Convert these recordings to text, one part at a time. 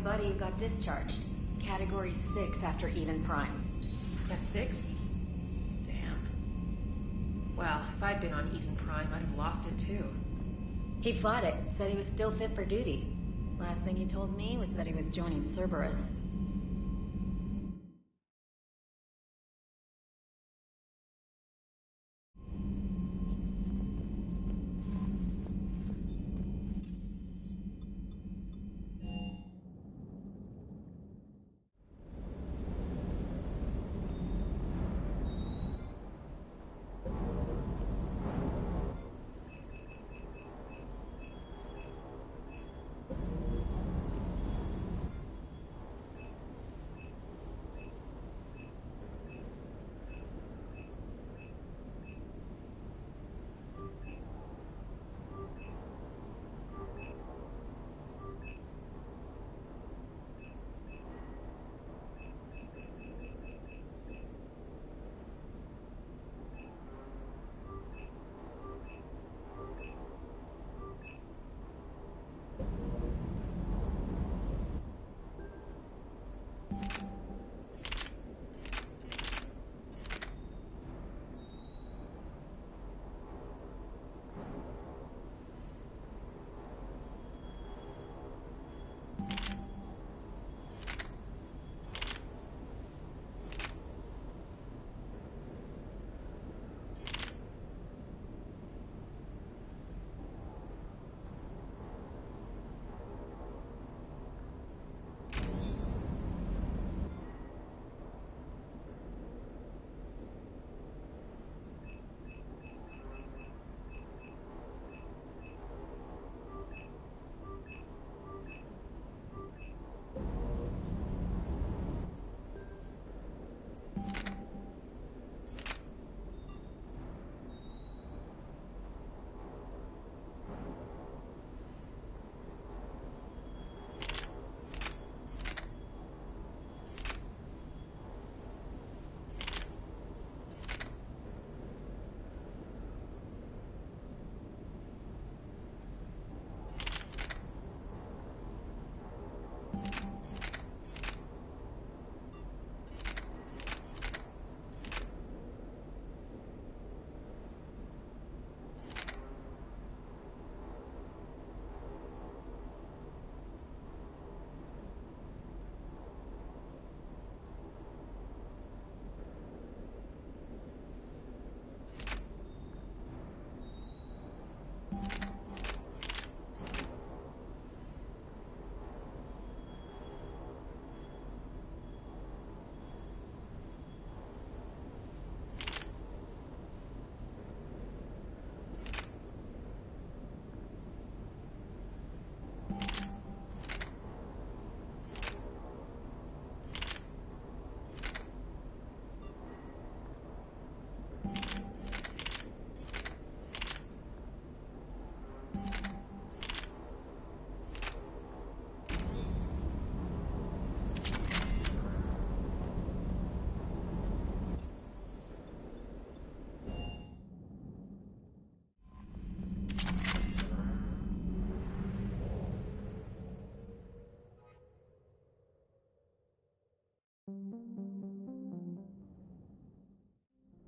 buddy who got discharged. Category 6 after Eden Prime. At 6? Damn. Well, if I'd been on Eden Prime, I'd have lost it too. He fought it, said he was still fit for duty. Last thing he told me was that he was joining Cerberus.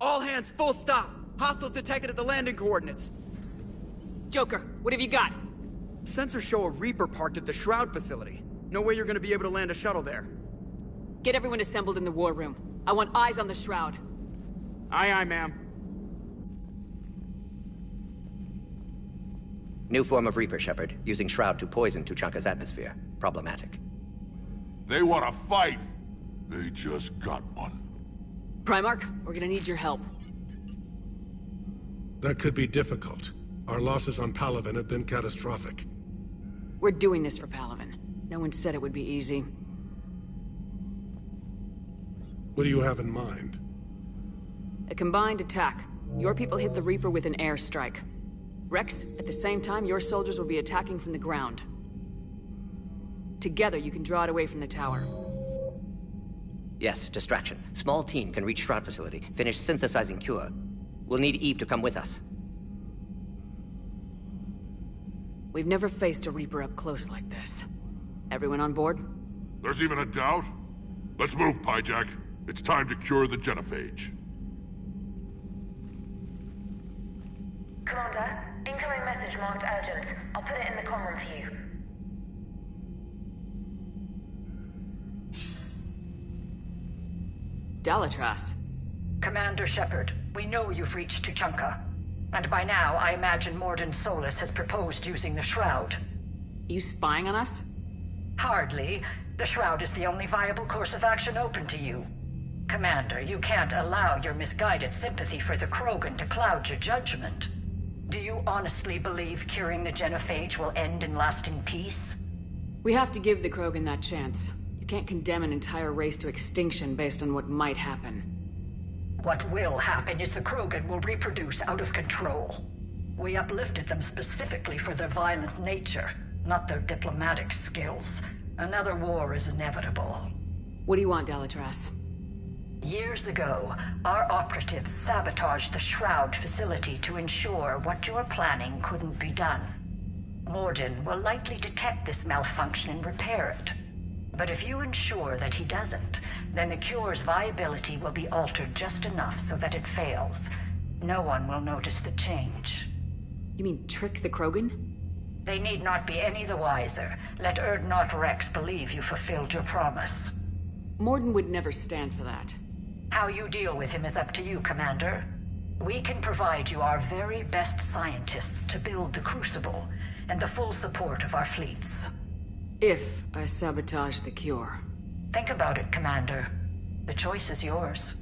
All hands, full stop! Hostiles detected at the landing coordinates. Joker, what have you got? Sensors show a Reaper parked at the Shroud facility. No way you're gonna be able to land a shuttle there. Get everyone assembled in the war room. I want eyes on the Shroud. Aye, aye, ma'am. New form of Reaper, Shepard, using Shroud to poison Tuchanka's atmosphere. Problematic. They want to fight. They just got one. Primarch, we're gonna need your help. That could be difficult. Our losses on Palaven have been catastrophic. We're doing this for Palaven. No one said it would be easy. What do you have in mind? A combined attack. Your people hit the Reaper with an airstrike. Rex, at the same time, your soldiers will be attacking from the ground. Together, you can draw it away from the tower. Yes, distraction. Small team can reach Shroud facility, finish synthesizing cure. We'll need Eve to come with us. We've never faced a Reaper up close like this. Everyone on board? There's even a doubt? Let's move, Pyjak. It's time to cure the Genophage. Commander, incoming message marked urgent. I'll put it in the comm room for you. Dalatras. Commander Shepard, we know you've reached Tuchanka. And by now, I imagine Morden Solus has proposed using the Shroud. You spying on us? Hardly. The Shroud is the only viable course of action open to you. Commander, you can't allow your misguided sympathy for the Krogan to cloud your judgment. Do you honestly believe curing the Genophage will end in lasting peace? We have to give the Krogan that chance. You can't condemn an entire race to extinction based on what might happen. What will happen is the Krogan will reproduce out of control. We uplifted them specifically for their violent nature, not their diplomatic skills. Another war is inevitable. What do you want, Dalatras? Years ago, our operatives sabotaged the Shroud facility to ensure what you were planning couldn't be done. Morden will likely detect this malfunction and repair it. But if you ensure that he doesn't, then the cure's viability will be altered just enough so that it fails. No one will notice the change. You mean trick the Krogan? They need not be any the wiser. Let Urdnot Rex believe you fulfilled your promise. Morden would never stand for that. How you deal with him is up to you, Commander. We can provide you our very best scientists to build the Crucible, and the full support of our fleets. If I sabotage the cure. Think about it, Commander. The choice is yours.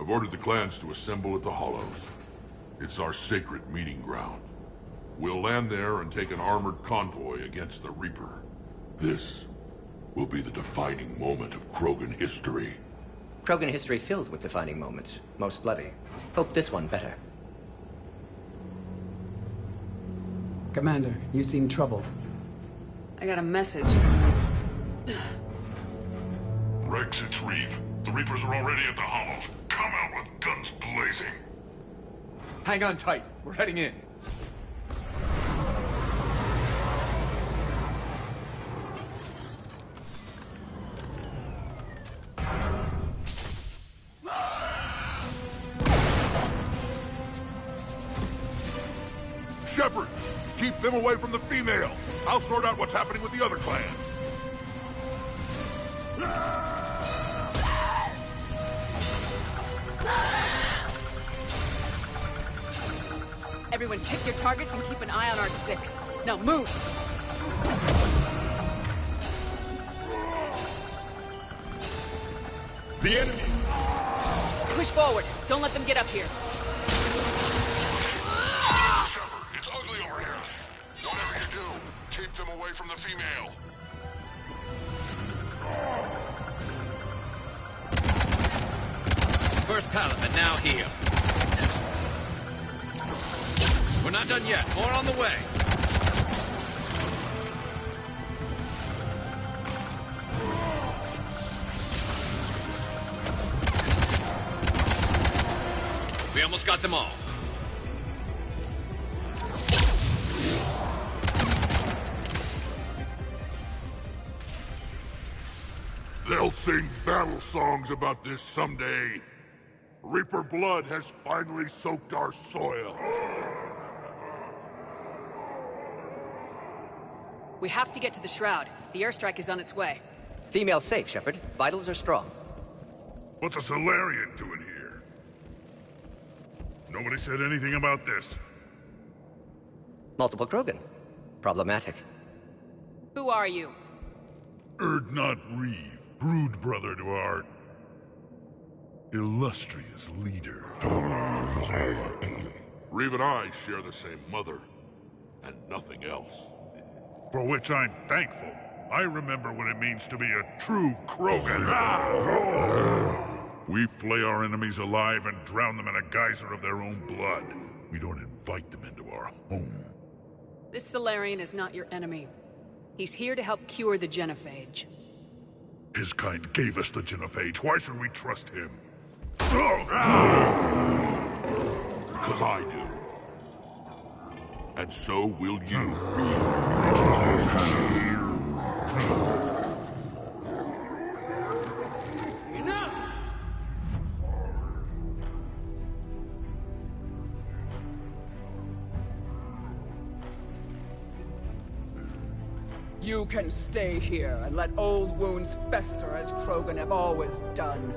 I've ordered the clans to assemble at the Hollows. It's our sacred meeting ground. We'll land there and take an armored convoy against the Reaper. This will be the defining moment of Krogan history. Krogan history filled with defining moments, most bloody. Hope this one better. Commander, you seem troubled. I got a message. Rex, it's Reeve. The Reapers are already at the Hollows. Come out with guns blazing. Hang on tight. We're heading in. Shepard, keep them away from the female. I'll sort out what's happening with the other clans. Everyone pick your targets and keep an eye on our 6. Now move! The enemy! Push forward! Don't let them get up here! Shepard, it's ugly over here. Whatever you do, keep them away from the female. First pallet, but now here. We're not done yet. More on the way. We almost got them all. They'll sing battle songs about this someday. Reaper blood has finally soaked our soil. We have to get to the Shroud. The airstrike is on its way. Female safe, Shepard. Vitals are strong. What's a Solarian doing here? Nobody said anything about this. Multiple Krogan. Problematic. Who are you? Erdnot Reeve, brood brother to our illustrious leader. Reeve and I share the same mother, and nothing else. For which I'm thankful. I remember what it means to be a true Krogan. We flay our enemies alive and drown them in a geyser of their own blood. We don't invite them into our home. This Solarian is not your enemy. He's here to help cure the Genophage. His kind gave us the Genophage. Why should we trust him? Because I do. And so will you. Enough! You can stay here and let old wounds fester as Krogan have always done.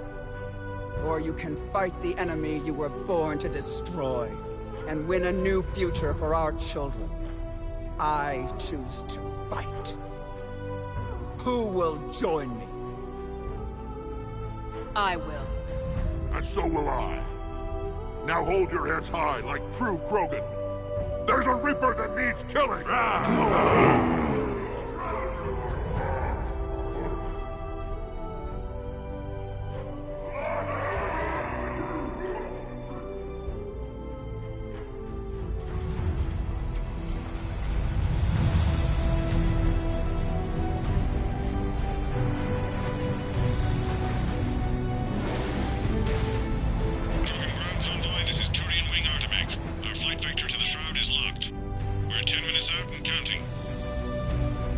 Or you can fight the enemy you were born to destroy, and win a new future for our children. I choose to fight. Who will join me? I will. And so will I. Now hold your heads high like true Krogan. There's a Reaper that needs killing!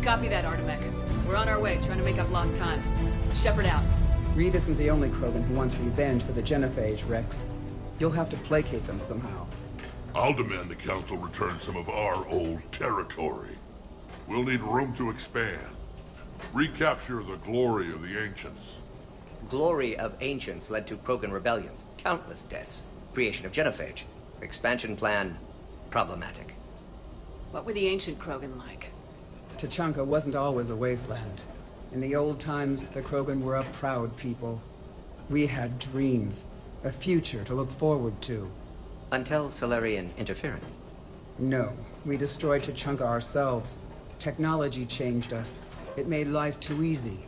Copy that, Artemech. We're on our way, trying to make up lost time. Shepard out. Reed isn't the only Krogan who wants revenge for the Genophage, Rex. You'll have to placate them somehow. I'll demand the Council return some of our old territory. We'll need room to expand. Recapture the glory of the Ancients. Glory of Ancients led to Krogan rebellions, countless deaths, creation of Genophage. Expansion plan, problematic. What were the ancient Krogan like? Tuchanka wasn't always a wasteland. In the old times, the Krogan were a proud people. We had dreams, a future to look forward to. Until Solarian interference. No, we destroyed Tuchanka ourselves. Technology changed us. It made life too easy.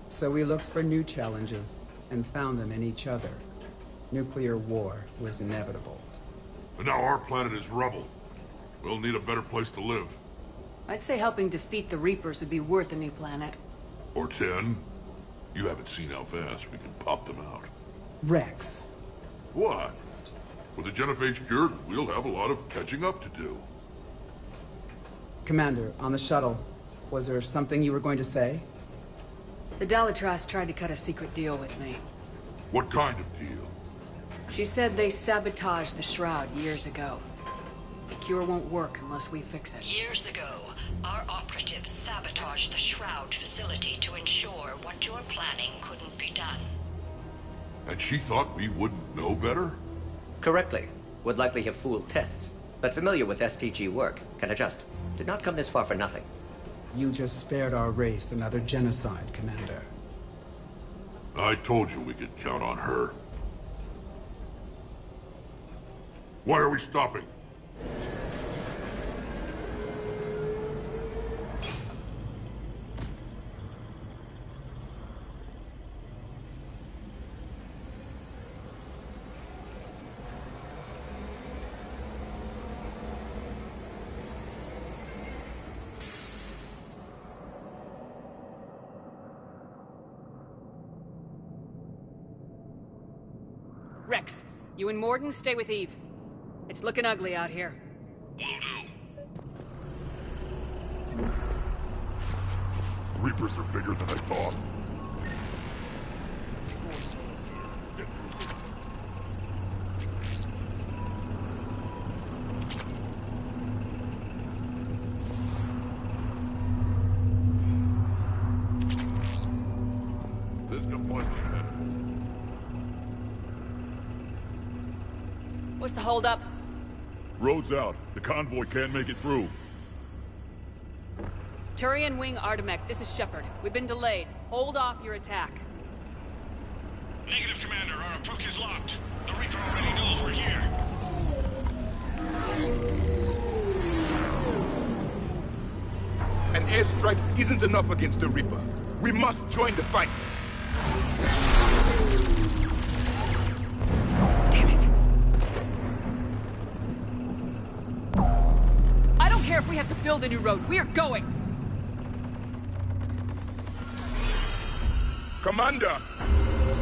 So we looked for new challenges, and found them in each other. Nuclear war was inevitable. And now our planet is rubble. We'll need a better place to live. I'd say helping defeat the Reapers would be worth a new planet. Or 10. You haven't seen how fast we can pop them out. Rex. What? With the Genophage cured, we'll have a lot of catching up to do. Commander, on the shuttle, was there something you were going to say? The Dalitras tried to cut a secret deal with me. What kind of deal? She said they sabotaged the Shroud years ago. The cure won't work unless we fix it. Years ago, our operatives sabotaged the Shroud facility to ensure what you're planning couldn't be done. And she thought we wouldn't know better? Correctly. Would likely have fooled tests. But familiar with STG work, can adjust. Did not come this far for nothing. You just spared our race another genocide, Commander. I told you we could count on her. Why are we stopping? Rex, you and Morden stay with Eve. It's looking ugly out here. Will do. The Reapers are bigger than I thought. ask a question. What's the holdup? Road's out. The convoy can't make it through. Turian Wing Artemek, this is Shepard. We've been delayed. Hold off your attack. Negative, Commander. Our approach is locked. The Reaper already knows we're here. An airstrike isn't enough against the Reaper. We must join the fight. Damn it. I don't care if we have to build a new road. We are going. Commander!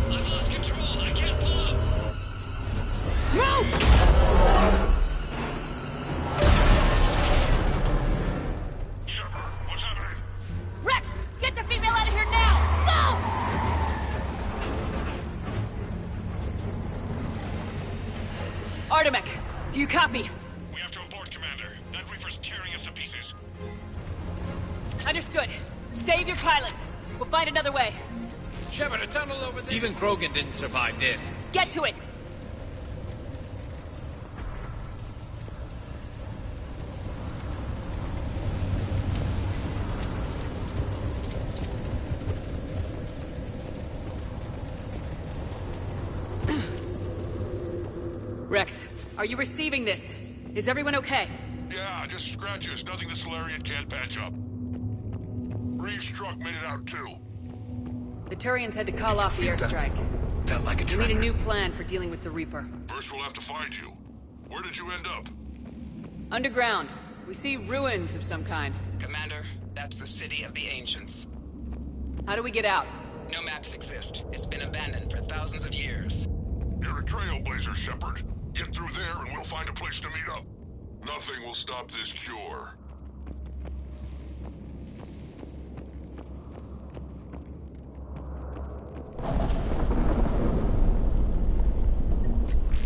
I've lost control. I can't pull up. Move! Shepard, what's happening? Rex, get the female out of here now! Go! Artemek, do you copy? We have to abort, Commander. That Reaper's tearing us to pieces. Understood. Save your pilots. We'll find another way. Shepard, a tunnel over there. Even Krogan didn't survive this. Get to it! Rex, are you receiving this? Is everyone okay? Yeah, just scratches. Nothing the Solarian can't patch up. Reeves' truck made it out too. The Turians had to call off the airstrike. Felt like a We tremor. need a new plan for dealing with the Reaper. First we'll have to find you. Where did you end up? Underground. We see ruins of some kind. Commander, that's the city of the Ancients. How do we get out? No maps exist. It's been abandoned for thousands of years. You're a trailblazer, Shepard. Get through there and we'll find a place to meet up. Nothing will stop this cure.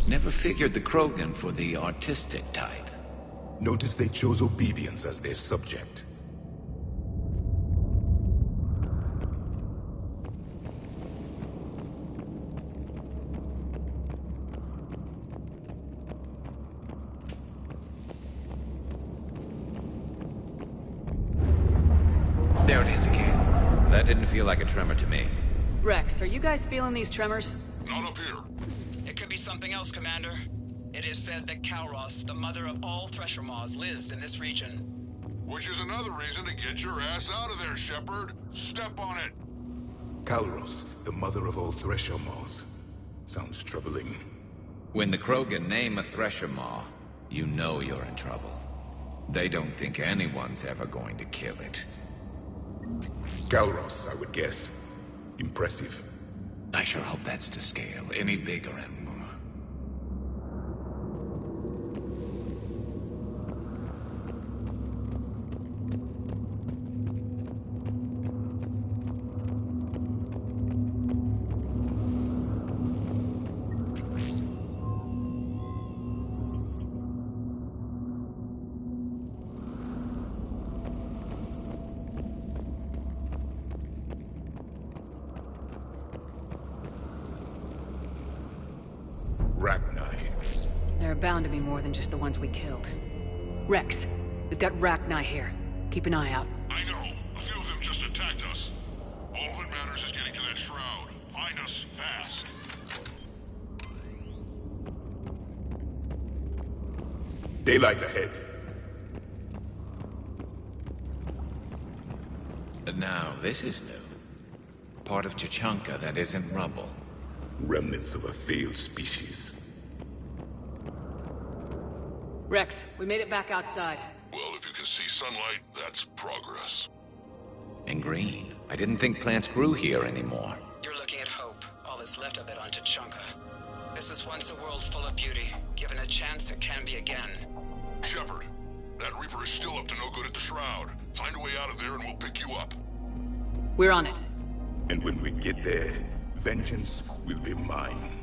Never figured the Krogan for the artistic type. Notice they chose obedience as their subject. There it is again. That didn't feel like a tremor to me. Rex, are you guys feeling these tremors? Not up here. It could be something else, Commander. It is said that Garrus, the mother of all Thresher Maws, lives in this region. Which is another reason to get your ass out of there, Shepard. Step on it. Garrus, the mother of all Thresher Maws. Sounds troubling. When the Krogan name a Thresher Maw, you know you're in trouble. They don't think anyone's ever going to kill it. Garrus, I would guess. Impressive. I sure hope that's to scale. Any bigger and... There are bound to be more than just the ones we killed. Rex, we've got Rachni here. Keep an eye out. I know. A few of them just attacked us. All that matters is getting to that shroud. Find us fast. Daylight ahead. But now, this is new. Part of Chichanka that isn't rubble. Remnants of a failed species. Rex, we made it back outside. Well, if you can see sunlight, that's progress. And green. I didn't think plants grew here anymore. You're looking at hope, all that's left of it on Chichanka. This is once a world full of beauty. Given a chance, it can be again. Shepard, that Reaper is still up to no good at the Shroud. Find a way out of there and we'll pick you up. We're on it. And when we get there, vengeance will be mine.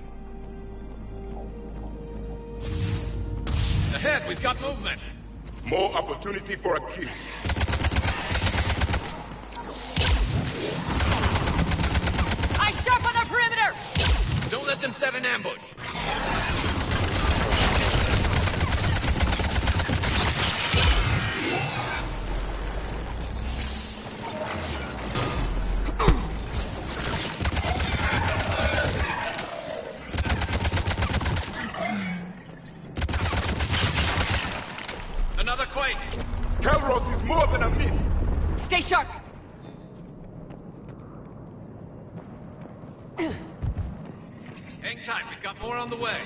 Ahead, we've got movement. More opportunity for a kiss. I shot ambush. Another Quake! Garrus is more than a myth! Stay sharp! Hang tight, we've got more on the way.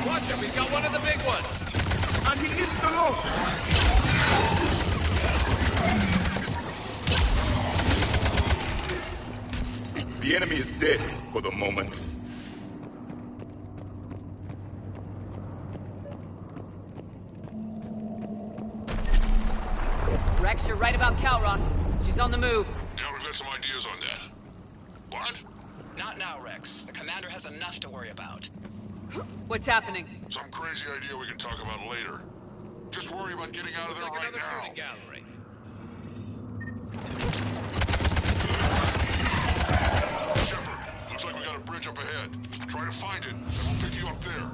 Watch it, we've got one of the big ones! And he is the Lord! The enemy is dead for the moment. Rex, you're right about Calros. She's on the move. Yeah, we've got some ideas on that. What? Not now, Rex. The commander has enough to worry about. What's happening? Some crazy idea we can talk about later. Just worry about getting out of there right now. Gallery. Shepard, looks like we got a bridge up ahead. Try to find it, and we'll pick you up there.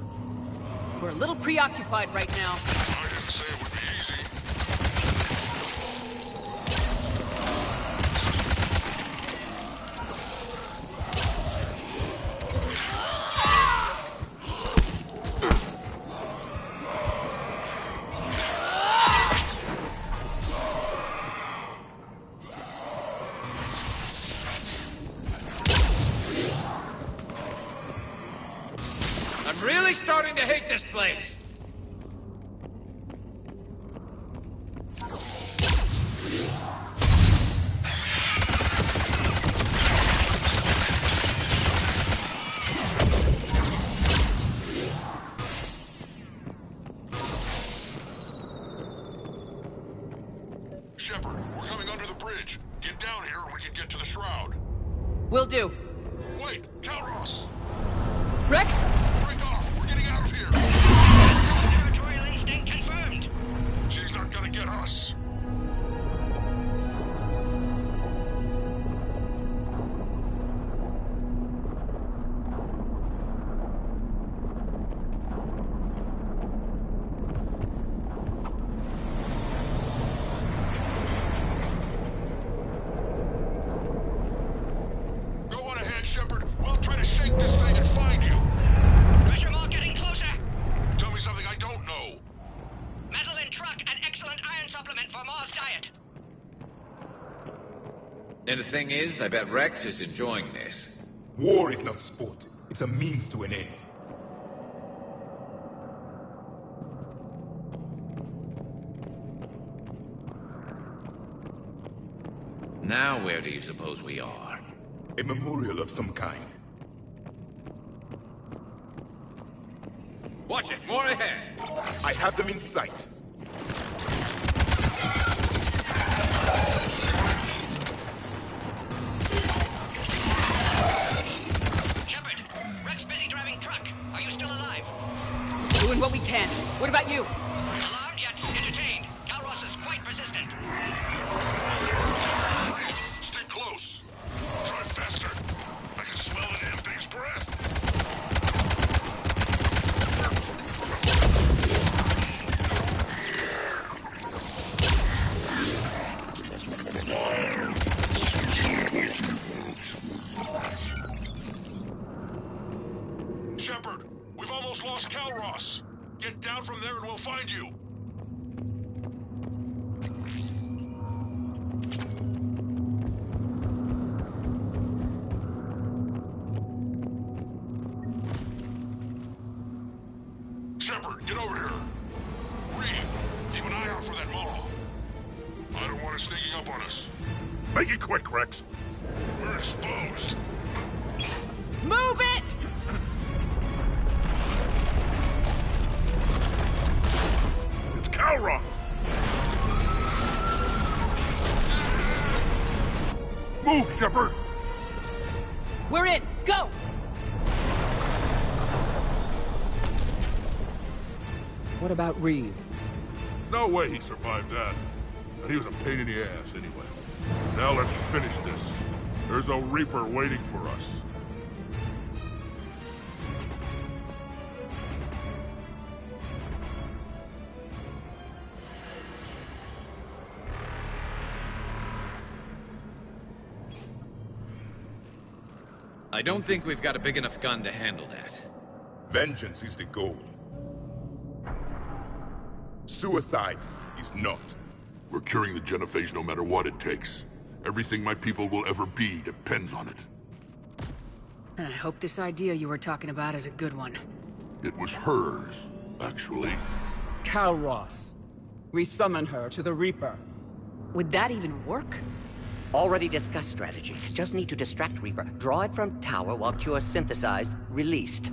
We're a little preoccupied right now. I didn't say it would be easy. I'm really starting to hate this place. Shepard, we're coming under the bridge. Get down here and we can get to the shroud. Will do. Wait, Calros! Rex? Break off! We're getting out of here! Territorial instinct confirmed! She's not gonna get us. Go on ahead, Shepard. We'll try to shake this thing and find you. Pressure more getting closer! Tell me something I don't know. Metal in truck and excellent iron supplement for Mars diet. And the thing is, I bet Rex is enjoying this. War is not sport. It's a means to an end. Now where do you suppose we are? A memorial of some kind. Watch it, more ahead. I have them in sight. Shepard, Rex busy driving truck. Are you still alive? Doing what we can. What about you? Alarmed yet entertained. Garrus is quite persistent. Stay close. Drive faster. I can smell the damn thing's breath. Shepard, we've almost lost Calros. Get down from there and we'll find you. Shepard, get over here. Reeve, keep an eye out for that Maw. I don't want it sneaking up on us. Make it quick, Rex. We're exposed. Move it! It's Calros! Move, Shepard! We're in! Go! What about Reeve? No way he survived that. and he was a pain in the ass anyway. Now let's finish this. There's a Reaper waiting for us. I don't think we've got a big enough gun to handle that. Vengeance is the goal. Suicide is not. We're curing the Genophage no matter what it takes. Everything my people will ever be depends on it. And I hope this idea you were talking about is a good one. It was hers, actually. Garrus. We summon her to the Reaper. Would that even work? Already discussed strategy. Just need to distract Reaper. Draw it from tower while Cure's synthesized, released.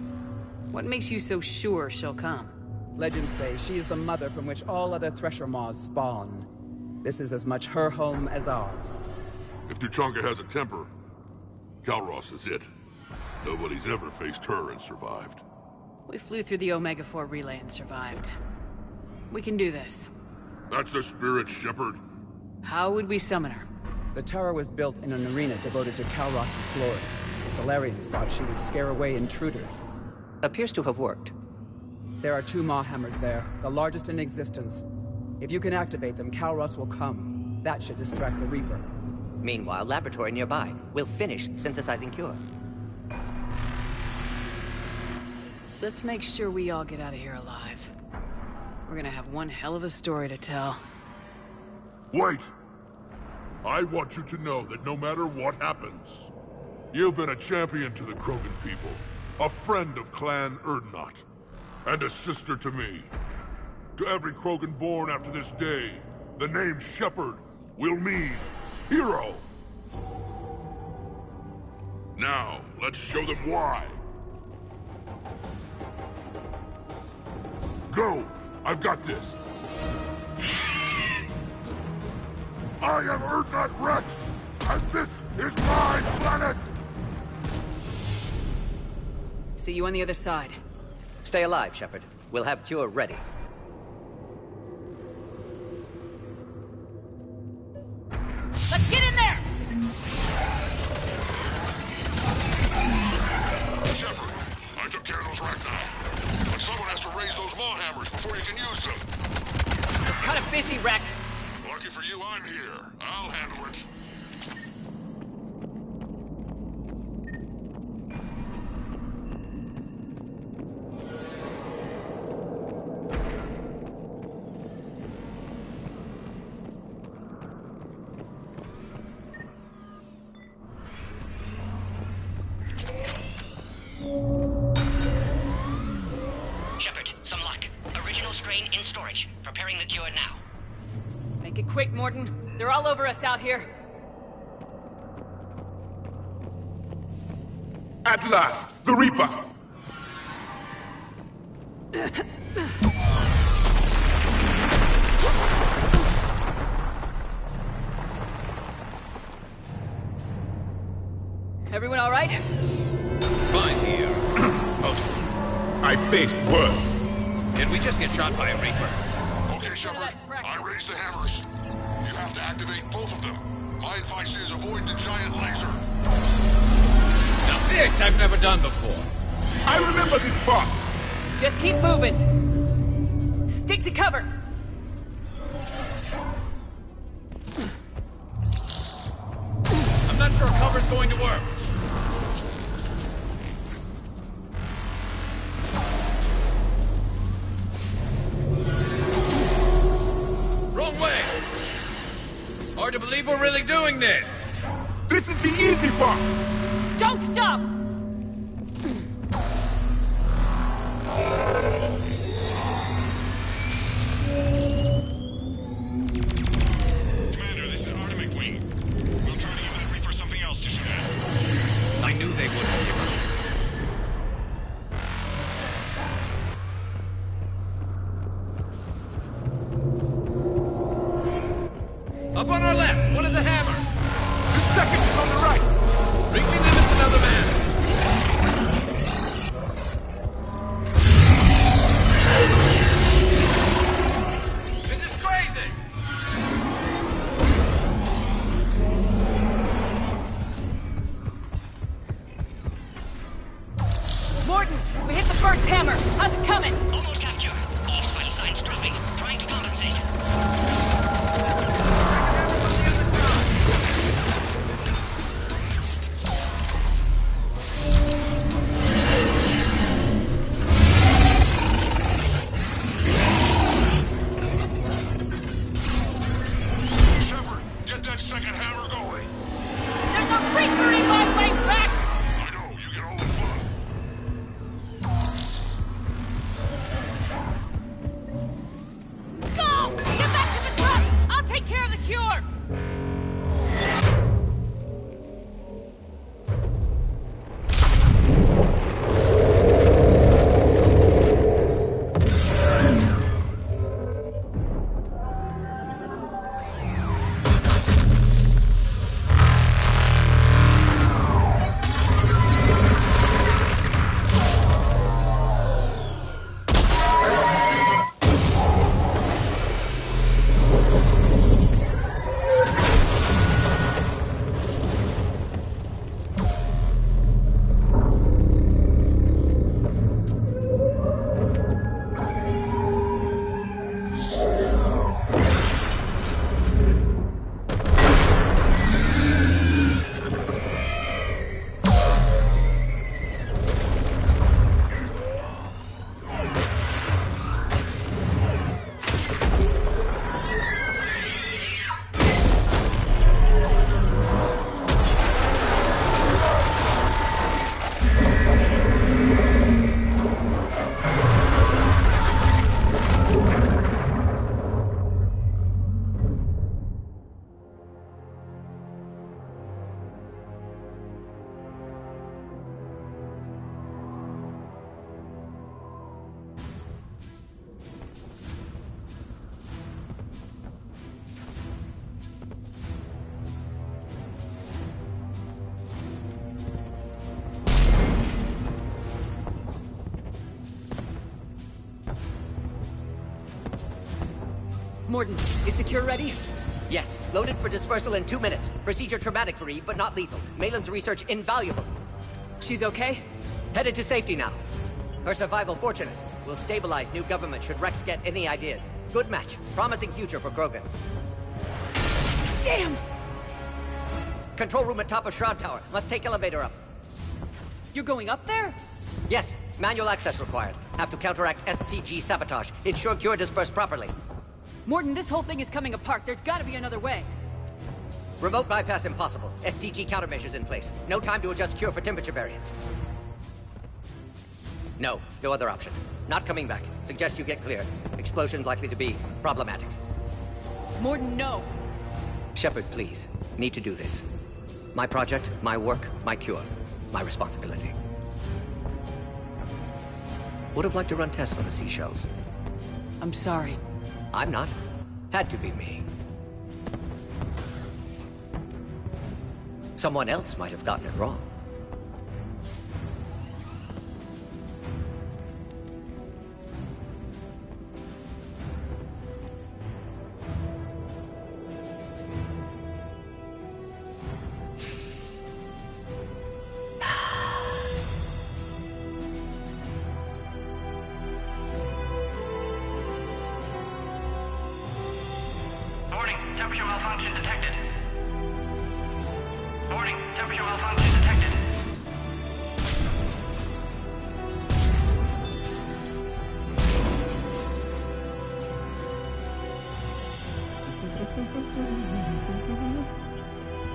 What makes you so sure she'll come? Legends say she is the mother from which all other Thresher Maws spawn. This is as much her home as ours. If Tuchanka has a temper, Garrus is it. Nobody's ever faced her and survived. We flew through the Omega-4 relay and survived. We can do this. That's the spirit, Shepard. How would we summon her? The tower was built in an arena devoted to Calros's glory. The Solarians thought she would scare away intruders. Appears to have worked. There are 2 Maw hammers there, the largest in existence. If you can activate them, Garrus will come. That should distract the Reaper. Meanwhile, laboratory nearby. We'll finish synthesizing Cure. Let's make sure we all get out of here alive. We're gonna have one hell of a story to tell. Wait! I want you to know that no matter what happens, you've been a champion to the Krogan people, a friend of Clan Erdnot, and a sister to me. To every Krogan born after this day, the name Shepard will mean hero. Now, let's show them why. Go! I've got this. I am Erdnot Rex, and this is my planet! See you on the other side. Stay alive, Shepard. We'll have Cure ready. Let's get in there! Shepard, I took care of those Rachni. But someone has to raise those Maw hammers before you can use them. We're kind of busy, Rex. Lucky for you, I'm here. I'll handle it. Shepard, some luck. Original strain in storage. Preparing the cure now. Make it quick, Morton. They're all over us out here. At last, the Reaper! Everyone all right? Fine here. Mostly. I faced worse. Did we just get shot by a Reaper? Okay, Shepard, I raised the hammers. You have to activate both of them. My advice is avoid the giant laser. Now this I've never done before. I remember this part. Just keep moving. Stick to cover. I'm not sure cover's going to work. Wrong way. Hard to believe we're really doing this. This is the easy part. Don't stop! Commander, this is Artemic Wing. We'll try to give that Reaper something else to shoot at. I knew they wouldn't give her. Up on our left, one of the hammers. The second is on the right. Reaching them is another man. This is crazy. hammer! How's it coming? Almost captured. Eve's vital signs dropping. Trying to compensate. Shepard, get that second hammer going. There's a Reaper in my way back! I know, you get all the fun. Go! Get back to the truck! I'll take care of the cure! Mordin, is the cure ready? Yes, loaded for dispersal in 2 minutes. Procedure traumatic for Eve, but not lethal. Malin's research invaluable. She's okay? Headed to safety now. Her survival fortunate. Will stabilize new government should Rex get any ideas. Good match. Promising future for Krogan. Damn! Control room at top of Shroud Tower. Must take elevator up. You're going up there? Yes, manual access required. Have to counteract STG sabotage. Ensure cure dispersed properly. Mordin, this whole thing is coming apart. There's gotta be another way. Remote bypass impossible. STG countermeasures in place. No time to adjust cure for temperature variance. No other option. Not coming back. Suggest you get clear. Explosion's likely to be problematic. Mordin, no. Shepard, please. Need to do this. My project, my work, my cure. My responsibility. Would have liked to run tests on the seashells. I'm sorry. I'm not. Had to be me. Someone else might have gotten it wrong. Warning, temperature malfunction detected. Warning, temperature malfunction detected.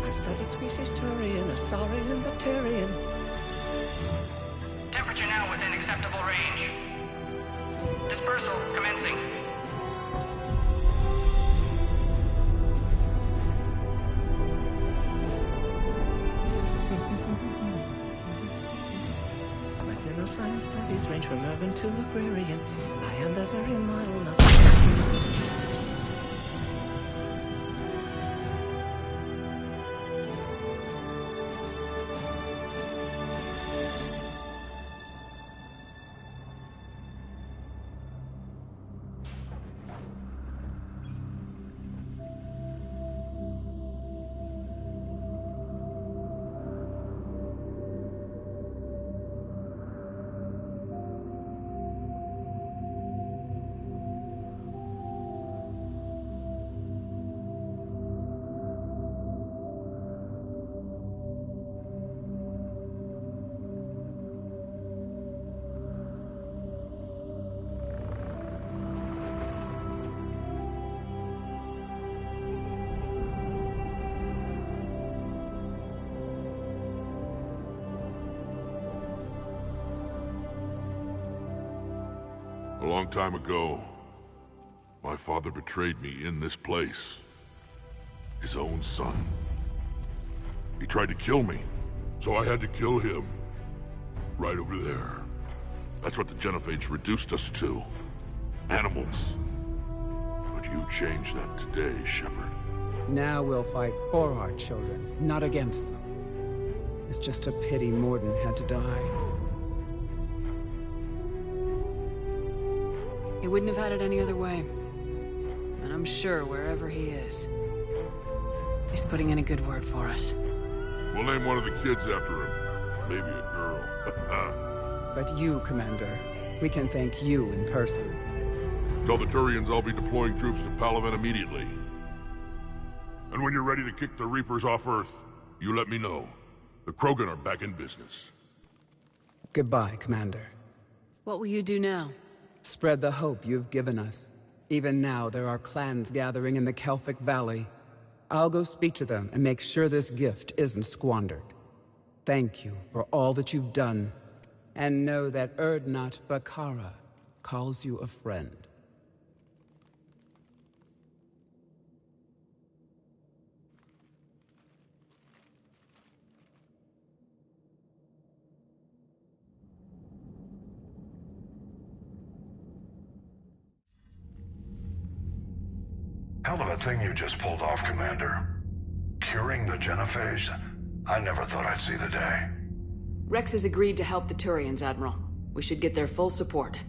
I studied species Turian, a saurian, bacterian. Temperature now within acceptable range. Dispersal commencing. My pseudoscience studies range from urban to agrarian. I am the very model of... A long time ago, my father betrayed me in this place. His own son. He tried to kill me, so I had to kill him. Right over there. That's what the Genophage reduced us to. Animals. But you changed that today, Shepard. Now we'll fight for our children, not against them. It's just a pity Morden had to die. He wouldn't have had it any other way. And I'm sure wherever he is, he's putting in a good word for us. We'll name one of the kids after him. Maybe a girl. But you, Commander, we can thank you in person. Tell the Turians I'll be deploying troops to Palaven immediately. And when you're ready to kick the Reapers off Earth, you let me know. The Krogan are back in business. Goodbye, Commander. What will you do now? Spread the hope you've given us. Even now, there are clans gathering in the Kelphic Valley. I'll go speak to them and make sure this gift isn't squandered. Thank you for all that you've done. And know that Urdnot Bakara calls you a friend. Hell of a thing you just pulled off, Commander. Curing the Genophage? I never thought I'd see the day. Rex has agreed to help the Turians, Admiral. We should get their full support.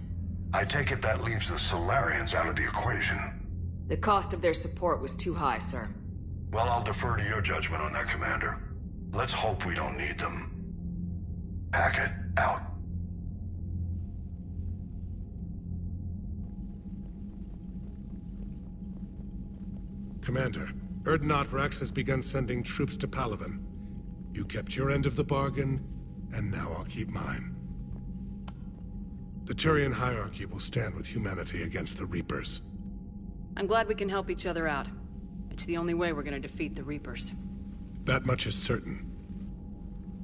I take it that leaves the Solarians out of the equation. The cost of their support was too high, sir. Well, I'll defer to your judgment on that, Commander. Let's hope we don't need them. Hackett, out. Commander, Urdnot Rex has begun sending troops to Palaven. You kept your end of the bargain, and now I'll keep mine. The Turian hierarchy will stand with humanity against the Reapers. I'm glad we can help each other out. It's the only way we're gonna defeat the Reapers. That much is certain.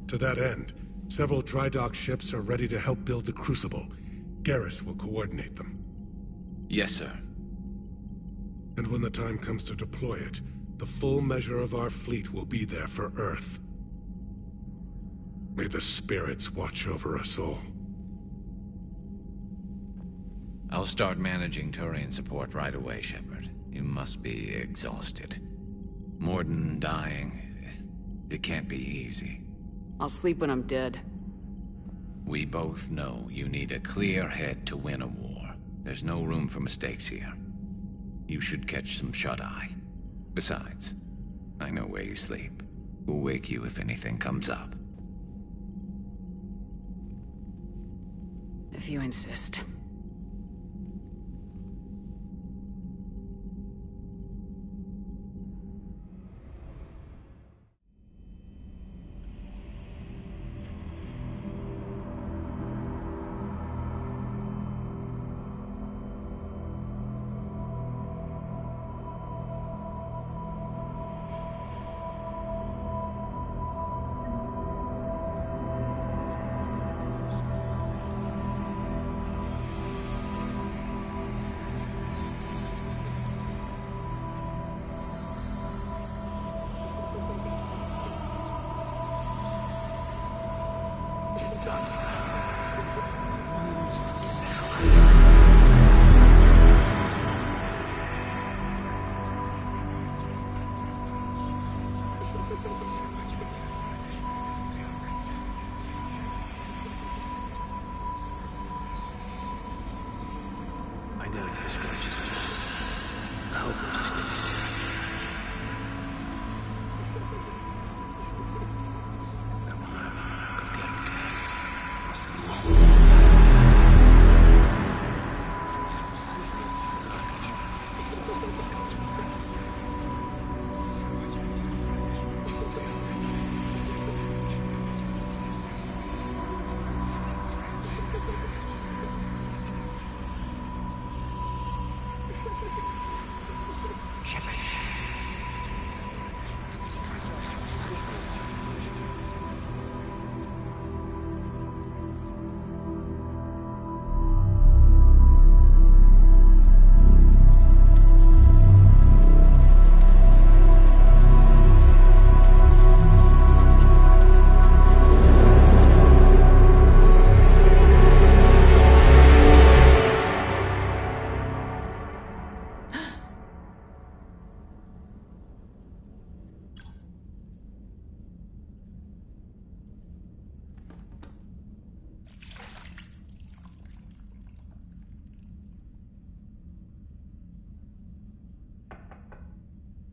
To that end, several dry dock ships are ready to help build the Crucible. Garrus will coordinate them. Yes, sir. And when the time comes to deploy it, the full measure of our fleet will be there for Earth. May the spirits watch over us all. I'll start managing Turian support right away, Shepard. You must be exhausted. Morden dying, it can't be easy. I'll sleep when I'm dead. We both know you need a clear head to win a war. There's no room for mistakes here. You should catch some shut-eye. Besides, I know where you sleep. We'll wake you if anything comes up. If you insist. I got a few scratches and cuts. I hope they just get me there. Come on, go get him, Dad. I'll see you all. Shepard.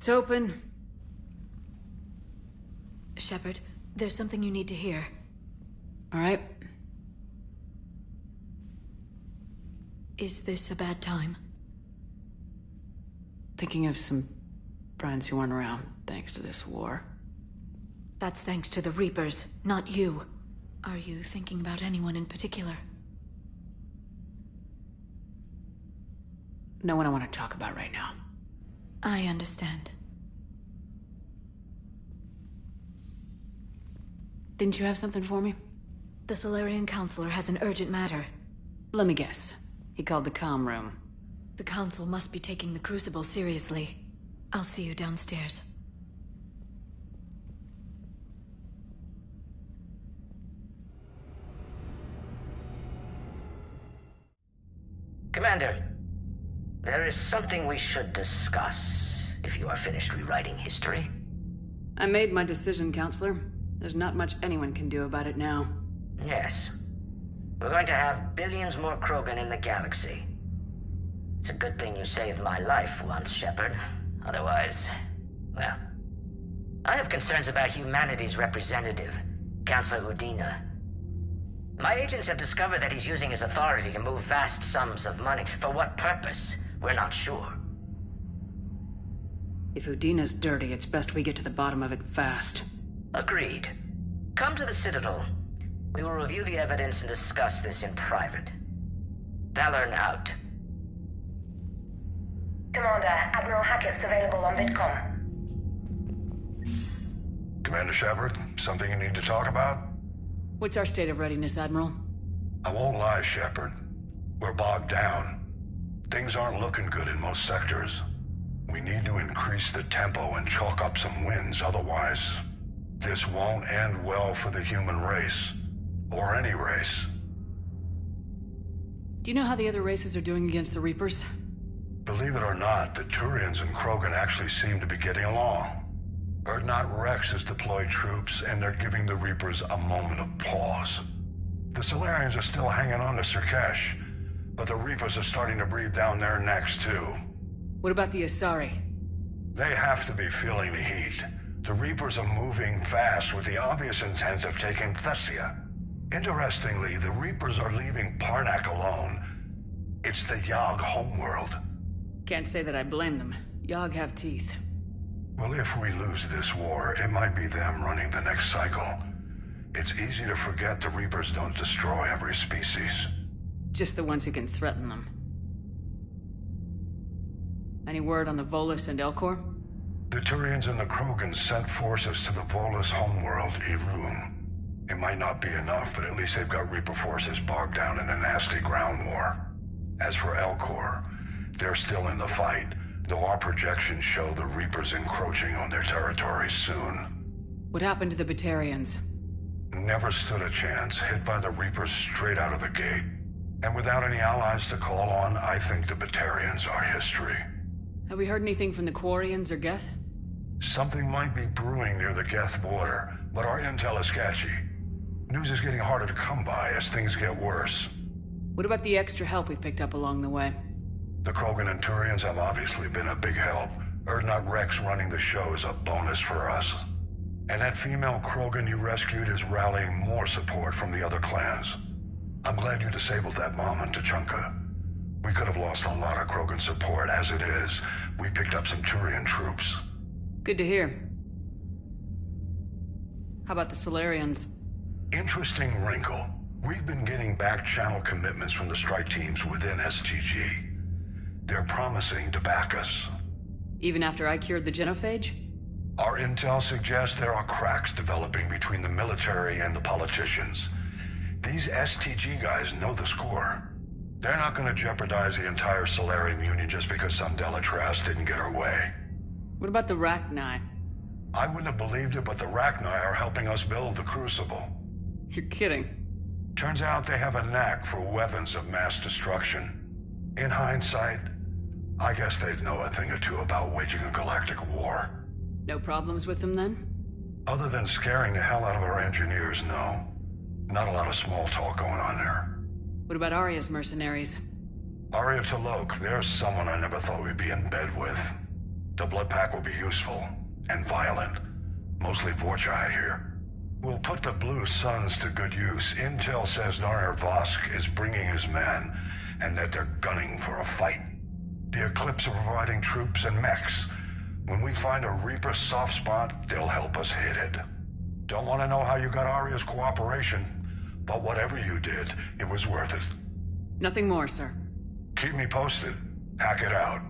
It's open. Shepard, there's something you need to hear. All right. Is this a bad time? Thinking of some friends who weren't around thanks to this war. That's thanks to the Reapers, not you. Are you thinking about anyone in particular? No one I want to talk about right now. I understand. Didn't you have something for me? The Solarian Counselor has an urgent matter. Let me guess. He called the comm room. The Council must be taking the Crucible seriously. I'll see you downstairs. Commander, there is something we should discuss, if you are finished rewriting history. I made my decision, Counselor. There's not much anyone can do about it now. Yes. We're going to have billions more Krogan in the galaxy. It's a good thing you saved my life once, Shepard. Otherwise, well... I have concerns about humanity's representative, Councilor Udina. My agents have discovered that he's using his authority to move vast sums of money. For what purpose? We're not sure. If Udina's dirty, it's best we get to the bottom of it fast. Agreed. Come to the Citadel. We will review the evidence and discuss this in private. Valorn out. Commander, Admiral Hackett's available on VidCom. Commander Shepard, something you need to talk about? What's our state of readiness, Admiral? I won't lie, Shepard. We're bogged down. Things aren't looking good in most sectors. We need to increase the tempo and chalk up some wins, otherwise... this won't end well for the human race. Or any race. Do you know how the other races are doing against the Reapers? Believe it or not, the Turians and Krogan actually seem to be getting along. Urdnot Rex has deployed troops, and they're giving the Reapers a moment of pause. The Solarians are still hanging on to Sirkesh, but the Reapers are starting to breathe down their necks, too. What about the Asari? They have to be feeling the heat. The Reapers are moving fast with the obvious intent of taking Thessia. Interestingly, the Reapers are leaving Parnak alone. It's the Yogg homeworld. Can't say that I blame them. Yogg have teeth. Well, if we lose this war, it might be them running the next cycle. It's easy to forget the Reapers don't destroy every species. Just the ones who can threaten them. Any word on the Volus and Elcor? The Turians and the Krogan sent forces to the Volus homeworld, Irun. It might not be enough, but at least they've got Reaper forces bogged down in a nasty ground war. As for Elcor, they're still in the fight, though our projections show the Reapers encroaching on their territory soon. What happened to the Batarians? Never stood a chance, hit by the Reapers straight out of the gate. And without any allies to call on, I think the Batarians are history. Have we heard anything from the Quarians or Geth? Something might be brewing near the Geth border, but our intel is sketchy. News is getting harder to come by as things get worse. What about the extra help we picked up along the way? The Krogan and Turians have obviously been a big help. Urdnot Rex running the show is a bonus for us. And that female Krogan you rescued is rallying more support from the other clans. I'm glad you disabled that bomb on Tuchanka. We could have lost a lot of Krogan support. As it is, we picked up some Turian troops. Good to hear. How about the Solarians? Interesting wrinkle. We've been getting back-channel commitments from the strike teams within STG. They're promising to back us. Even after I cured the Genophage? Our intel suggests there are cracks developing between the military and the politicians. These STG guys know the score. They're not going to jeopardize the entire Solarian Union just because some Delatras didn't get her way. What about the Rachni? I wouldn't have believed it, but the Rachni are helping us build the Crucible. You're kidding. Turns out they have a knack for weapons of mass destruction. In hindsight, I guess they'd know a thing or two about waging a galactic war. No problems with them then? Other than scaring the hell out of our engineers, no. Not a lot of small talk going on there. What about Arya's mercenaries? Arya T'Lok, there's someone I never thought we'd be in bed with. The blood pack will be useful, and violent. Mostly Vorcha, I hear. We'll put the Blue Suns to good use. Intel says Narner Vosk is bringing his men, and that they're gunning for a fight. The Eclipse are providing troops and mechs. When we find a Reaper soft spot, they'll help us hit it. Don't want to know how you got Aria's cooperation, but whatever you did, it was worth it. Nothing more, sir. Keep me posted. Hack it out.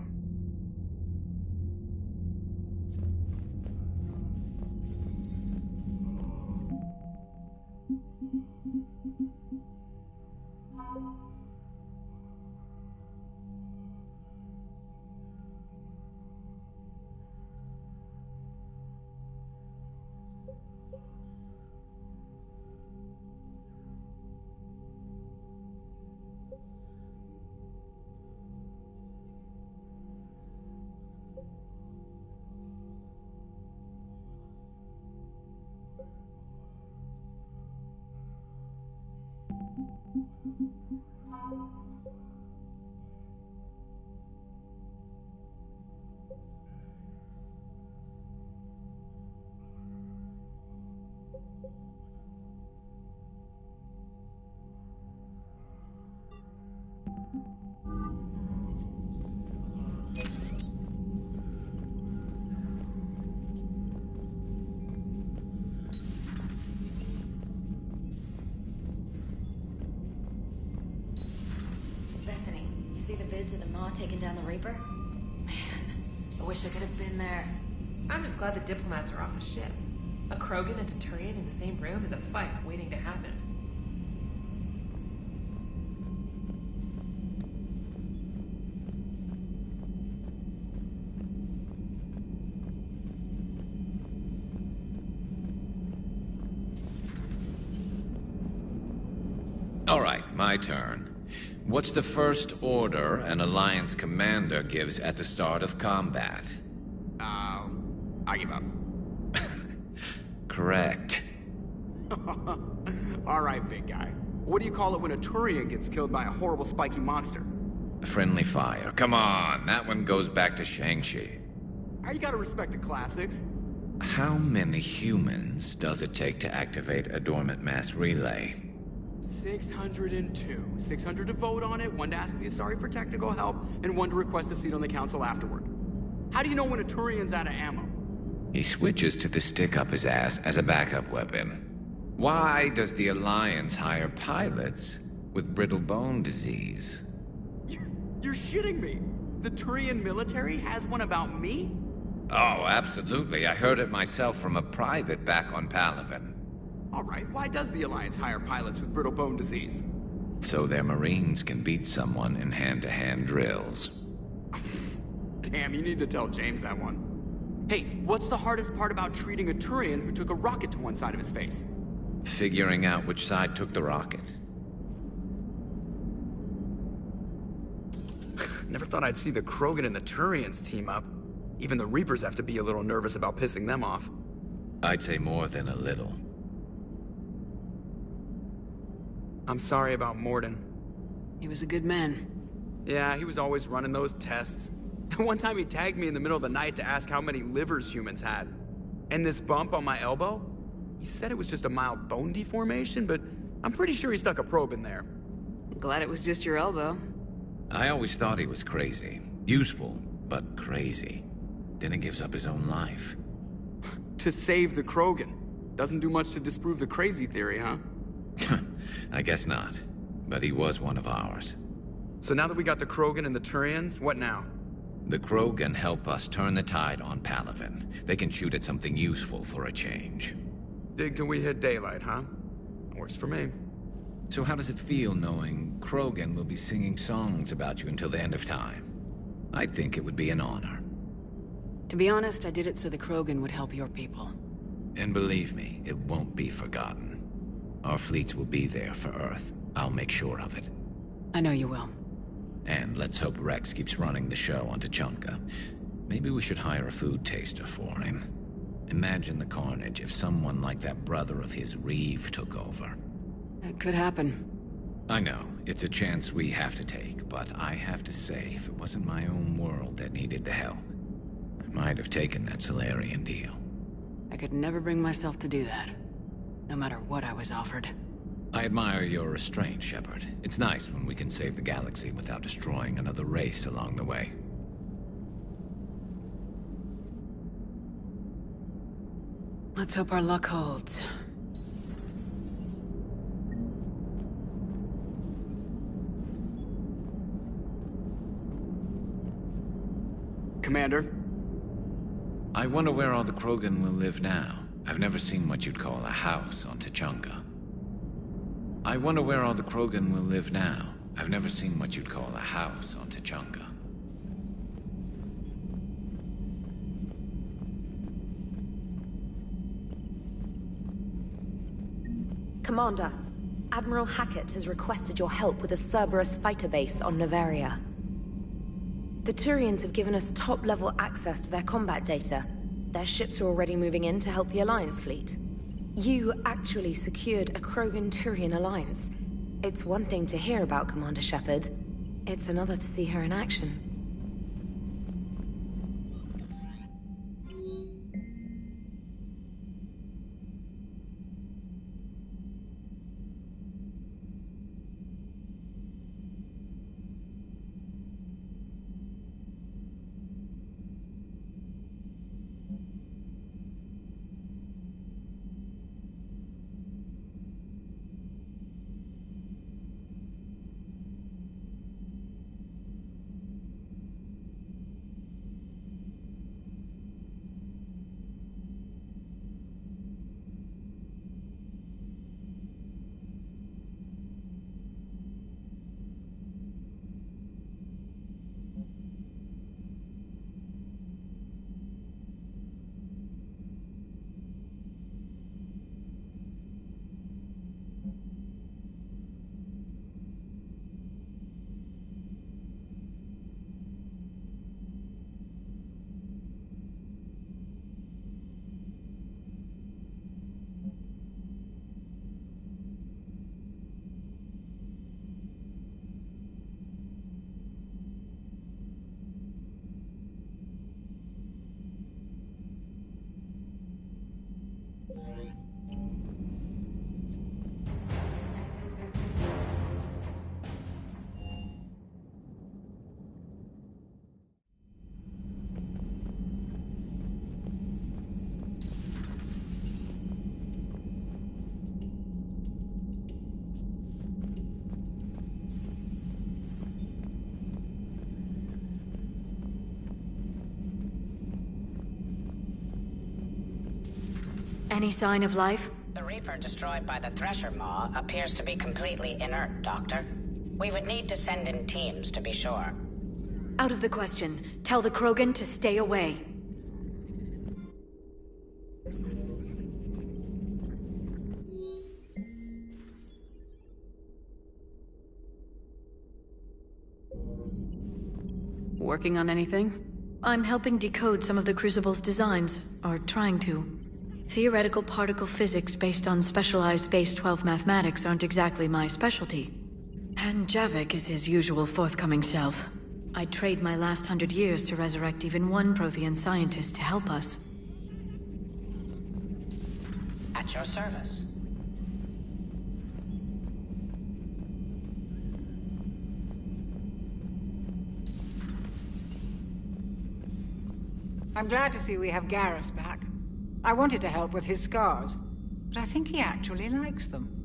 See the vids of the Maw taking down the Reaper? Man, I wish I could have been there. I'm just glad the diplomats are off the ship. A Krogan and a Turian in the same room is a fight waiting to happen. All right, my turn. What's the first order an Alliance commander gives at the start of combat? I give up. Correct. Alright, big guy. What do you call it when a Turian gets killed by a horrible spiky monster? Friendly fire. Come on, that one goes back to Shang-Chi. You gotta respect the classics. How many humans does it take to activate a dormant mass relay? 602. 600 to vote on it, 1 to ask the Asari for technical help, and 1 to request a seat on the council afterward. How do you know when a Turian's out of ammo? He switches to the stick up his ass as a backup weapon. Why does the Alliance hire pilots with brittle bone disease? You're shitting me! The Turian military has one about me? Oh, absolutely. I heard it myself from a private back on Palaven. Alright, why does the Alliance hire pilots with brittle bone disease? So their Marines can beat someone in hand-to-hand drills. Damn, you need to tell James that one. Hey, what's the hardest part about treating a Turian who took a rocket to one side of his face? Figuring out which side took the rocket. Never thought I'd see the Krogan and the Turians team up. Even the Reapers have to be a little nervous about pissing them off. I'd say more than a little. I'm sorry about Morden. He was a good man. Yeah, he was always running those tests. One time he tagged me in the middle of the night to ask how many livers humans had. And this bump on my elbow? He said it was just a mild bone deformation, but I'm pretty sure he stuck a probe in there. Glad it was just your elbow. I always thought he was crazy. Useful, but crazy. Then he gives up his own life. To save the Krogan. Doesn't do much to disprove the crazy theory, huh? I guess not. But he was one of ours. So now that we got the Krogan and the Turians, what now? The Krogan help us turn the tide on Palaven. They can shoot at something useful for a change. Dig till we hit daylight, huh? Works for me. So how does it feel knowing Krogan will be singing songs about you until the end of time? I think it would be an honor. To be honest, I did it so the Krogan would help your people. And believe me, it won't be forgotten. Our fleets will be there for Earth. I'll make sure of it. I know you will. And let's hope Rex keeps running the show on Tuchanka. Maybe we should hire a food taster for him. Imagine the carnage if someone like that brother of his, Reeve, took over. It could happen. I know, it's a chance we have to take, but I have to say, if it wasn't my own world that needed the help, Might have taken that Solarian deal. I could never bring myself to do that, no matter what I was offered. I admire your restraint, Shepard. It's nice when we can save the galaxy without destroying another race along the way. Let's hope our luck holds. Commander? I wonder where all the Krogan will live now. I've never seen what you'd call a house on Tuchanka. I wonder where all the Krogan will live now. I've never seen what you'd call a house on Tuchanka. Commander, Admiral Hackett has requested your help with a Cerberus fighter base on Novaria. The Turians have given us top-level access to their combat data. Their ships are already moving in to help the Alliance fleet. You actually secured a Krogan-Turian alliance. It's one thing to hear about, Commander Shepard. It's another to see her in action. Any sign of life? The Reaper destroyed by the Thresher Maw appears to be completely inert, Doctor. We would need to send in teams to be sure. Out of the question. Tell the Krogan to stay away. Working on anything? I'm helping decode some of the Crucible's designs, or trying to. Theoretical particle physics based on specialized Base 12 mathematics aren't exactly my specialty. And Javik is his usual forthcoming self. I'd trade my last 100 years to resurrect even one Prothean scientist to help us. At your service. I'm glad to see we have Garrus back. I wanted to help with his scars, but I think he actually likes them.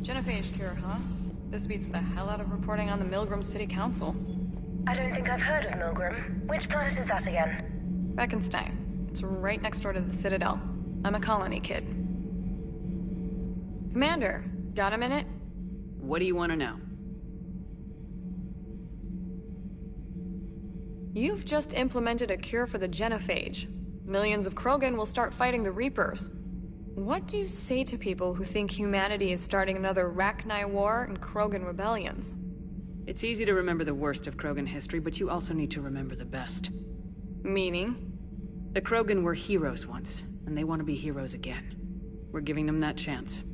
Genophage cure, huh? This beats the hell out of reporting on the Milgram City Council. I don't think I've heard of Milgram. Which planet is that again? Beckenstein. It's right next door to the Citadel. I'm a colony kid. Commander, got a minute? What do you want to know? You've just implemented a cure for the Genophage. Millions of Krogan will start fighting the Reapers. What do you say to people who think humanity is starting another Rachni War and Krogan rebellions? It's easy to remember the worst of Krogan history, but you also need to remember the best. Meaning? The Krogan were heroes once, and they want to be heroes again. We're giving them that chance.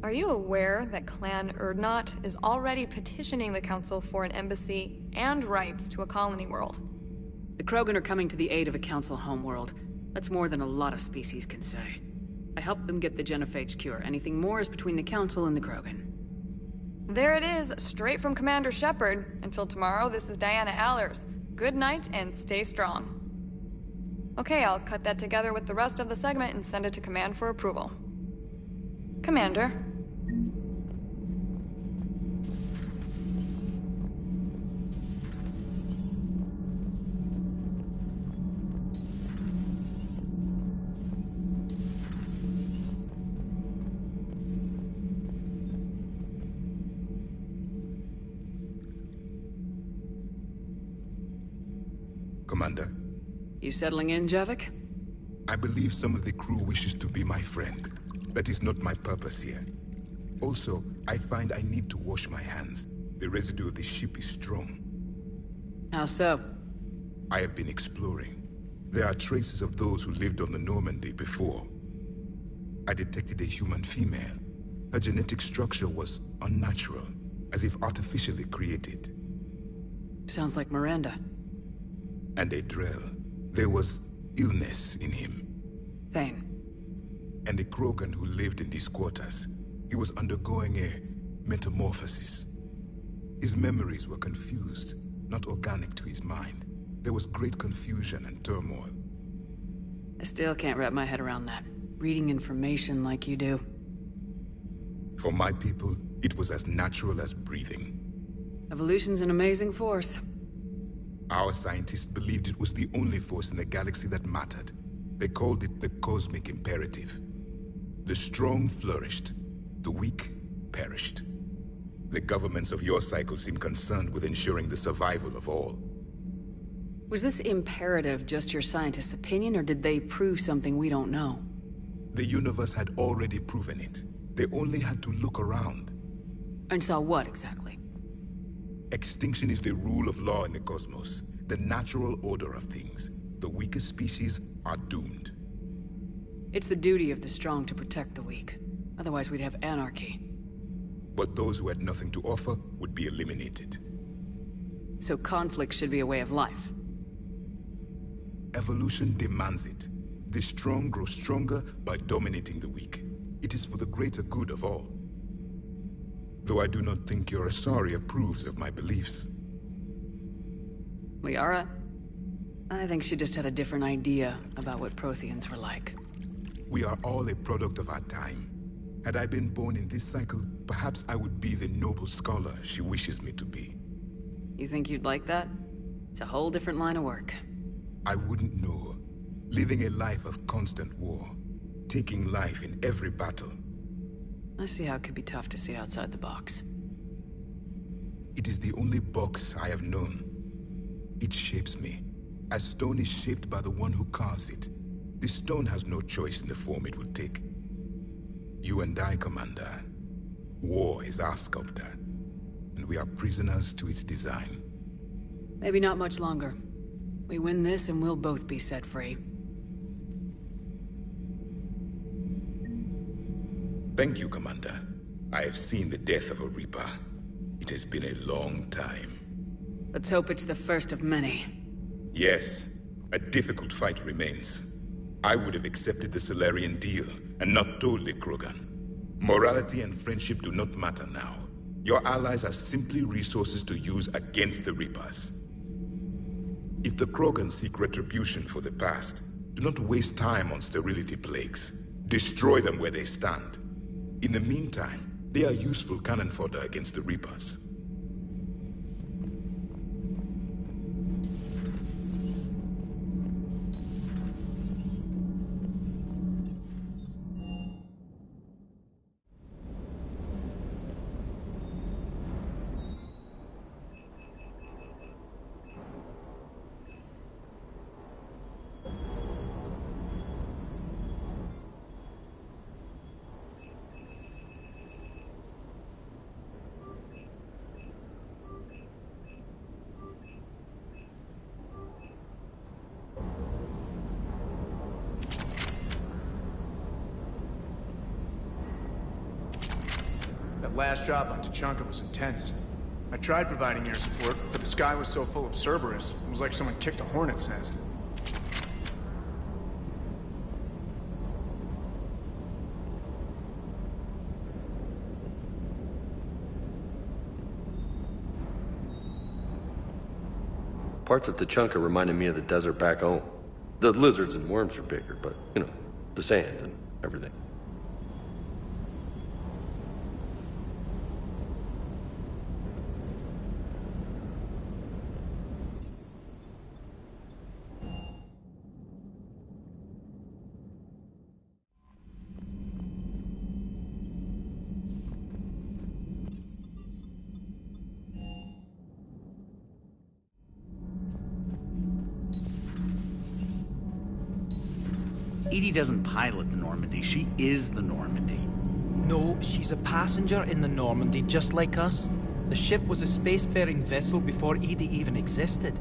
Are you aware that Clan Urdnot is already petitioning the Council for an embassy and rights to a colony world? The Krogan are coming to the aid of a Council homeworld. That's more than a lot of species can say. I helped them get the Genophage cure. Anything more is between the Council and the Krogan. There it is, straight from Commander Shepard. Until tomorrow, this is Diana Allers. Good night and stay strong. Okay, I'll cut that together with the rest of the segment and send it to Command for approval. Commander. Commander. You settling in, Javik? I believe some of the crew wishes to be my friend. That is not my purpose here. Also, I find I need to wash my hands. The residue of the ship is strong. How so? I have been exploring. There are traces of those who lived on the Normandy before. I detected a human female. Her genetic structure was unnatural, as if artificially created. Sounds like Miranda. And a Drell. There was illness in him. Thane. And a Krogan who lived in these quarters. He was undergoing a metamorphosis. His memories were confused, not organic to his mind. There was great confusion and turmoil. I still can't wrap my head around that. Reading information like you do. For my people, it was as natural as breathing. Evolution's an amazing force. Our scientists believed it was the only force in the galaxy that mattered. They called it the cosmic imperative. The strong flourished, the weak perished. The governments of your cycle seem concerned with ensuring the survival of all. Was this imperative just your scientists' opinion, or did they prove something we don't know? The universe had already proven it. They only had to look around. And saw what, exactly? Extinction is the rule of law in the cosmos, the natural order of things. The weakest species are doomed. It's the duty of the strong to protect the weak. Otherwise we'd have anarchy. But those who had nothing to offer would be eliminated. So conflict should be a way of life. Evolution demands it. The strong grow stronger by dominating the weak. It is for the greater good of all. Though I do not think your Asari approves of my beliefs. Liara? I think she just had a different idea about what Protheans were like. We are all a product of our time. Had I been born in this cycle, perhaps I would be the noble scholar she wishes me to be. You think you'd like that? It's a whole different line of work. I wouldn't know. Living a life of constant war. Taking life in every battle. I see how it could be tough to see outside the box. It is the only box I have known. It shapes me. As stone is shaped by the one who carves it, this stone has no choice in the form it will take. You and I, Commander. War is our sculptor, and we are prisoners to its design. Maybe not much longer. We win this and we'll both be set free. Thank you, Commander. I have seen the death of a Reaper. It has been a long time. Let's hope it's the first of many. Yes, a difficult fight remains. I would have accepted the Solarian deal and not told the Krogan. Morality and friendship do not matter now. Your allies are simply resources to use against the Reapers. If the Krogan seek retribution for the past, do not waste time on sterility plagues. Destroy them where they stand. In the meantime, they are useful cannon fodder against the Reapers. That last job on Tachanka was intense. I tried providing air support, but the sky was so full of Cerberus, it was like someone kicked a hornet's nest. Parts of Tachanka reminded me of the desert back home. The lizards and worms are bigger, but, you know, the sand and everything. EDI doesn't pilot the Normandy, she is the Normandy. No, she's a passenger in the Normandy, just like us. The ship was a spacefaring vessel before EDI even existed.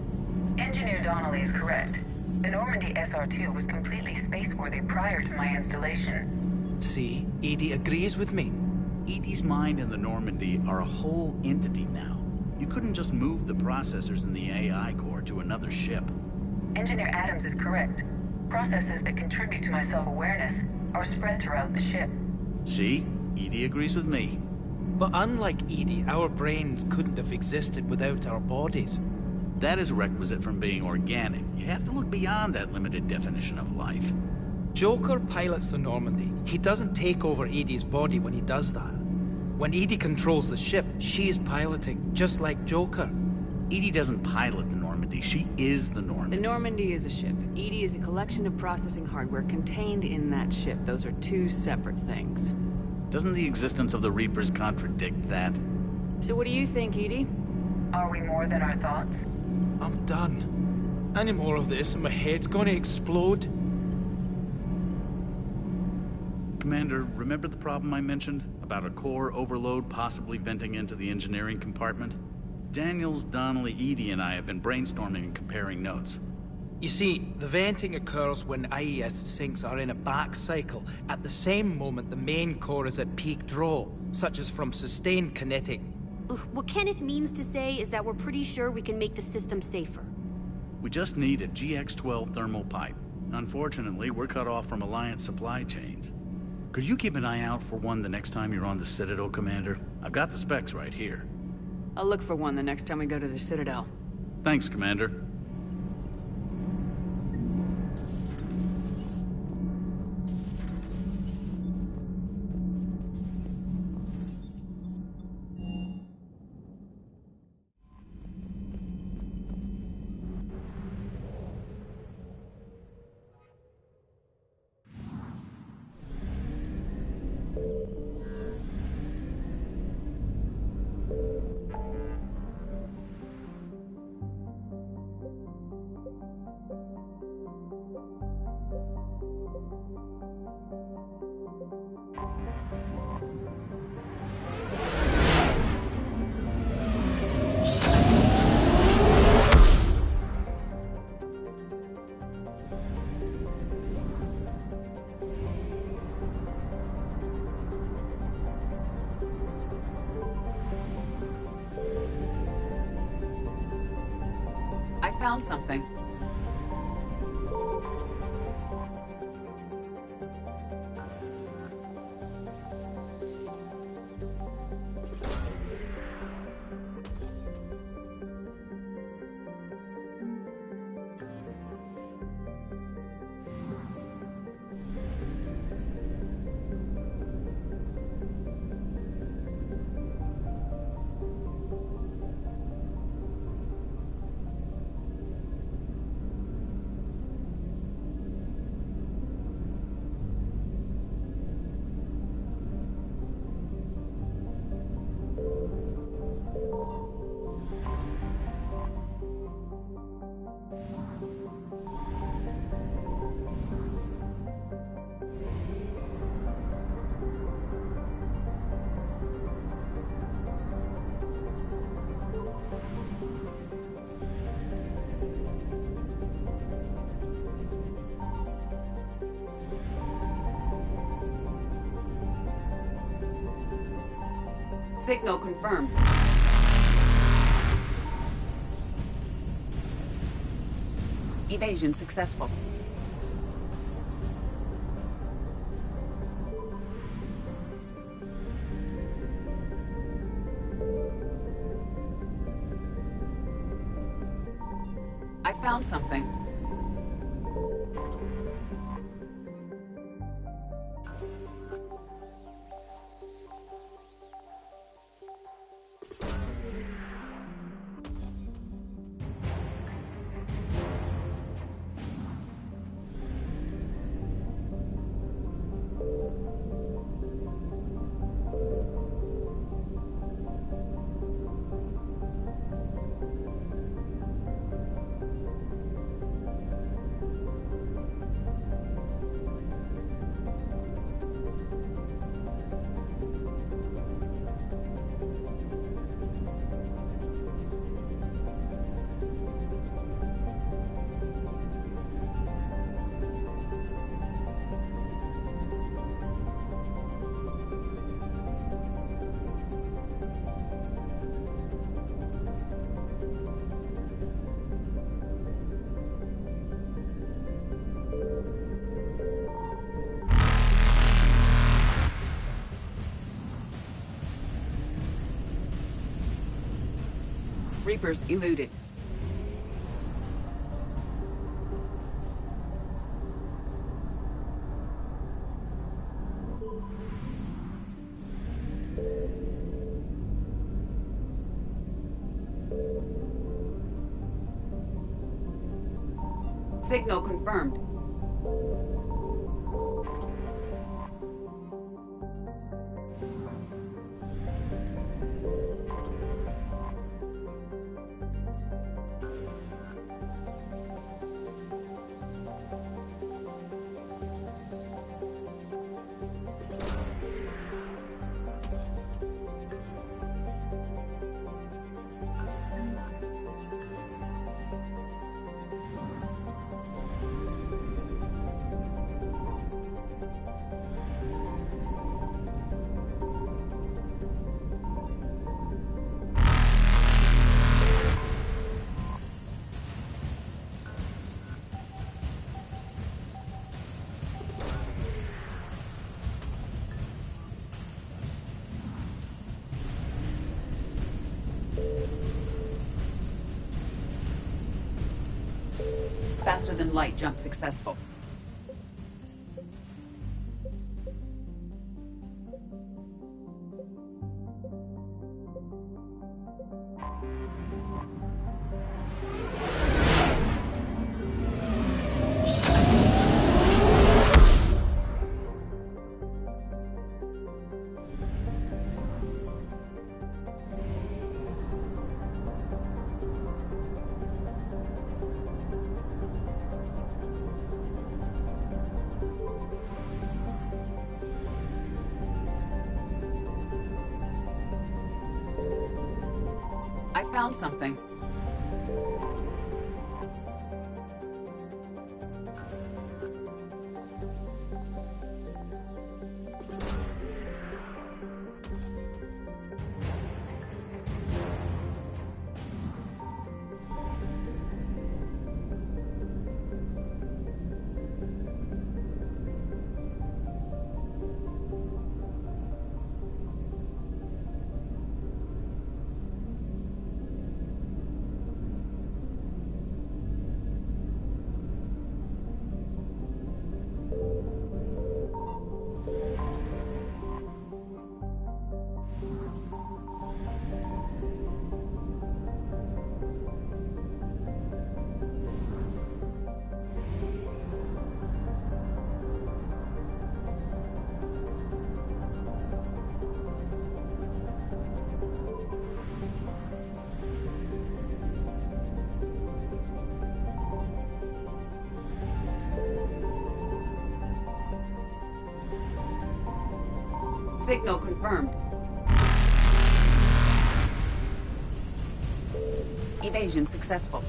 Engineer Donnelly is correct. The Normandy SR-2 was completely spaceworthy prior to my installation. See, EDI agrees with me. EDI's mind and the Normandy are a whole entity now. You couldn't just move the processors in the AI core to another ship. Engineer Adams is correct. Processes that contribute to my self-awareness are spread throughout the ship. See? EDI agrees with me. But unlike EDI, our brains couldn't have existed without our bodies. That is a requisite from being organic. You have to look beyond that limited definition of life. Joker pilots the Normandy. He doesn't take over EDI's body when he does that. When EDI controls the ship, she's piloting, just like Joker. EDI doesn't pilot the Normandy, she is the Normandy. The Normandy is a ship. EDI is a collection of processing hardware contained in that ship. Those are two separate things. Doesn't the existence of the Reapers contradict that? So what do you think, EDI? Are we more than our thoughts? I'm done. Any more of this and my head's gonna explode. Commander, remember the problem I mentioned? About a core overload possibly venting into the engineering compartment? Daniels, Donnelly, EDI, and I have been brainstorming and comparing notes. You see, the venting occurs when IES sinks are in a back cycle, at the same moment the main core is at peak draw, such as from sustained kinetic. What Kenneth means to say is that we're pretty sure we can make the system safer. We just need a GX-12 thermal pipe. Unfortunately, we're cut off from Alliance supply chains. Could you keep an eye out for one the next time you're on the Citadel, Commander? I've got the specs right here. I'll look for one the next time we go to the Citadel. Thanks, Commander. I found something. Signal confirmed. Evasion successful. I found something. Reapers eluded. Signal confirmed. Faster than light jump successful. found something. Signal confirmed. Evasion successful.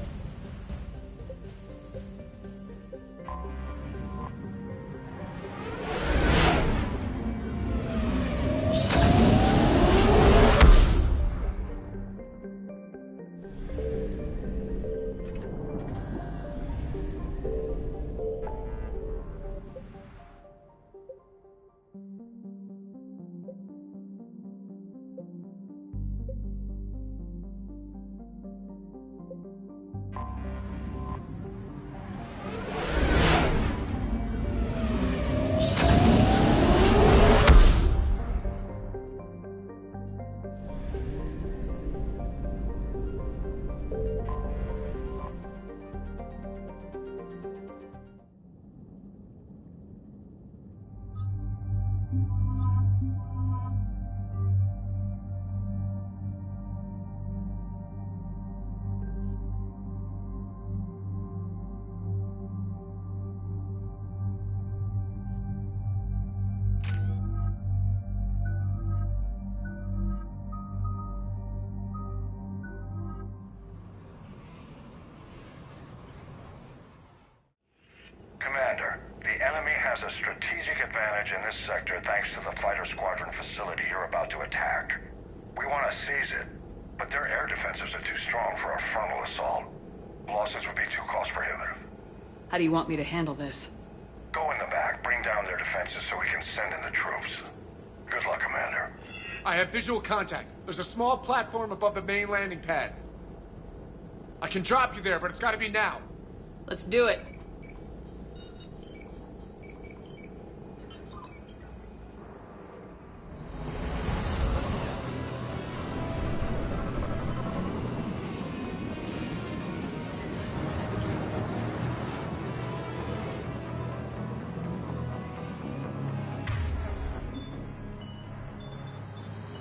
Commander, the enemy has a strategic advantage in this sector thanks to the fighter squadron facility you're about to attack. We want to seize it, but their air defenses are too strong for a frontal assault. Losses would be too cost prohibitive. How do you want me to handle this? Go in the back, bring down their defenses so we can send in the troops. Good luck, Commander. I have visual contact. There's a small platform above the main landing pad. I can drop you there, but it's gotta be now. Let's do it.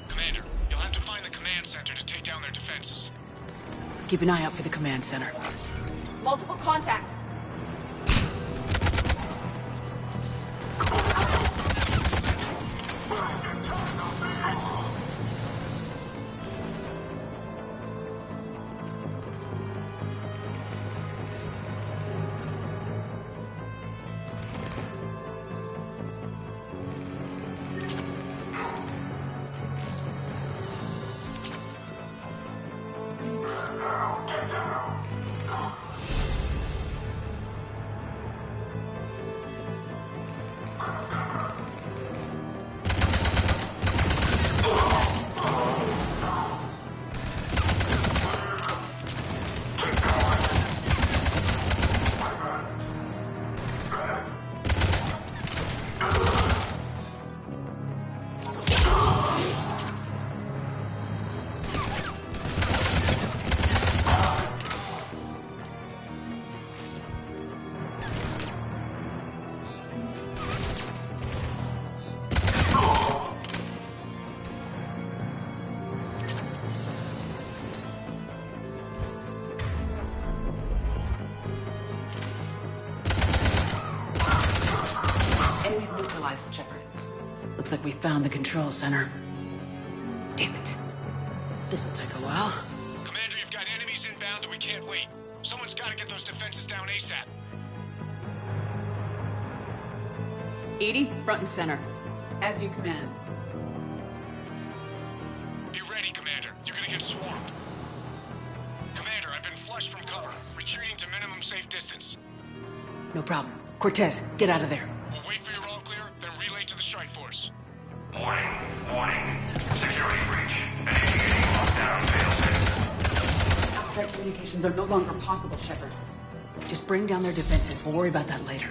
Commander, you'll have to find the command center to take down their defenses. Keep an eye out for the command center. Multiple contacts. Shepard. Looks like we found the control center. Damn it. This'll take a while. Commander, can't wait. Someone's gotta get those defenses down ASAP. EDI, front and center. As you command. Be ready, Commander. You're gonna get swarmed. Commander, I've been flushed from cover. Retreating to minimum safe distance. No problem. Cortez, get out of there. We'll wait for your all clear, then relay to the strike force. Warning. Security breach. Initiating lockdown failsafe. Outside communications are no longer possible, Shepard. Just bring down their defenses. We'll worry about that later.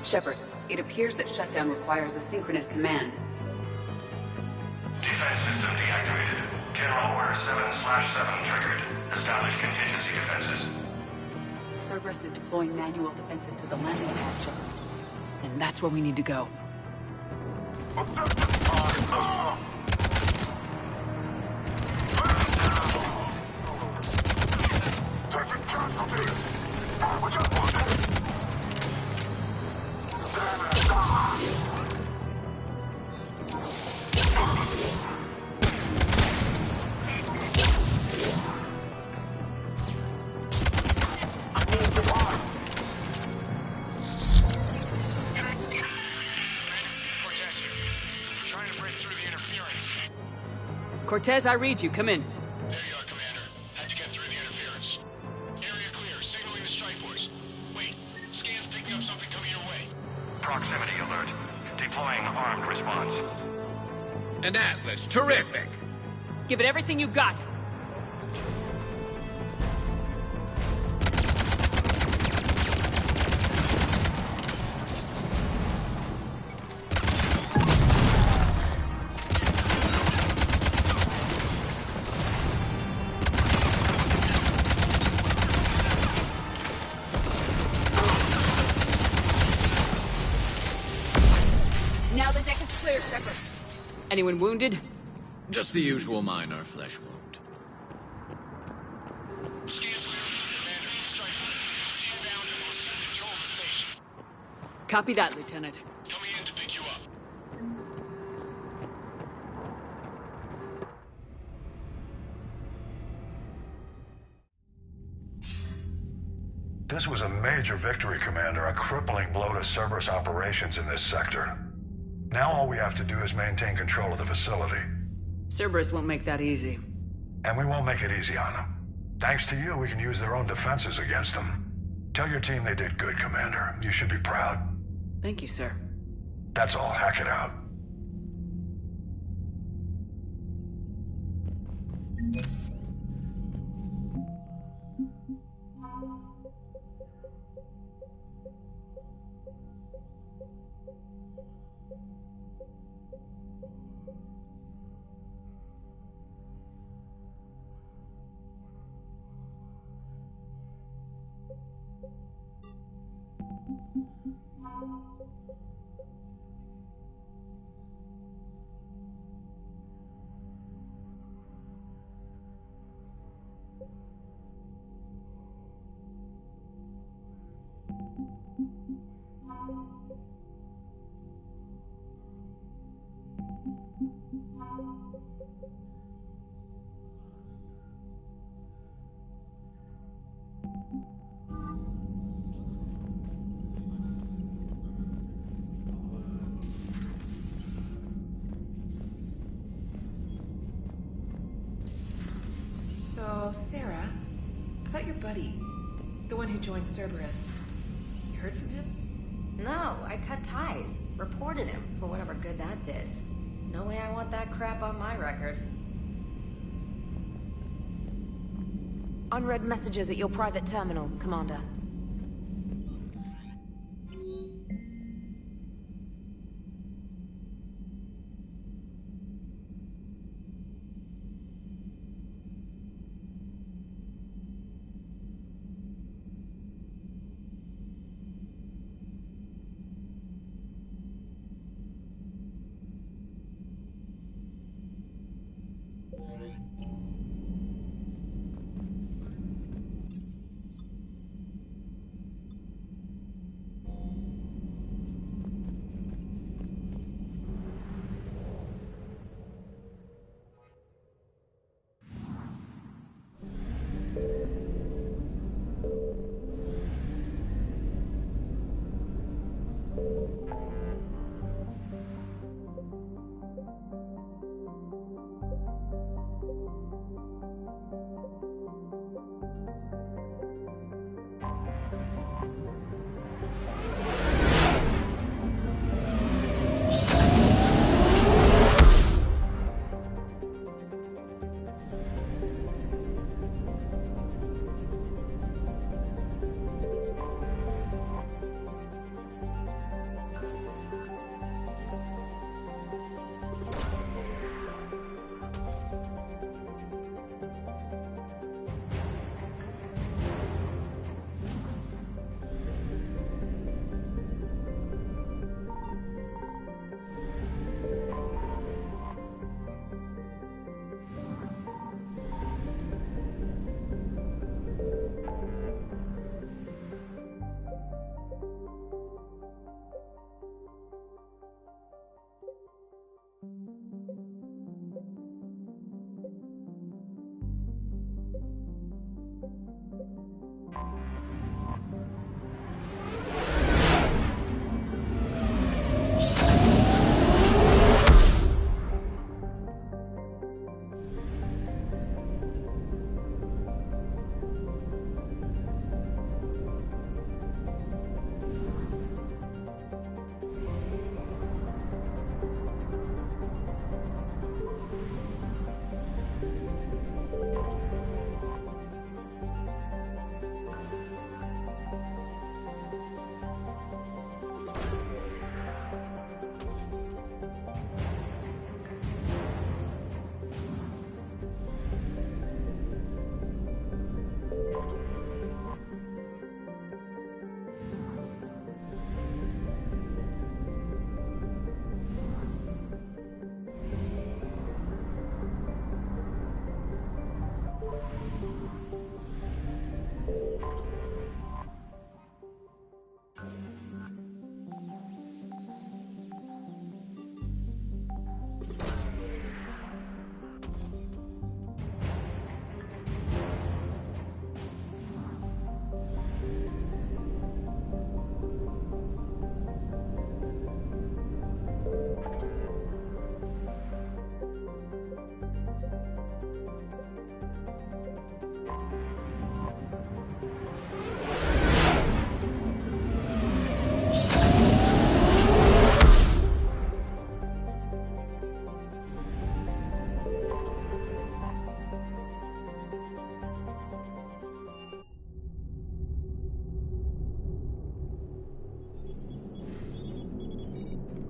Shepard, it appears that shutdown requires a synchronous command. Defense system deactivated. General Order 7/7 triggered. Establish contingency defenses. Cerberus is deploying manual defenses to the landing pad, Shepard. And that's where we need to go. Cortez, I read you. Come in. There you are, Commander. How'd you get through the interference? Area clear. Signaling the strike force. Wait. Scan's picking up something coming your way. Proximity alert. Deploying armed response. An Atlas. Terrific. Give it everything you got. Anyone wounded? Just the usual minor flesh wound. Copy that, Lieutenant. Coming in to pick you up. This was a major victory, Commander. A crippling blow to Cerberus operations in this sector. Now all we have to do is maintain control of the facility. Cerberus won't make that easy. And we won't make it easy on them. Thanks to you, we can use their own defenses against them. Tell your team they did good, Commander. You should be proud. Thank you, sir. That's all. Hack it out. So, Sarah, about your buddy, the one who joined Cerberus. You heard from him? No, I cut ties. Reported him for whatever good that did. No way I want that crap on my record. Unread messages at your private terminal, Commander.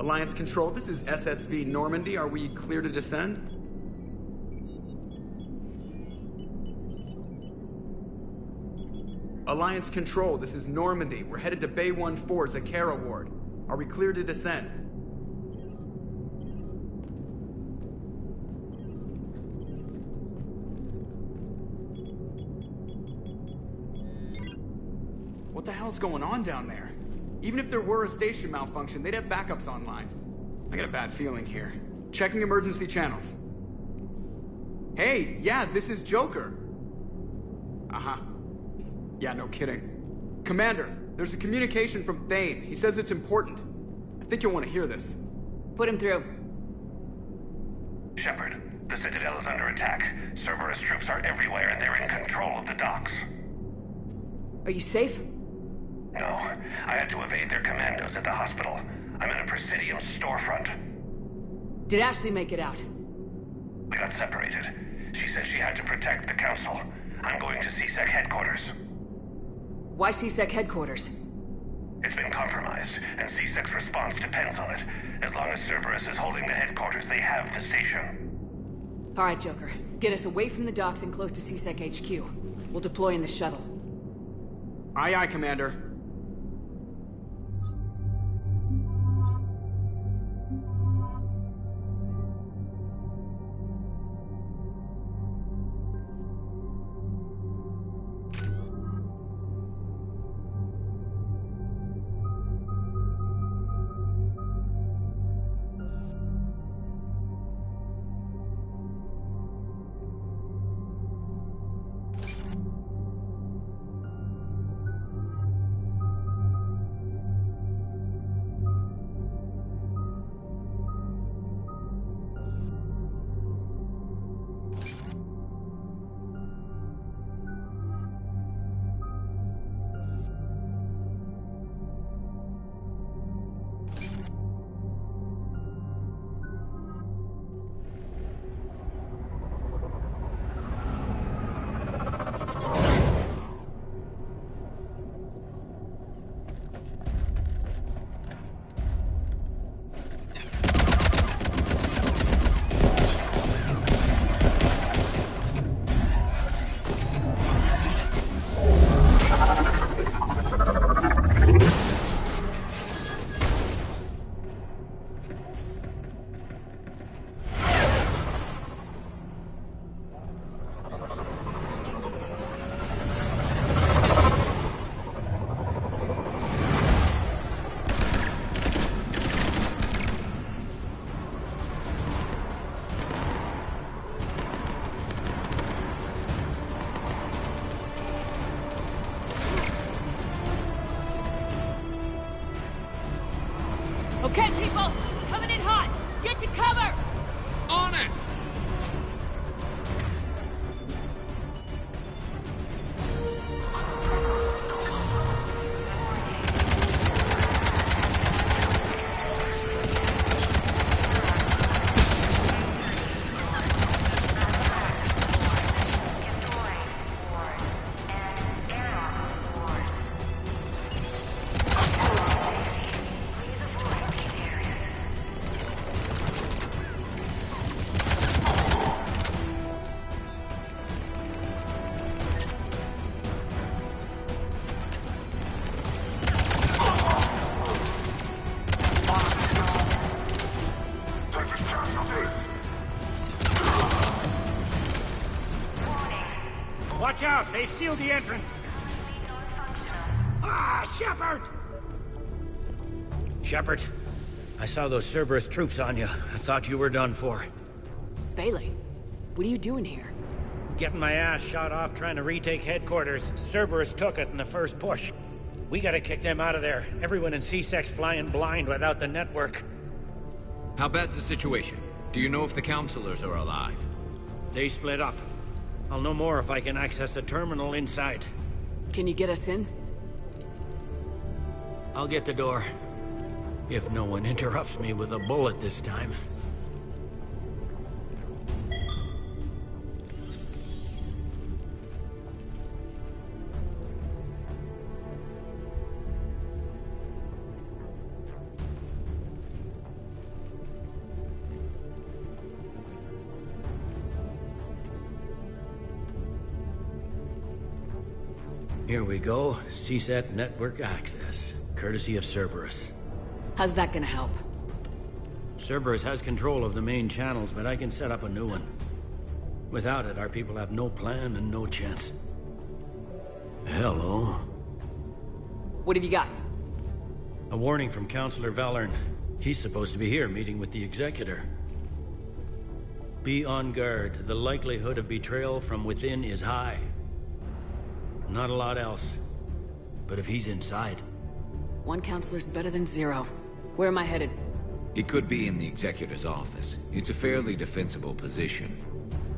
Alliance Control, this is SSV Normandy. Are we clear to descend? Alliance Control, this is Normandy. We're headed to Bay 1-4, Zakara Ward. Are we clear to descend? What the hell's going on down there? Even if there were a station malfunction, they'd have backups online. I got a bad feeling here. Checking emergency channels. Hey, yeah, this is Joker. Uh-huh. Yeah, no kidding. Commander, there's a communication from Thane. He says it's important. I think you'll want to hear this. Put him through. Shepard, the Citadel is under attack. Cerberus troops are everywhere and they're in control of the docks. Are you safe? No, I had to evade their commandos at the hospital. I'm in a Presidium storefront. Did Ashley make it out? We got separated. She said she had to protect the Council. I'm going to CSEC headquarters. Why CSEC headquarters? It's been compromised, and CSEC's response depends on it. As long as Cerberus is holding the headquarters, they have the station. All right, Joker. Get us away from the docks and close to CSEC HQ. We'll deploy in the shuttle. Aye, aye, Commander. Okay, people! Coming in hot! Get to cover! On it! Watch out! They've sealed the entrance! Ah, Shepard! Shepard, I saw those Cerberus troops on you. I thought you were done for. Bailey, what are you doing here? Getting my ass shot off trying to retake headquarters. Cerberus took it in the first push. We gotta kick them out of there. Everyone in CSEC's flying blind without the network. How bad's the situation? Do you know if the counselors are alive? They split up. I'll know more if I can access the terminal inside. Can you get us in? I'll get the door. If no one interrupts me with a bullet this time. Here we go. CSAT network access, courtesy of Cerberus. How's that gonna help? Cerberus has control of the main channels, but I can set up a new one. Without it, our people have no plan and no chance. Hello. What have you got? A warning from Counselor Valern. He's supposed to be here meeting with the Executor. Be on guard. The likelihood of betrayal from within is high. Not a lot else. But if he's inside... One counselor's better than zero. Where am I headed? He could be in the Executor's office. It's a fairly defensible position.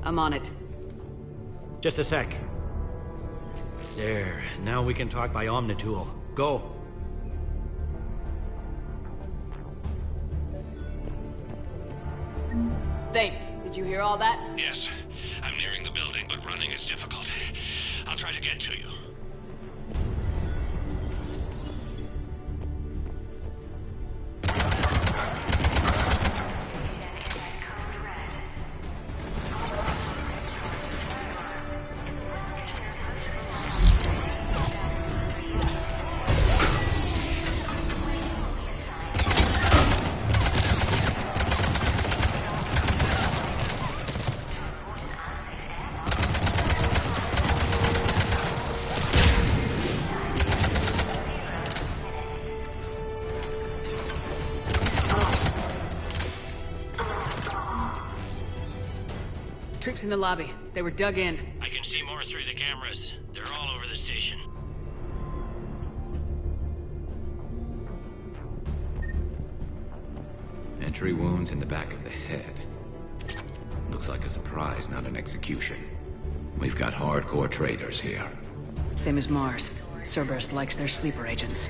I'm on it. Just a sec. There. Now we can talk by Omnitool. Go. Thane, did you hear all that? Yes. I'm nearing the building, but running is difficult. I'll try to get to you. Troops in the lobby. They were dug in. I can see more through the cameras. They're all over the station. Entry wounds in the back of the head. Looks like a surprise, not an execution. We've got hardcore traitors here. Same as Mars. Cerberus likes their sleeper agents.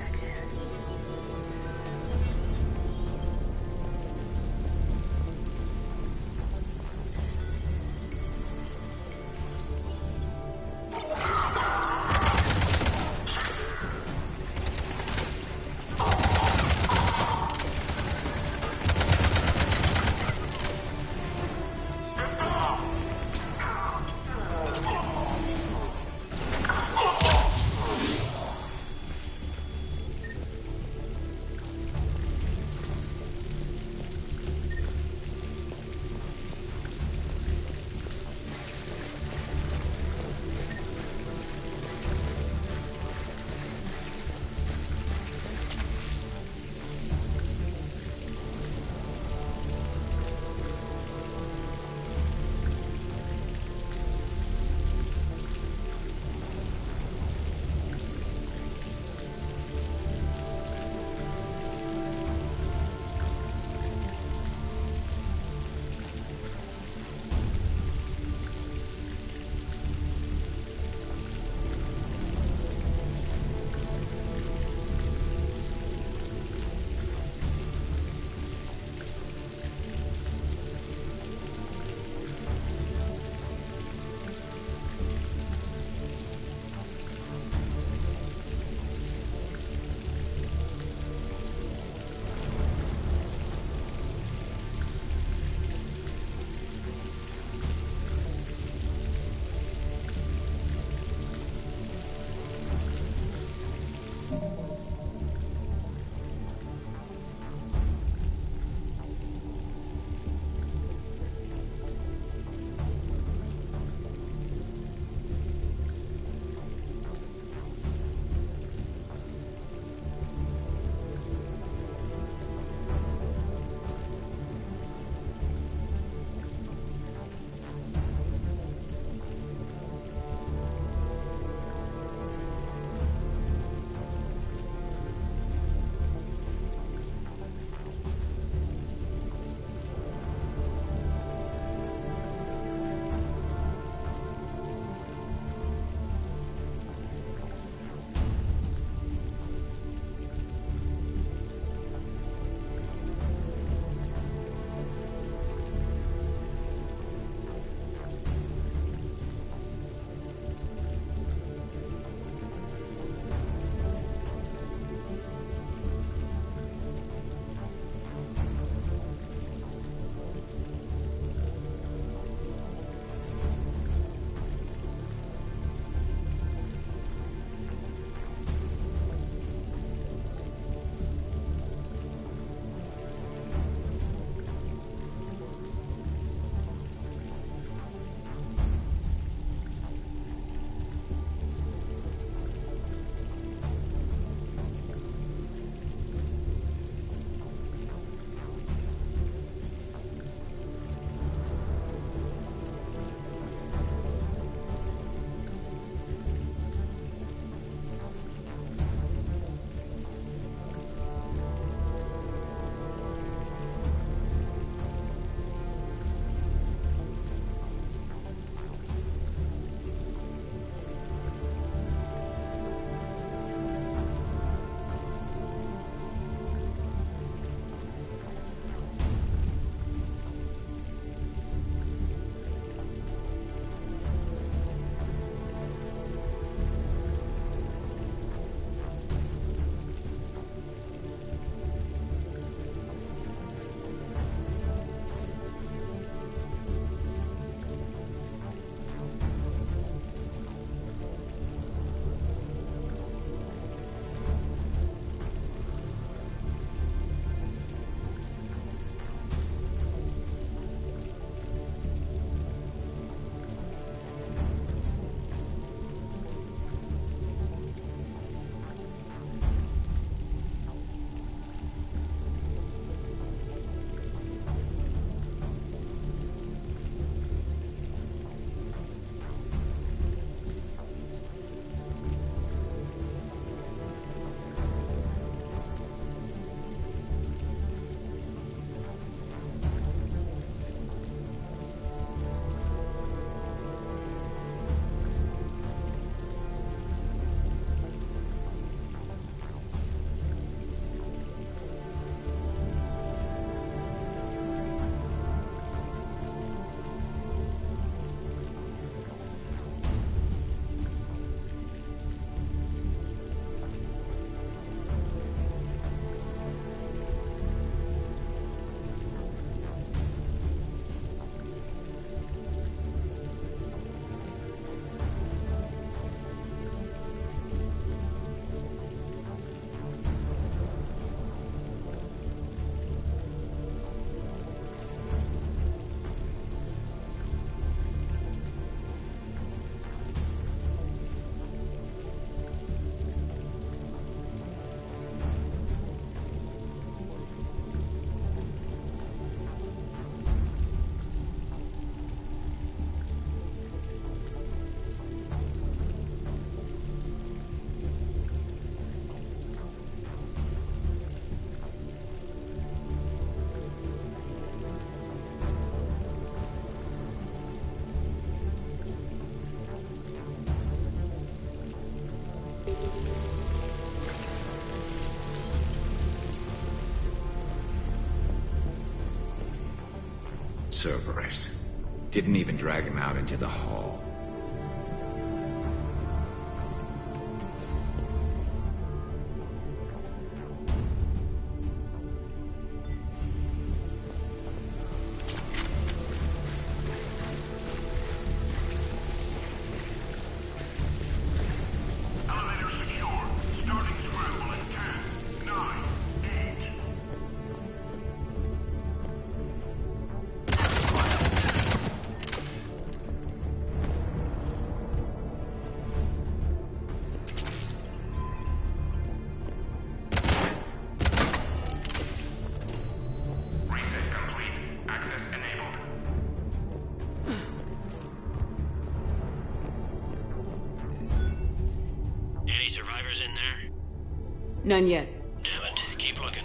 Cerberus. Didn't even drag him out into the hall. None yet. Damn it. Keep looking.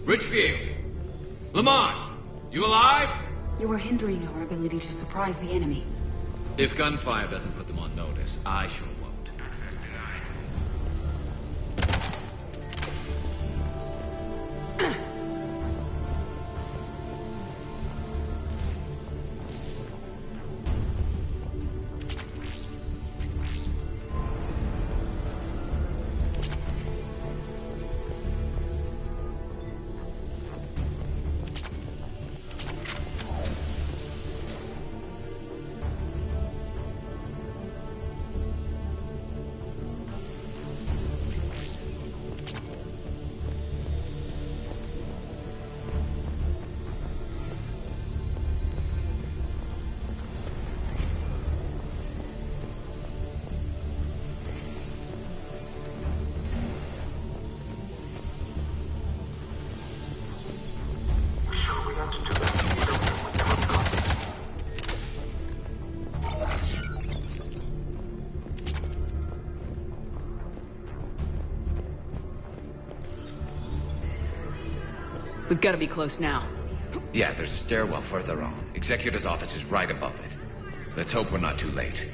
Richfield! Lamont! You alive? You are hindering our ability to surprise the enemy. If gunfire doesn't put them on notice, I sure won't. We've got to be close now. Yeah, there's a stairwell further on. Executor's office is right above it. Let's hope we're not too late.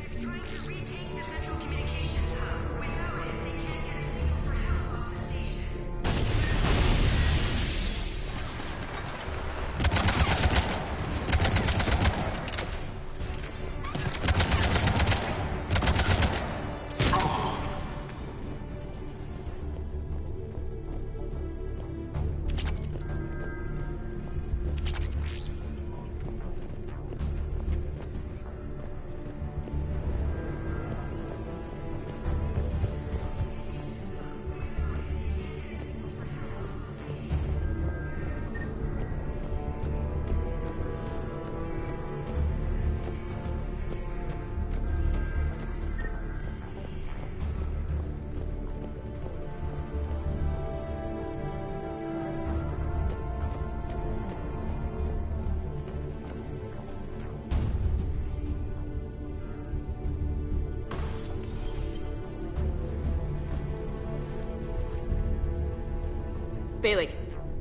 Bailey,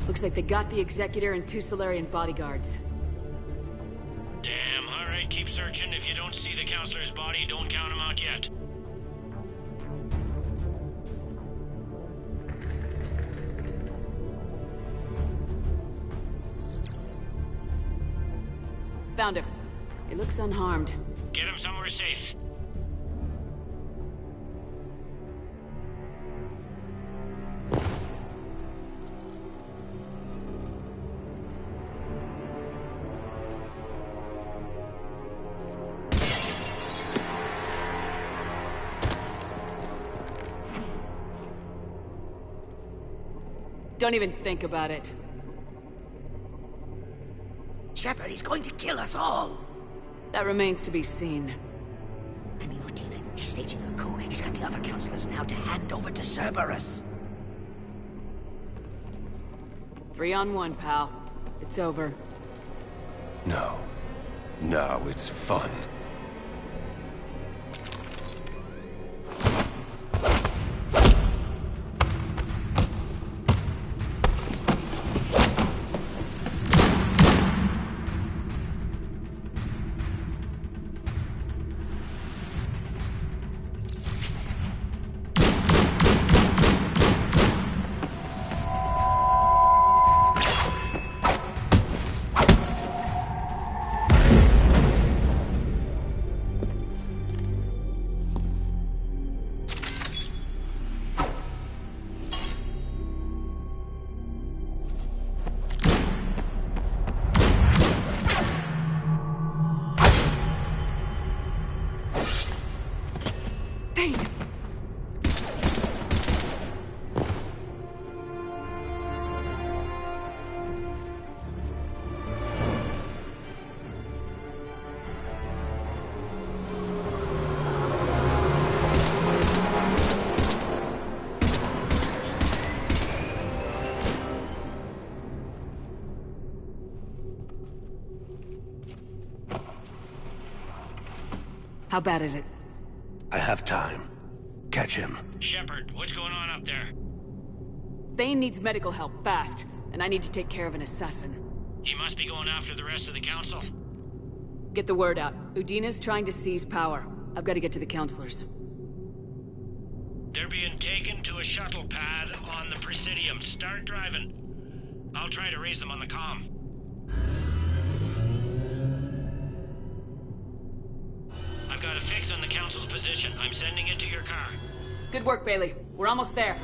looks like they got the Executor and 2 Solarian bodyguards. Damn, alright, keep searching. If you don't see the counselor's body, don't count him out yet. Found him. He looks unharmed. Get him somewhere safe. Don't even think about it. Shepard, he's going to kill us all! That remains to be seen. I mean, Utina, he's staging a coup. He's got the other counselors now to hand over to Cerberus. 3 on 1, pal. It's over. No. No, it's fun. How bad is it? I have time. Catch him. Shepard, what's going on up there? Thane needs medical help, fast. And I need to take care of an assassin. He must be going after the rest of the council. Get the word out. Udina's trying to seize power. I've got to get to the councilors. They're being taken to a shuttle pad on the Presidium. Start driving. I'll try to raise them on the comm. I've got a fix on the council's position. I'm sending it to your car. Good work, Bailey. We're almost there.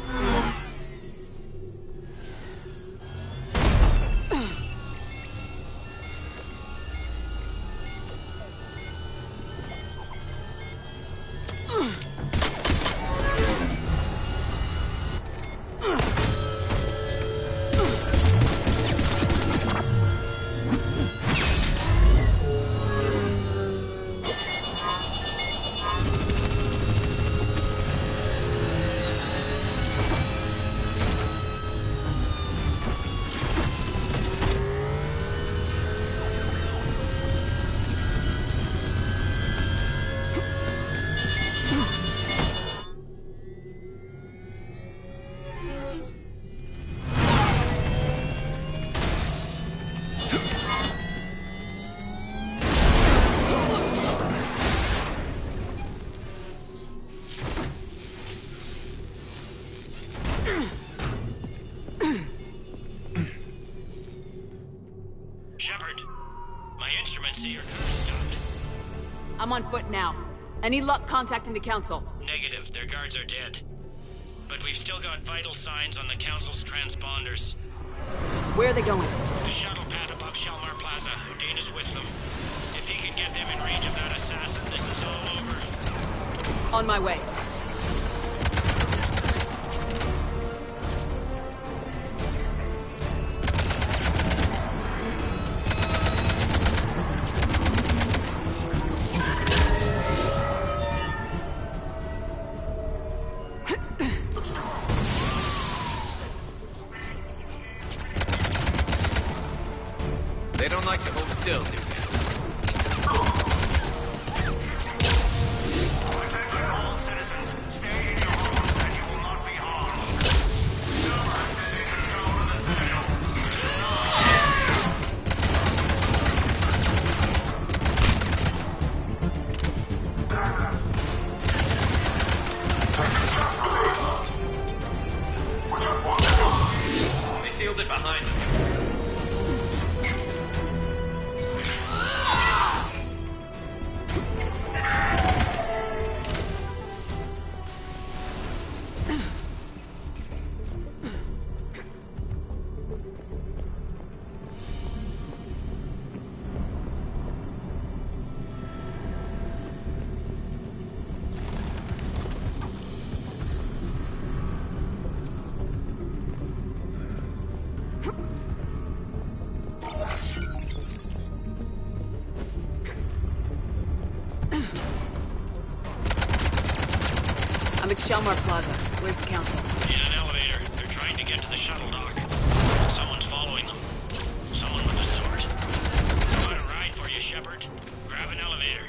Shepard, my instruments say your car's stopped. I'm on foot now. Any luck contacting the council? Negative, their guards are dead. But we've still got vital signs on the council's transponders. Where are they going? The shuttle pad above Shelmar Plaza. Udina's with them. If he can get them in range of that assassin, this is all over. On my way. They don't like to hold still, do they? They sealed it behind them. I'm at Shelmar Plaza. Where's the council? In an elevator. They're trying to get to the shuttle dock. Someone's following them. Someone with a sword. Got a ride for you, Shepard. Grab an elevator.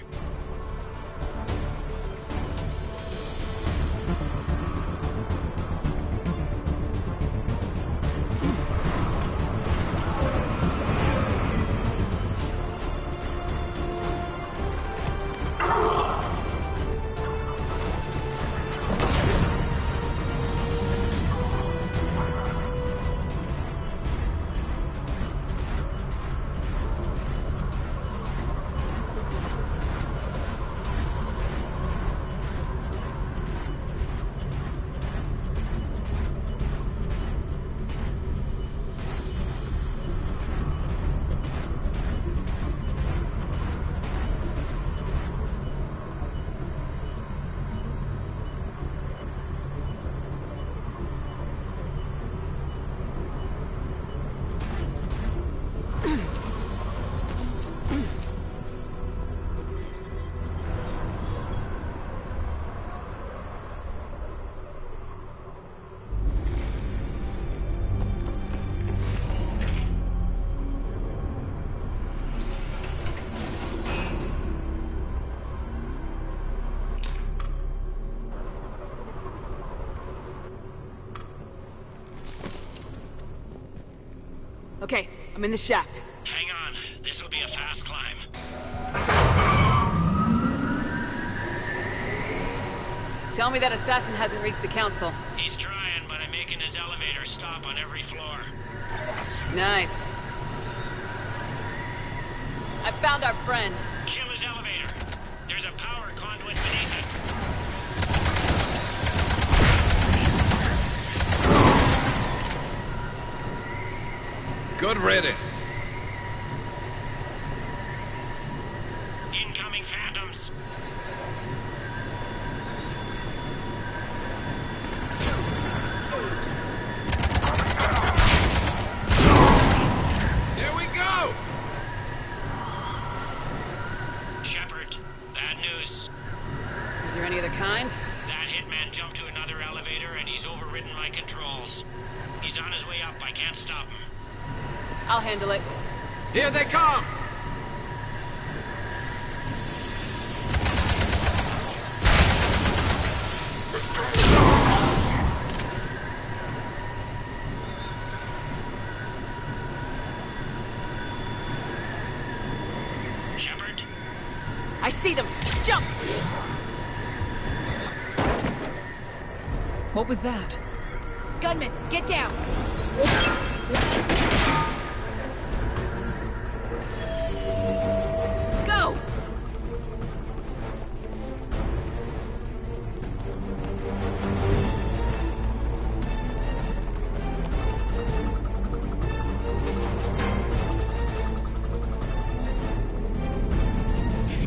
I'm in the shaft. Hang on. This'll be a fast climb. Tell me that assassin hasn't reached the council. He's trying, but I'm making his elevator stop on every floor. Nice. I found our friend. Kill his elevator. There's a power conduit beneath it. Good riddance. Incoming phantoms. There we go! Shepard, bad news. Is there any other kind? That hitman jumped to another elevator and he's overridden my controls. He's on his way up. I can't stop him. I'll handle it. Here they come! Shepard? I see them! Jump! What was that? Gunman, get down! Go!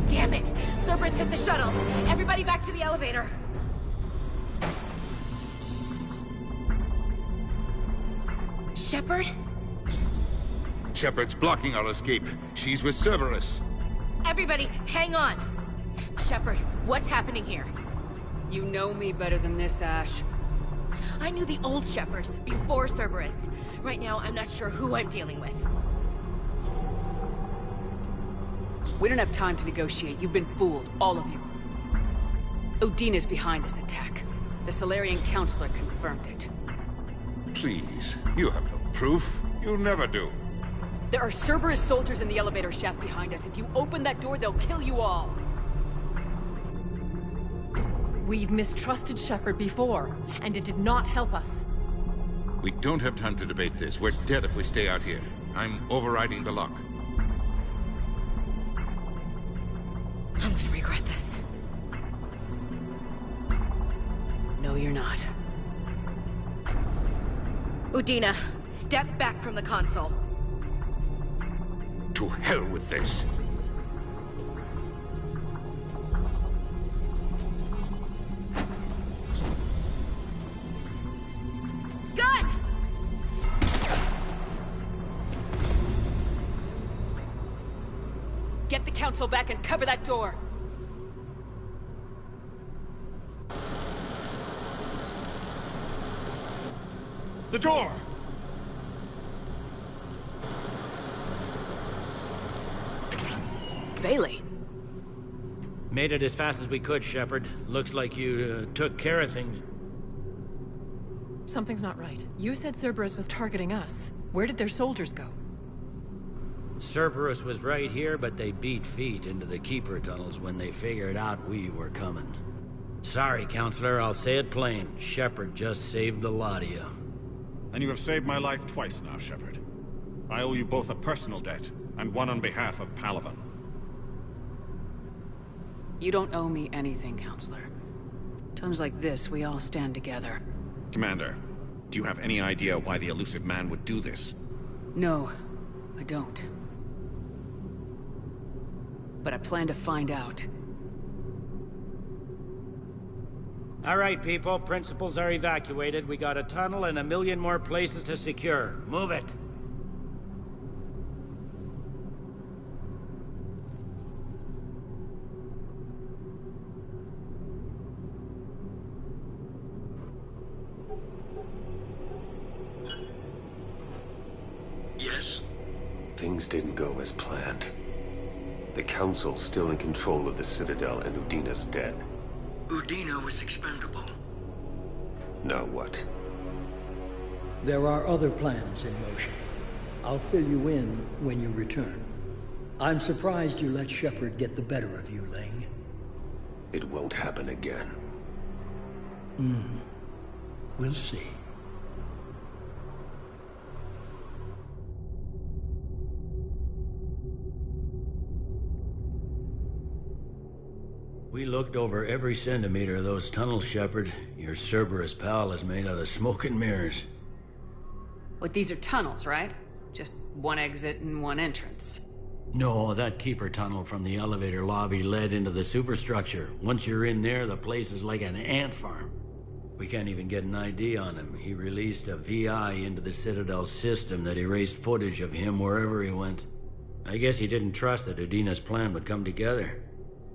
Damn it! Cerberus hit the shuttle! Everybody back to the elevator! Shepard? Shepard's blocking our escape. She's with Cerberus. Everybody, hang on! Shepard, what's happening here? You know me better than this, Ash. I knew the old Shepard before Cerberus. Right now, I'm not sure who I'm dealing with. We don't have time to negotiate. You've been fooled, all of you. Udina's behind this attack. The Solarian Counselor confirmed it. Please, you have no proof. You never do. There are Cerberus soldiers in the elevator shaft behind us. If you open that door, they'll kill you all. We've mistrusted Shepard before, and it did not help us. We don't have time to debate this. We're dead if we stay out here. I'm overriding the lock. I'm gonna regret this. No, you're not. Udina, step back from the console. To hell with this. Gun! Get the council back and cover that door. The door! Bailey. Made it as fast as we could, Shepard. Looks like you took care of things. Something's not right. You said Cerberus was targeting us. Where did their soldiers go? Cerberus was right here, but they beat feet into the Keeper tunnels when they figured out we were coming. Sorry, Counselor, I'll say it plain. Shepard just saved the lot of you. And you have saved my life twice now, Shepard. I owe you both a personal debt, and one on behalf of Palaven. You don't owe me anything, Counselor. Times like this, we all stand together. Commander, do you have any idea why the elusive man would do this? No, I don't. But I plan to find out. All right, people. Principals are evacuated. We got a tunnel and 1 million more places to secure. Move it. Yes? Things didn't go as planned. The Council's still in control of the Citadel and Udina's dead. Udina was expendable. Now what? There are other plans in motion. I'll fill you in when you return. I'm surprised you let Shepard get the better of you, Ling. It won't happen again. We'll see. We looked over every centimeter of those tunnels, Shepard. Your Cerberus pal is made out of smoke and mirrors. But these are tunnels, right? Just one exit and one entrance. No, that keeper tunnel from the elevator lobby led into the superstructure. Once you're in there, the place is like an ant farm. We can't even get an ID on him. He released a VI into the Citadel system that erased footage of him wherever he went. I guess he didn't trust that Udina's plan would come together.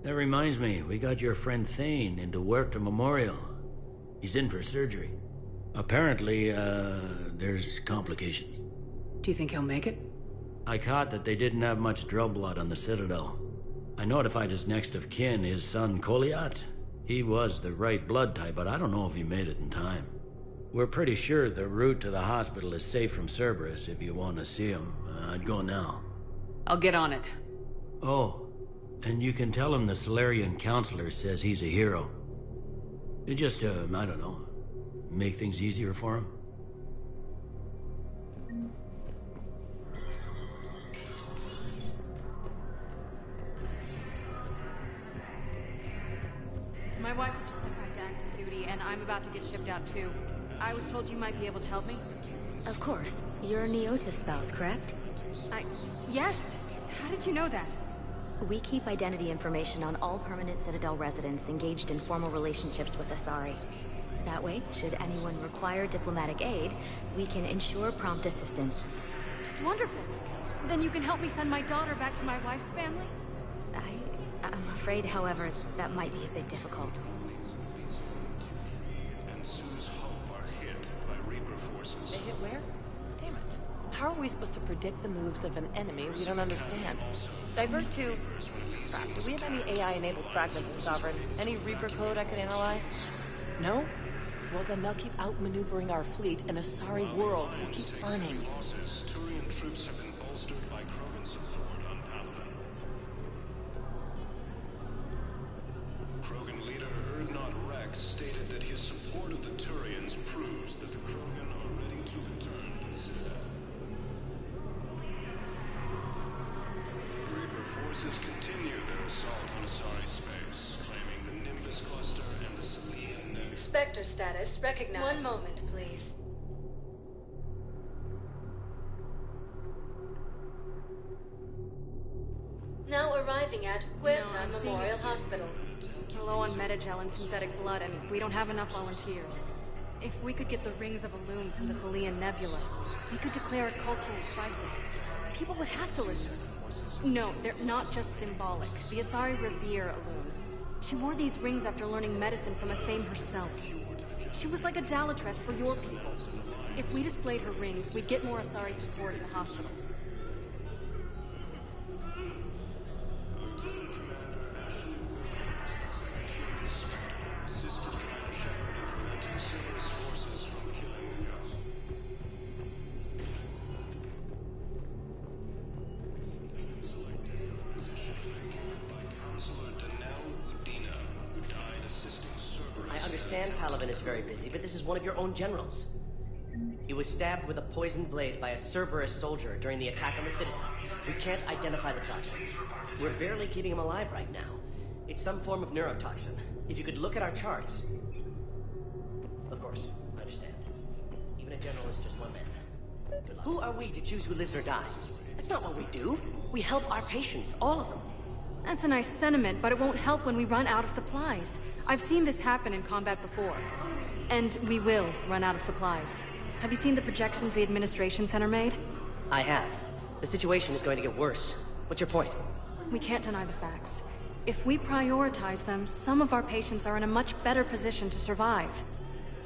That reminds me, we got your friend Thane into Huerta Memorial. He's in for surgery. Apparently, there's complications. Do you think he'll make it? I caught that they didn't have much drill blood on the Citadel. I notified his next of kin, his son Koliat. He was the right blood type, but I don't know if he made it in time. We're pretty sure the route to the hospital is safe from Cerberus. If you want to see him, I'd go now. I'll get on it. Oh, and you can tell him the Solarian counselor says he's a hero. It just, I don't know, make things easier for him. My wife has just sent back to active duty, and I'm about to get shipped out too. I was told you might be able to help me. Of course. You're a Neota's spouse, correct? Yes. How did you know that? We keep identity information on all permanent Citadel residents engaged in formal relationships with Asari. That way, should anyone require diplomatic aid, we can ensure prompt assistance. It's wonderful. Then you can help me send my daughter back to my wife's family? I'm afraid, however, that might be a bit difficult. And Sue's Hope are hit by Reaper forces. They hit where? Damn it. How are we supposed to predict the moves of an enemy we don't understand? Divert to... Crap, do we have any AI-enabled fragments of Sovereign? Any Reaper code I could analyze? No? Well, then they'll keep outmaneuvering our fleet, and Asari worlds will keep burning. Turian troops have been bolstered by Krogan support on Paladin. Krogan leader Erdnot Rex stated that his support of the Turians proves that the Krogan are ready to return to the Citadel. Reaper forces continue their assault on Asari space, claiming the Nimbus cluster and the Salian Nebula. Spectre status recognized. One moment, please. Now arriving at Huerta Memorial Hospital. We're low on metagel and synthetic blood, and we don't have enough volunteers. If we could get the rings of Elune from the Salian Nebula, we could declare a cultural crisis. People would have to listen. No, they're not just symbolic. The Asari revere Elune. She wore these rings after learning medicine from Athame herself. She was like a Dalatress for your people. If we displayed her rings, we'd get more Asari support in the hospitals. Paladin is very busy, but this is one of your own generals. He was stabbed with a poisoned blade by a Cerberus soldier during the attack on the Citadel. We can't identify the toxin. We're barely keeping him alive right now. It's some form of neurotoxin. If you could look at our charts... Of course, I understand. Even a general is just one man. Good luck. Who are we to choose who lives or dies? That's not what we do. We help our patients, all of them. That's a nice sentiment, but it won't help when we run out of supplies. I've seen this happen in combat before. And we will run out of supplies. Have you seen the projections the Administration Center made? I have. The situation is going to get worse. What's your point? We can't deny the facts. If we prioritize them, some of our patients are in a much better position to survive.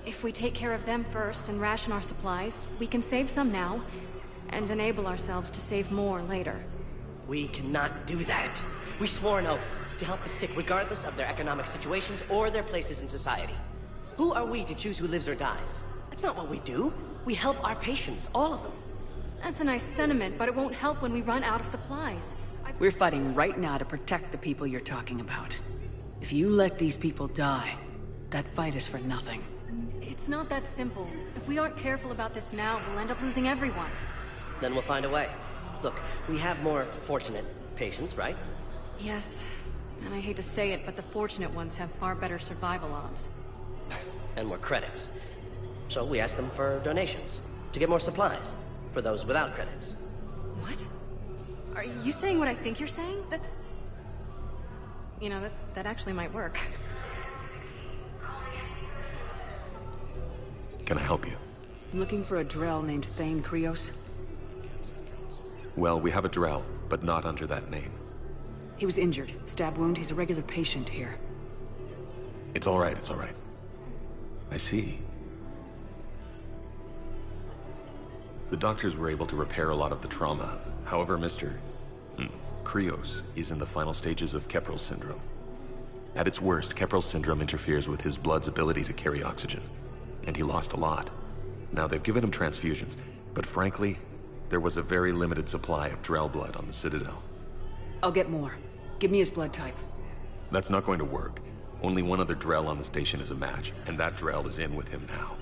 If we take care of them first and ration our supplies, we can save some now, and enable ourselves to save more later. We cannot do that. We swore an oath to help the sick regardless of their economic situations or their places in society. Who are we to choose who lives or dies? That's not what we do. We help our patients, all of them. That's a nice sentiment, but it won't help when we run out of supplies. We're fighting right now to protect the people you're talking about. If you let these people die, that fight is for nothing. It's not that simple. If we aren't careful about this now, we'll end up losing everyone. Then we'll find a way. Look, we have more fortunate patients, right? Yes. And I hate to say it, but the fortunate ones have far better survival odds. And more credits. So we asked them for donations. To get more supplies. For those without credits. What? Are you saying what I think you're saying? That's... You know, that actually might work. Can I help you? I'm looking for a Drell named Thane Krios. Well, we have a Drell, but not under that name. He was injured. Stab wound. He's a regular patient here. It's all right, it's all right. I see. The doctors were able to repair a lot of the trauma. However, Mr. Krios is in the final stages of Keprel's syndrome. At its worst, Keprel's syndrome interferes with his blood's ability to carry oxygen. And he lost a lot. Now, they've given him transfusions, but frankly, there was a very limited supply of Drell blood on the Citadel. I'll get more. Give me his blood type. That's not going to work. Only one other Drell on the station is a match, and that Drell is in with him now.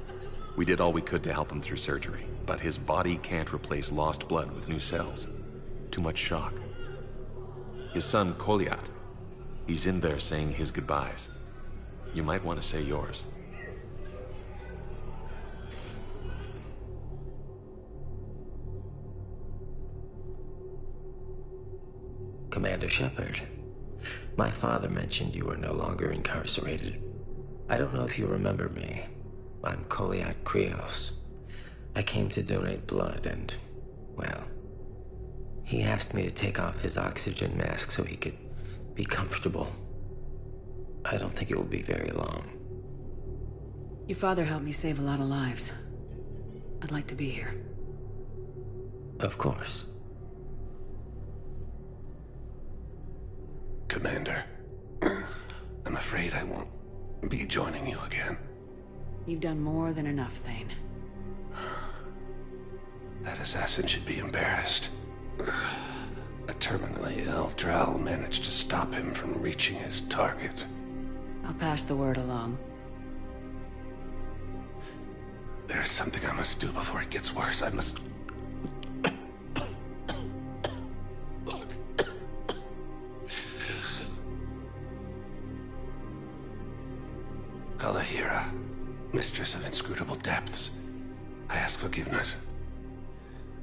We did all we could to help him through surgery, but his body can't replace lost blood with new cells. Too much shock. His son, Koliat, he's in there saying his goodbyes. You might want to say yours. Commander Shepard, my father mentioned you were no longer incarcerated. I don't know if you remember me. I'm Koliat Krios. I came to donate blood and, well, he asked me to take off his oxygen mask so he could be comfortable. I don't think it will be very long. Your father helped me save a lot of lives. I'd like to be here. Of course. Commander, I'm afraid I won't be joining you again. You've done more than enough, Thane. That assassin should be embarrassed. A terminally ill Drell managed to stop him from reaching his target. I'll pass the word along. There's something I must do before it gets worse. I must... Kalahira, mistress of inscrutable depths, I ask forgiveness.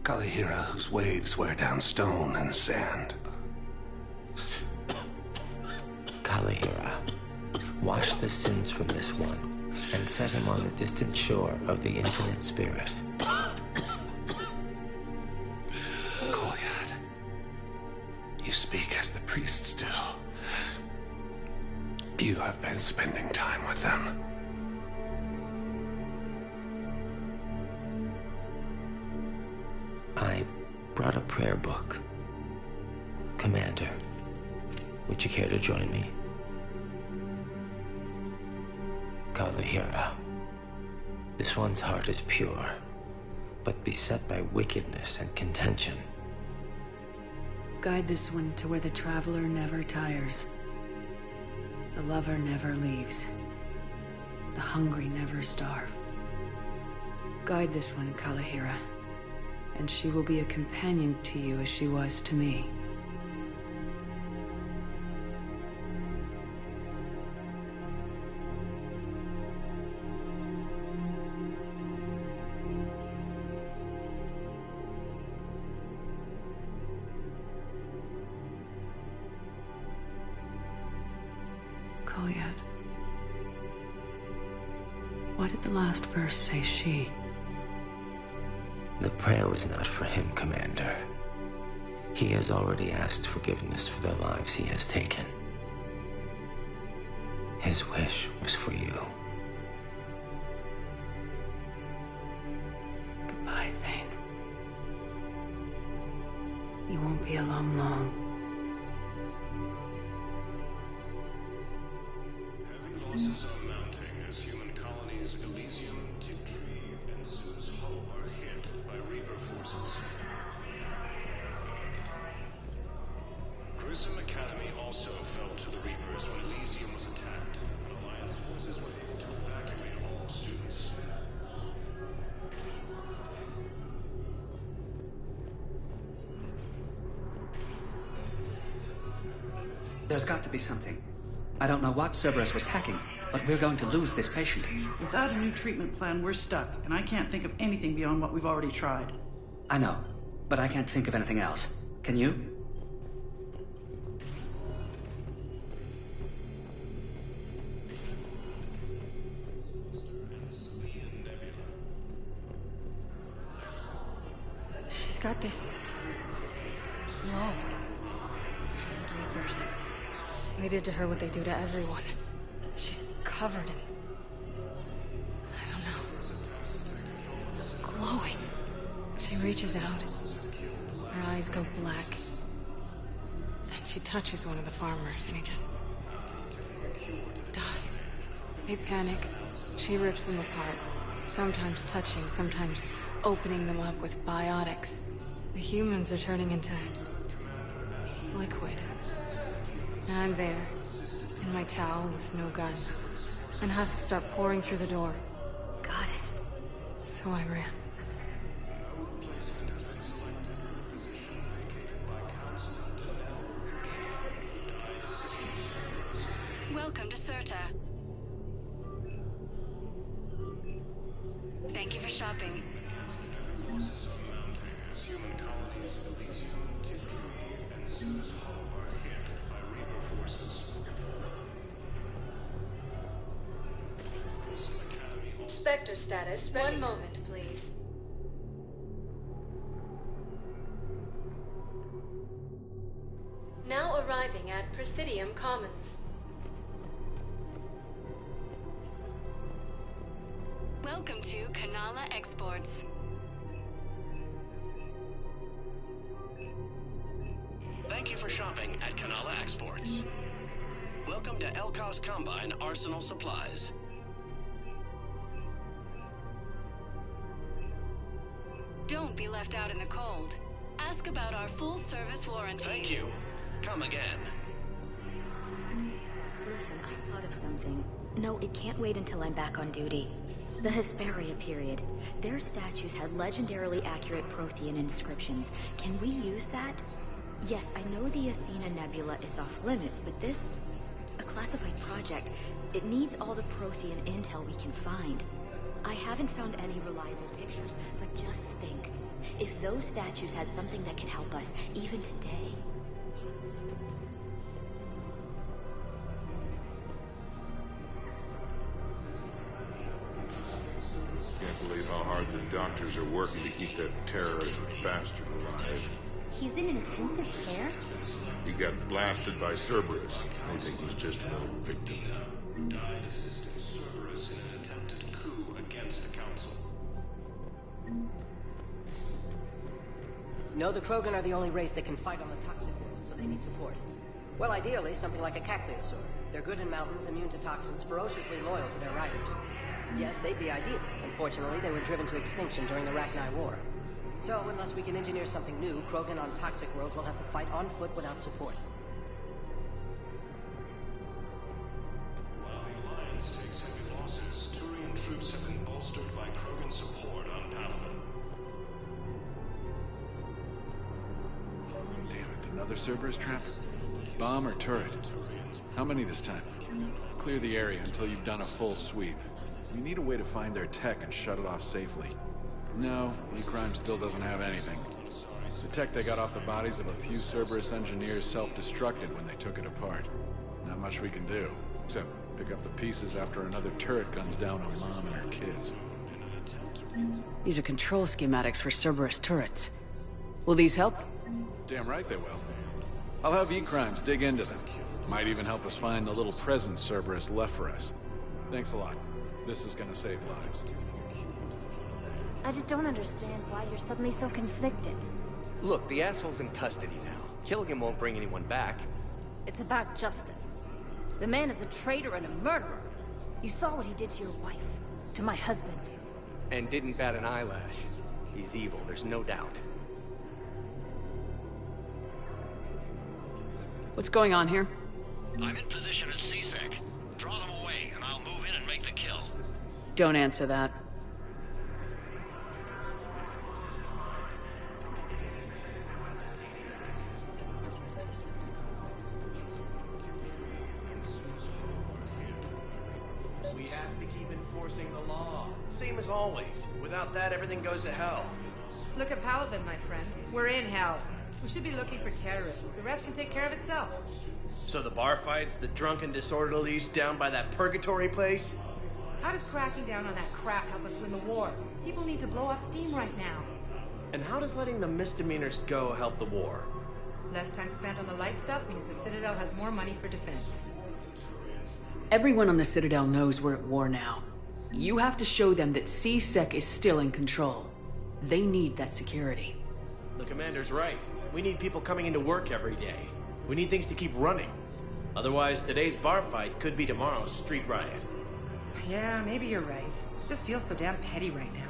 Kalahira, whose waves wear down stone and sand. Kalahira, wash the sins from this one, and set him on the distant shore of the infinite spirit. Koliat, you speak as the priests do. You have been spending time with them. I brought a prayer book. Commander, would you care to join me? Kalahira, this one's heart is pure, but beset by wickedness and contention. Guide this one to where the traveler never tires. The lover never leaves. The hungry never starve. Guide this one, Kalahira, and she will be a companion to you as she was to me. Koliat. Why did the last verse say she? The prayer was not for him, Commander. He has already asked forgiveness for the lives he has taken. His wish was for you. Goodbye, Thane. You won't be alone long. Heavy losses are mounting as human colonies Elysium, Tiptree, and Zeus Hope are hit by Reaper forces. There's got to be something. I don't know what Cerberus was packing, but we're going to lose this patient. Without a new treatment plan, we're stuck, and I can't think of anything beyond what we've already tried. I know, but I can't think of anything else. Can you? She's got this glow. Reapers. They did to her what they do to everyone. She's covered in... I don't know. Glowing. She reaches out. Her eyes go black. And she touches one of the farmers, and he just... dies. They panic. She rips them apart. Sometimes touching, sometimes opening them up with biotics. The humans are turning into... liquid. And I'm there, in my towel with no gun. And husks start pouring through the door. Goddess. So I ran. Welcome to Serta. Thank you for shopping. Spectre status. One moment, please. Now arriving at Presidium Commons. Welcome to Kanala Exports. Thank you for shopping at Kanala Exports. Welcome to Elkos Combine Arsenal Supplies. Don't be left out in the cold. Ask about our full-service warranties. Thank you. Come again. Listen, I thought of something. No, it can't wait until I'm back on duty. The Hesperia period. Their statues had legendarily accurate Prothean inscriptions. Can we use that? Yes, I know the Athena Nebula is off limits, but this... a classified project. It needs all the Prothean intel we can find. I haven't found any reliable pictures, but just think. If those statues had something that could help us, even today... Can't believe how hard the doctors are working to keep that terrorist bastard alive. He's in intensive care? He got blasted by Cerberus. They think he's just another victim. Died assisting Cerberus in an attempted coup against the Council. No, the Krogan are the only race that can fight on the toxic world, so they need support. Well, ideally, something like a Cacleosaur. They're good in mountains, immune to toxins, ferociously loyal to their riders. Yes, they'd be ideal. Unfortunately, they were driven to extinction during the Rachni War. So, unless we can engineer something new, Krogan on toxic worlds will have to fight on foot without support. While the Alliance takes heavy losses, Turian troops have been bolstered by Krogan support on Palaven. Damn it, another Cerberus trap? Bomb or turret? How many this time? Clear the area until you've done a full sweep. We need a way to find their tech and shut it off safely. No, E-Crime still doesn't have anything. The tech they got off the bodies of a few Cerberus engineers self-destructed when they took it apart. Not much we can do, except pick up the pieces after another turret guns down on Mom and her kids. These are control schematics for Cerberus turrets. Will these help? Damn right they will. I'll have E-Crimes dig into them. Might even help us find the little presents Cerberus left for us. Thanks a lot. This is gonna save lives. I just don't understand why you're suddenly so conflicted. Look, the asshole's in custody now. Killing him won't bring anyone back. It's about justice. The man is a traitor and a murderer. You saw what he did to your wife, to my husband. And didn't bat an eyelash. He's evil, there's no doubt. What's going on here? I'm in position at CSEC. Draw them away, and I'll move in and make the kill. Don't answer that. We have to keep enforcing the law. Same as always. Without that, everything goes to hell. Look at Paladin, my friend. We're in hell. We should be looking for terrorists. The rest can take care of itself. So the bar fights, the drunken disorderlies down by that purgatory place? How does cracking down on that crap help us win the war? People need to blow off steam right now. And how does letting the misdemeanors go help the war? Less time spent on the light stuff means the Citadel has more money for defense. Everyone on the Citadel knows we're at war now. You have to show them that C-Sec is still in control. They need that security. The commander's right. We need people coming into work every day. We need things to keep running. Otherwise, today's bar fight could be tomorrow's street riot. Yeah, maybe you're right. Just feels so damn petty right now.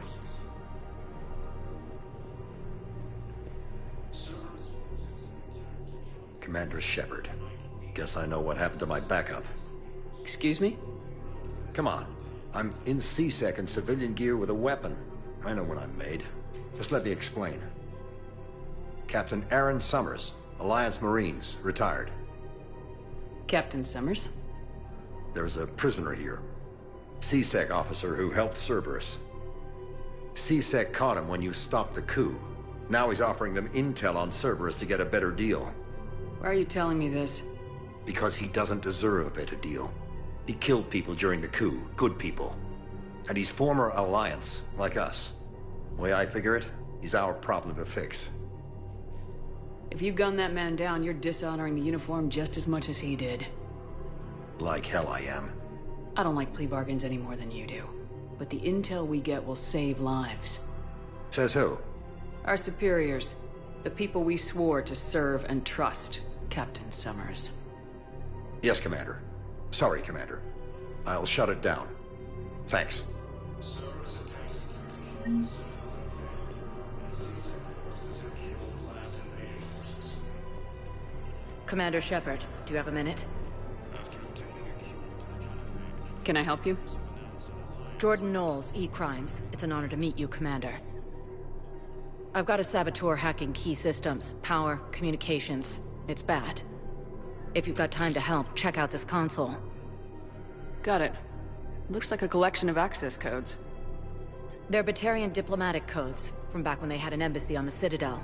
Commander Shepard. Guess I know what happened to my backup. Excuse me? Come on. I'm in C-Sec in civilian gear with a weapon. I know what I'm made. Just let me explain. Captain Aaron Summers, Alliance Marines, retired. Captain Summers? There's a prisoner here. C-Sec officer who helped Cerberus. C-Sec caught him when you stopped the coup. Now he's offering them intel on Cerberus to get a better deal. Why are you telling me this? Because he doesn't deserve a better deal. He killed people during the coup, good people. And he's former Alliance, like us. The way I figure it, he's our problem to fix. If you gun that man down, you're dishonoring the uniform just as much as he did. Like hell I am. I don't like plea bargains any more than you do. But the intel we get will save lives. Says who? Our superiors. The people we swore to serve and trust, Captain Summers. Yes, Commander. Sorry, Commander. I'll shut it down. Thanks. Commander Shepard, do you have a minute? Can I help you? Jordan Knowles, E-Crimes. It's an honor to meet you, Commander. I've got a saboteur hacking key systems, power, communications. It's bad. If you've got time to help, check out this console. Got it. Looks like a collection of access codes. They're Batarian diplomatic codes, from back when they had an embassy on the Citadel.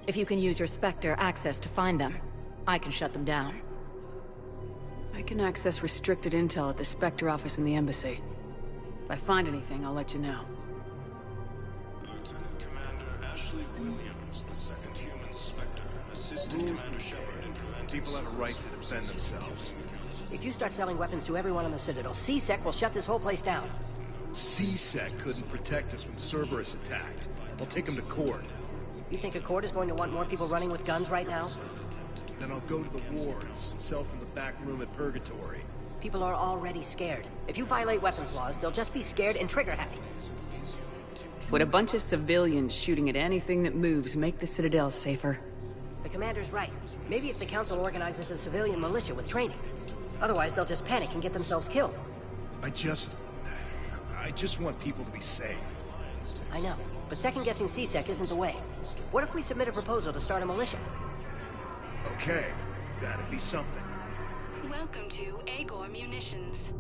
If you can use your Spectre access to find them, I can shut them down. I can access restricted intel at the Spectre office in the embassy. If I find anything, I'll let you know. Lieutenant Commander Ashley Williams, the second human Spectre, assisted Commander Shepard in preventing... People have a right to defend themselves. If you start selling weapons to everyone on the Citadel, C-Sec will shut this whole place down. C-Sec couldn't protect us when Cerberus attacked. I'll take him to court. You think a court is going to want more people running with guns right now? Then I'll go to the wards and sell from the back room at Purgatory. People are already scared. If you violate weapons laws, they'll just be scared and trigger happy. Would a bunch of civilians shooting at anything that moves make the Citadel safer? The commander's right. Maybe if the Council organizes a civilian militia with training. Otherwise, they'll just panic and get themselves killed. I just want people to be safe. I know, but second-guessing C-Sec isn't the way. What if we submit a proposal to start a militia? Okay, that'd be something. Welcome to Agor Munitions.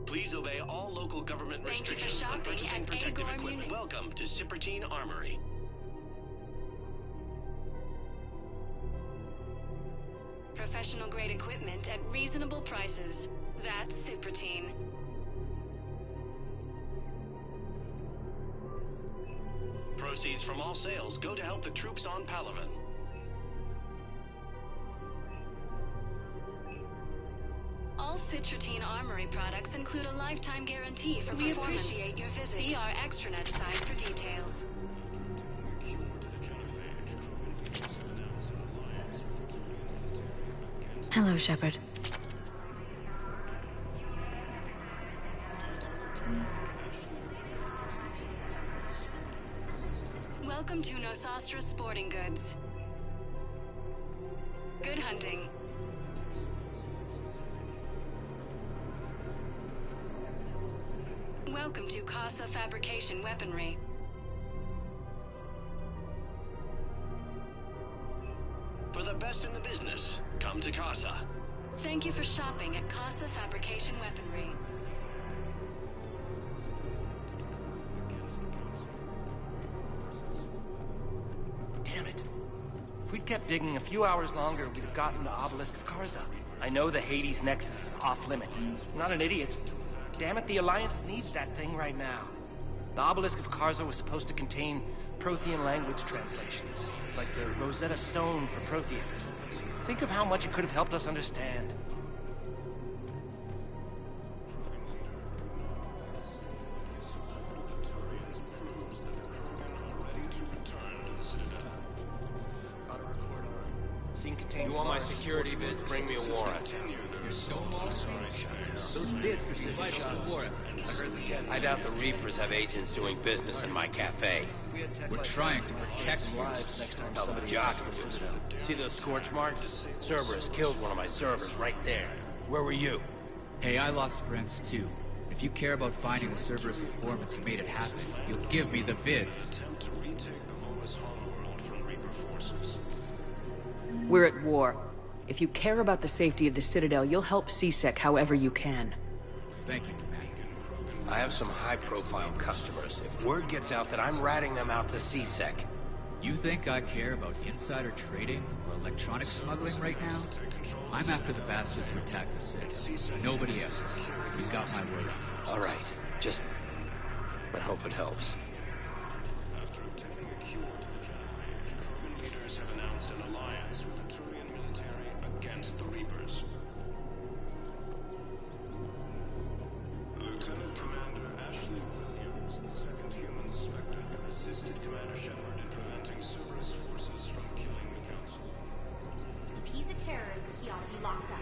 Please obey all local government restrictions on purchasing protective equipment. Welcome to Shepard Armory. Professional-grade equipment at reasonable prices. That's Cypratine. Proceeds from all sales go to help the troops on Palaven. All Cypratine Armory products include a lifetime guarantee for performance. We appreciate your visit. See our extranet site for details. Hello, Shepard. Welcome to Nosastra Sporting Goods. Good hunting. Welcome to Casa Fabrication Weaponry. For the best in the business, come to Casa. Thank you for shopping at Casa Fabrication Weaponry. Damn it. If we'd kept digging a few hours longer, we'd have gotten the Obelisk of Karza. I know the Hades Nexus is off limits. I'm not an idiot. Damn it, the Alliance needs that thing right now. The Obelisk of Karza was supposed to contain Prothean language translations, like the Rosetta Stone for Protheans. Think of how much it could have helped us understand. You want my security bids? Bring me a warrant. Those bids for city shots. I doubt the Reapers have agents doing business in my cafe. We're trying to protect lives next time somebody jocks the Citadel. See those scorch marks? Cerberus killed one of my servers right there. Where were you? Hey, I lost friends too. If you care about finding the Cerberus informants who made it happen, you'll give me the vids. We're at war. If you care about the safety of the Citadel, you'll help CSEC however you can. Thank you, Commander. I have some high-profile customers. If word gets out that I'm ratting them out to CSEC... You think I care about insider trading or electronic smuggling right now? I'm after the bastards who attacked the Citadel. Nobody else. You got my word. All right. Just... I hope it helps. After obtaining a cure to the Genophage, Krogan leaders have announced an alliance with the Turian military against the Reapers. Lieutenant Commander Ashley Williams, the second human Spectre, assisted Commander Shepard in preventing Cerberus forces from killing the Council. If he's a terrorist, he ought to be locked up.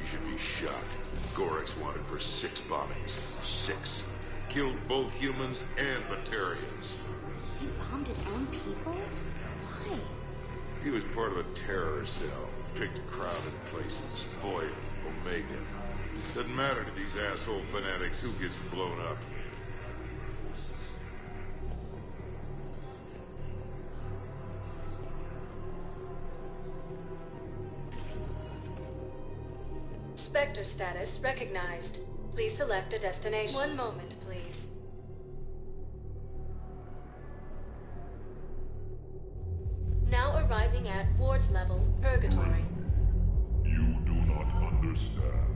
You should be shot. Garrus wanted for 6 bombings. 6. Killed both humans and Batarians. He bombed his own people? Why? He was part of a terror cell. Picked crowded places. Void, Omega. Doesn't matter to these asshole fanatics who gets blown up. Spectre status recognized. Please select a destination. One moment, please. Now arriving at Ward's level, Purgatory. You do not understand.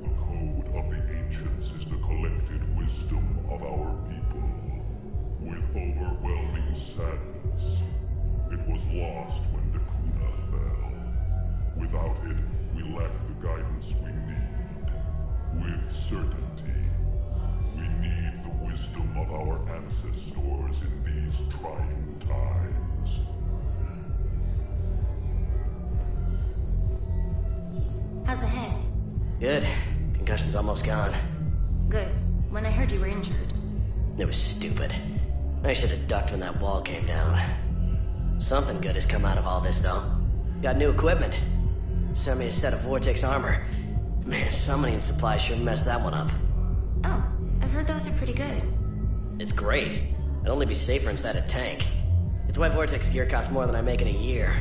The code of the ancients is the collected wisdom of our people. With overwhelming sadness, it was lost when the Kuna fell. Without it, we lack the guidance we need. With certainty, we need the wisdom of our ancestors in these trying times. How's the head? Good. Concussion's almost gone. Good. When I heard you were injured. It was stupid. I should have ducked when that wall came down. Something good has come out of all this, though. Got new equipment. Sent me a set of Vortex armor. Man, summoning supply sure messed that one up. Oh, I've heard those are pretty good. It's great. I'd only be safer inside a tank. It's why Vortex gear costs more than I make in a year.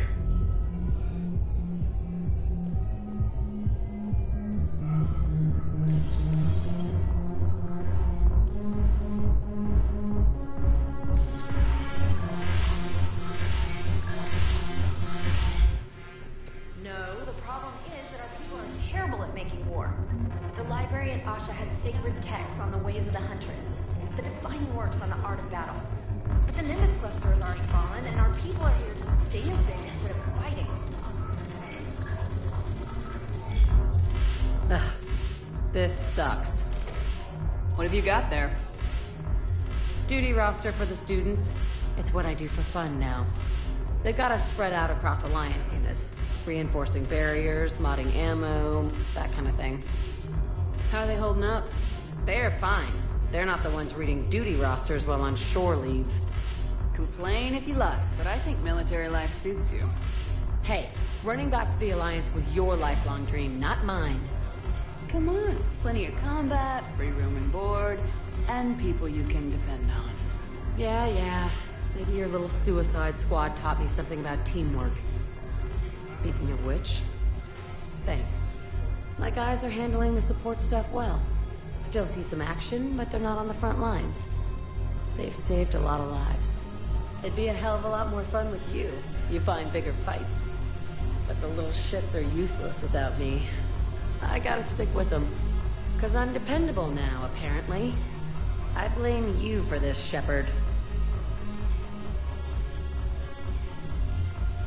Sacred texts on the ways of the Huntress. The defining works on the art of battle. But the Nimbus clusters aren't fallen, and our people are here dancing instead of fighting. Ugh. This sucks. What have you got there? Duty roster for the students. It's what I do for fun now. They've got us spread out across Alliance units. Reinforcing barriers, modding ammo, that kind of thing. How are they holding up? They're fine. They're not the ones reading duty rosters while on shore leave. Complain if you like, but I think military life suits you. Hey, running back to the Alliance was your lifelong dream, not mine. Come on, plenty of combat, free room and board, and people you can depend on. Yeah, maybe your little suicide squad taught me something about teamwork. Speaking of which, thanks. My guys are handling the support stuff well. Still see some action, but they're not on the front lines. They've saved a lot of lives. It'd be a hell of a lot more fun with you. You find bigger fights. But the little shits are useless without me. I gotta stick with them. 'Cause I'm dependable now, apparently. I blame you for this, Shepard.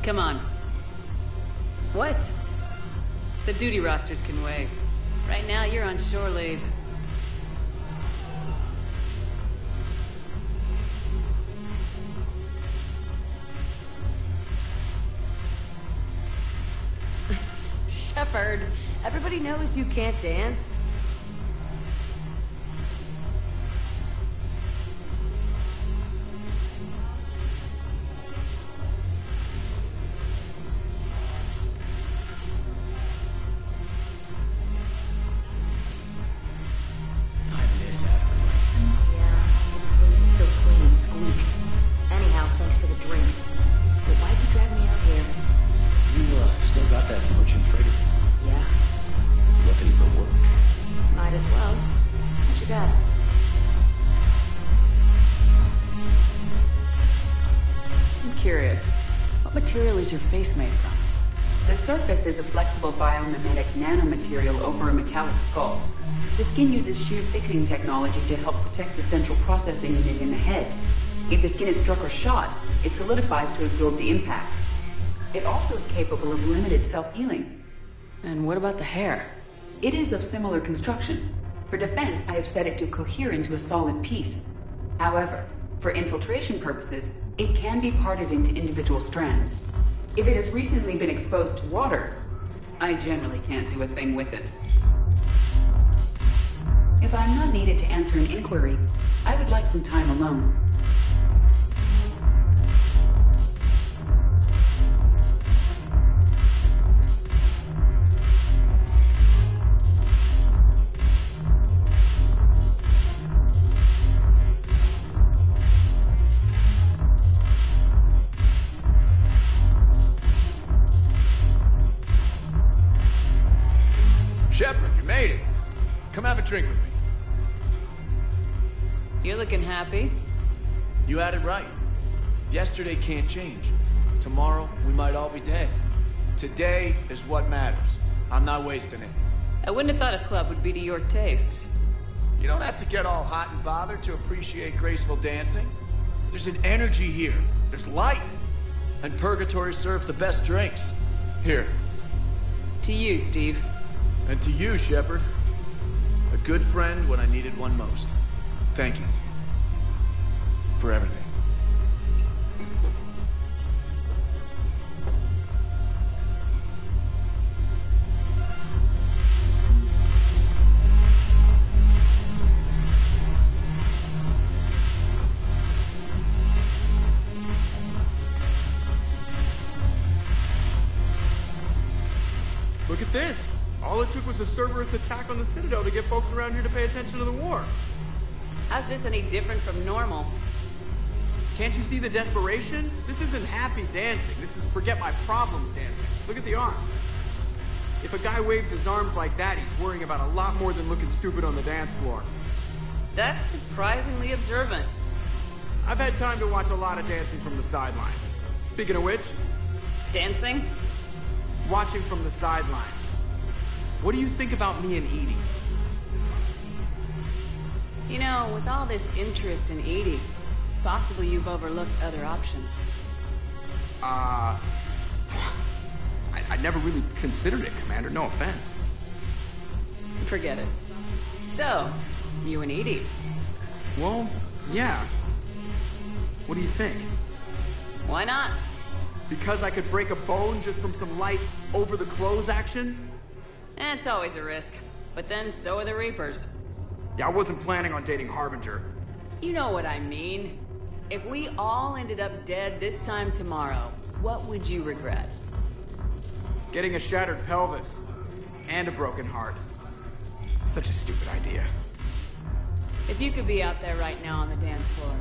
Come on. What? The duty rosters can wait. Right now, you're on shore leave. Shepard, everybody knows you can't dance. Your face made from? The surface is a flexible biomimetic nanomaterial over a metallic skull. The skin uses shear thickening technology to help protect the central processing unit in the head. If the skin is struck or shot, it solidifies to absorb the impact. It also is capable of limited self-healing. And what about the hair? It is of similar construction. For defense, I have set it to cohere into a solid piece. However, for infiltration purposes, it can be parted into individual strands. If it has recently been exposed to water, I generally can't do a thing with it. If I'm not needed to answer an inquiry, I would like some time alone. Shepard, you made it. Come have a drink with me. You're looking happy. You had it right. Yesterday can't change. Tomorrow, we might all be dead. Today is what matters. I'm not wasting it. I wouldn't have thought a club would be to your tastes. You don't have to get all hot and bothered to appreciate graceful dancing. There's an energy here. There's light. And Purgatory serves the best drinks. Here. To you, Steve. And to you, Shepard. A good friend when I needed one most. Thank you. For everything. Look at this! All it took was a Cerberus attack on the Citadel to get folks around here to pay attention to the war. How's this any different from normal? Can't you see the desperation? This isn't happy dancing. This is forget my problems dancing. Look at the arms. If a guy waves his arms like that, he's worrying about a lot more than looking stupid on the dance floor. That's surprisingly observant. I've had time to watch a lot of dancing from the sidelines. Speaking of which... Dancing? Watching from the sidelines. What do you think about me and Edie? You know, with all this interest in Edie, it's possible you've overlooked other options. I never really considered it, Commander. No offense. Forget it. So, you and Edie? Well, yeah. What do you think? Why not? Because I could break a bone just from some light over-the-clothes action? It's always a risk. But then so are the Reapers. Yeah, I wasn't planning on dating Harbinger. You know what I mean. If we all ended up dead this time tomorrow, what would you regret? Getting a shattered pelvis. And a broken heart. Such a stupid idea. If you could be out there right now on the dance floor,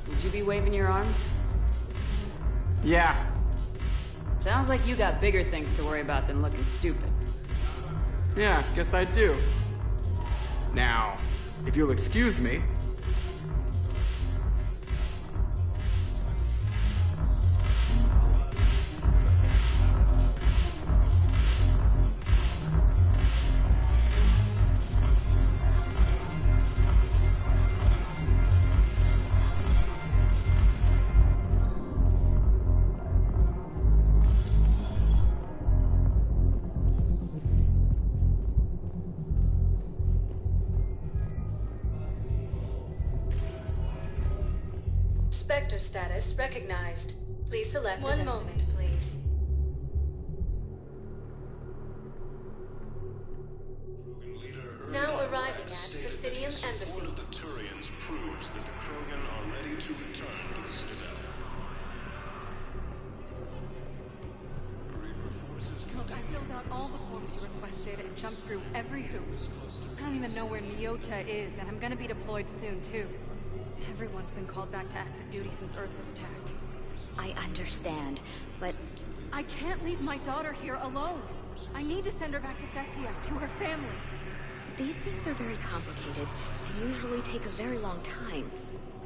would you be waving your arms? Yeah. Sounds like you got bigger things to worry about than looking stupid. Yeah, guess I do. Now, if you'll excuse me... Spectre status recognized. Please select one moment, please. Now arriving at Presidium Embassy. Report of the Turians proves that the Krogan are ready to return to the Citadel. Look, I filled out all the forms you requested and jumped through every hoop. I don't even know where Nyota is, and I'm gonna be deployed soon, too. Everyone's been called back to active duty since Earth was attacked. I understand, but... I can't leave my daughter here alone. I need to send her back to Thessia, to her family. These things are very complicated, and usually take a very long time.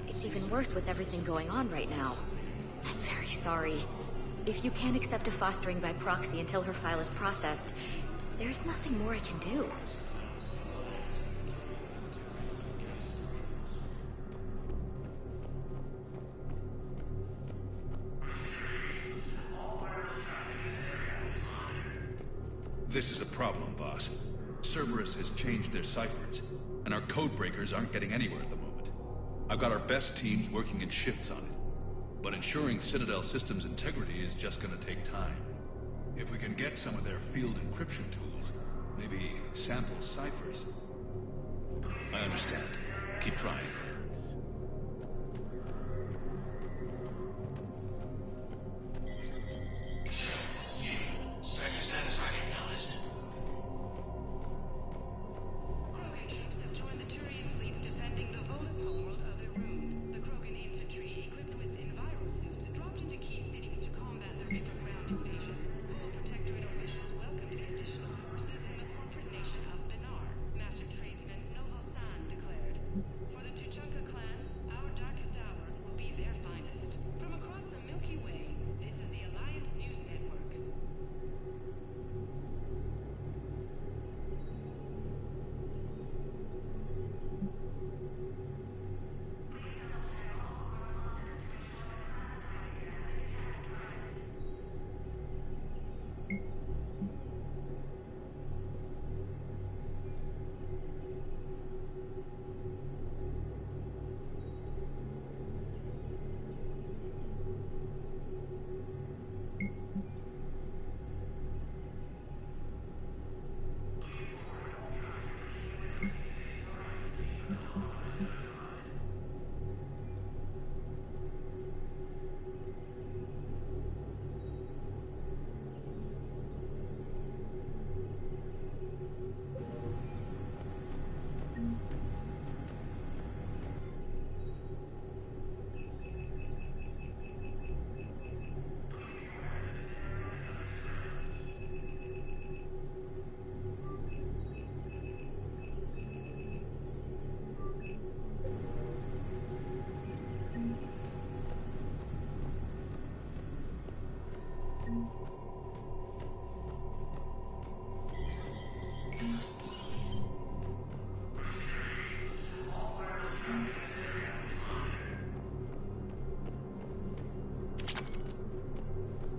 It's even worse with everything going on right now. I'm very sorry. If you can't accept a fostering by proxy until her file is processed, there's nothing more I can do. This is a problem, boss. Cerberus has changed their ciphers, and our code breakers aren't getting anywhere at the moment. I've got our best teams working in shifts on it, but ensuring Citadel systems integrity is just gonna take time. If we can get some of their field encryption tools, maybe sample ciphers. I understand. Keep trying. Krogan troops have joined the Turian fleets defending the Volus homeworld of Irun. The Krogan infantry, equipped with envirosuits, dropped into key cities to combat the Reaper ground invasion. Full Protectorate officials welcomed the additional forces in the corporate nation of Benar, Master Tradesman Noval San declared. For the Tuchanka clan, our darkest hour will be their finest. From across the Milky Way, this is the Alliance News Network.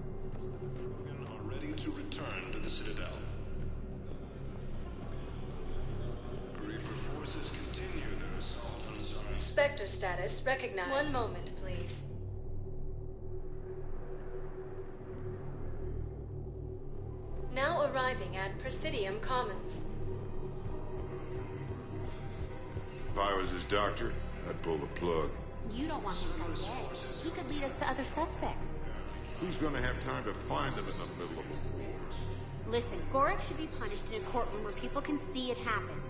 Krogan are ready to return to the Citadel. Reaper forces continue their assault on Sari. Spectre status recognized. One moment, please. Now arriving at Presidium Commons. If I was his doctor, I'd pull the plug. You don't want this guy dead. He could lead us to other suspects. Who's gonna have time to find them in the middle of a war? Listen, Gorik should be punished in a courtroom where people can see it happen.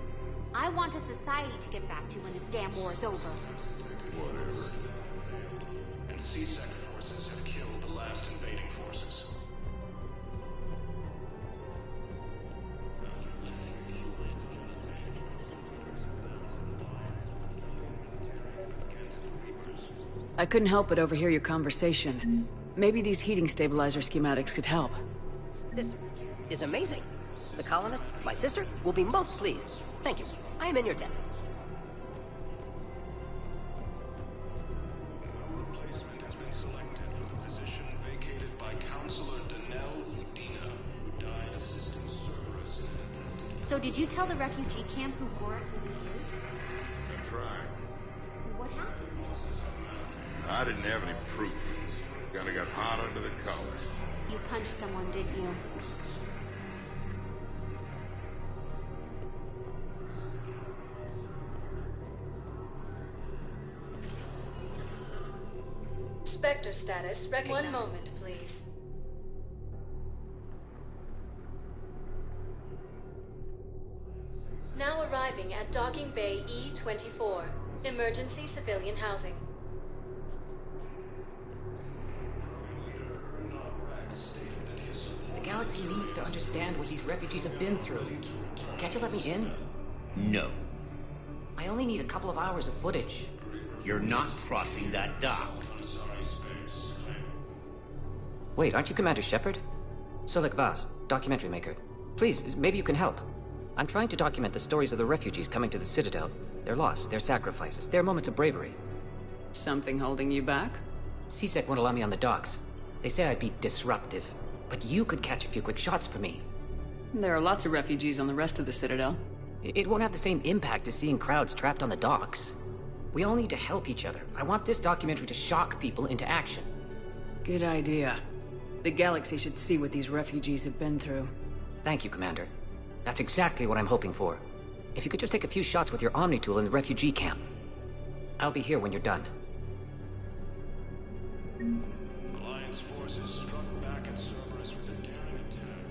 I want a society to get back to when this damn war is over. Whatever. And CSEC forces have killed the last invading forces. I couldn't help but overhear your conversation. Maybe these heating stabilizer schematics could help. This is amazing. The colonists, my sister, will be most pleased. Thank you. I am in your debt. Replacement has been selected for the position vacated by Counselor Danelle Udina, who died assisting Cerberus in an attempt. So did you tell the refugee camp who Gorak is? I tried. What happened? I didn't have any proof. Kinda got hot under the collar. You punched someone, did you? Spectre status recognized. One moment, please. Now arriving at Docking Bay E-24. Emergency civilian housing. The galaxy needs to understand what these refugees have been through. Can't you let me in? No. I only need a couple of hours of footage. You're not crossing that dock. Wait, aren't you Commander Shepard? Solik Vast, documentary maker. Please, maybe you can help. I'm trying to document the stories of the refugees coming to the Citadel. Their loss, their sacrifices, their moments of bravery. Something holding you back? CSEC won't allow me on the docks. They say I'd be disruptive. But you could catch a few quick shots for me. There are lots of refugees on the rest of the Citadel. It won't have the same impact as seeing crowds trapped on the docks. We all need to help each other. I want this documentary to shock people into action. Good idea. The galaxy should see what these refugees have been through. Thank you, Commander. That's exactly what I'm hoping for. If you could just take a few shots with your Omni tool in the refugee camp. I'll be here when you're done. Alliance forces struck back at Cerberus with a daring attack.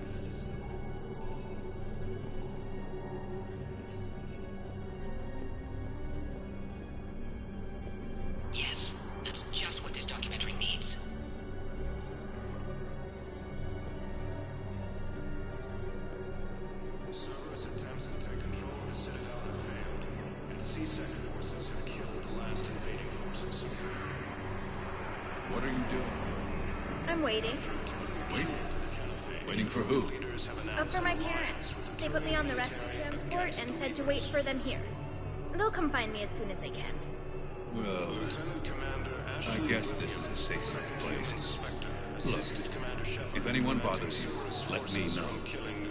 Yes, that's just what this documentary needs. Cerberus attempts to take control of the Citadel have failed, and CSEC forces have killed the last invading forces. What are you doing? I'm waiting. Waiting? Waiting for who? Oh, for my parents. They put me on the rescue transport and said to wait for them here. They'll come find me as soon as they can. Well, I guess this is a safe enough place. Look, if anyone bothers you, let me know.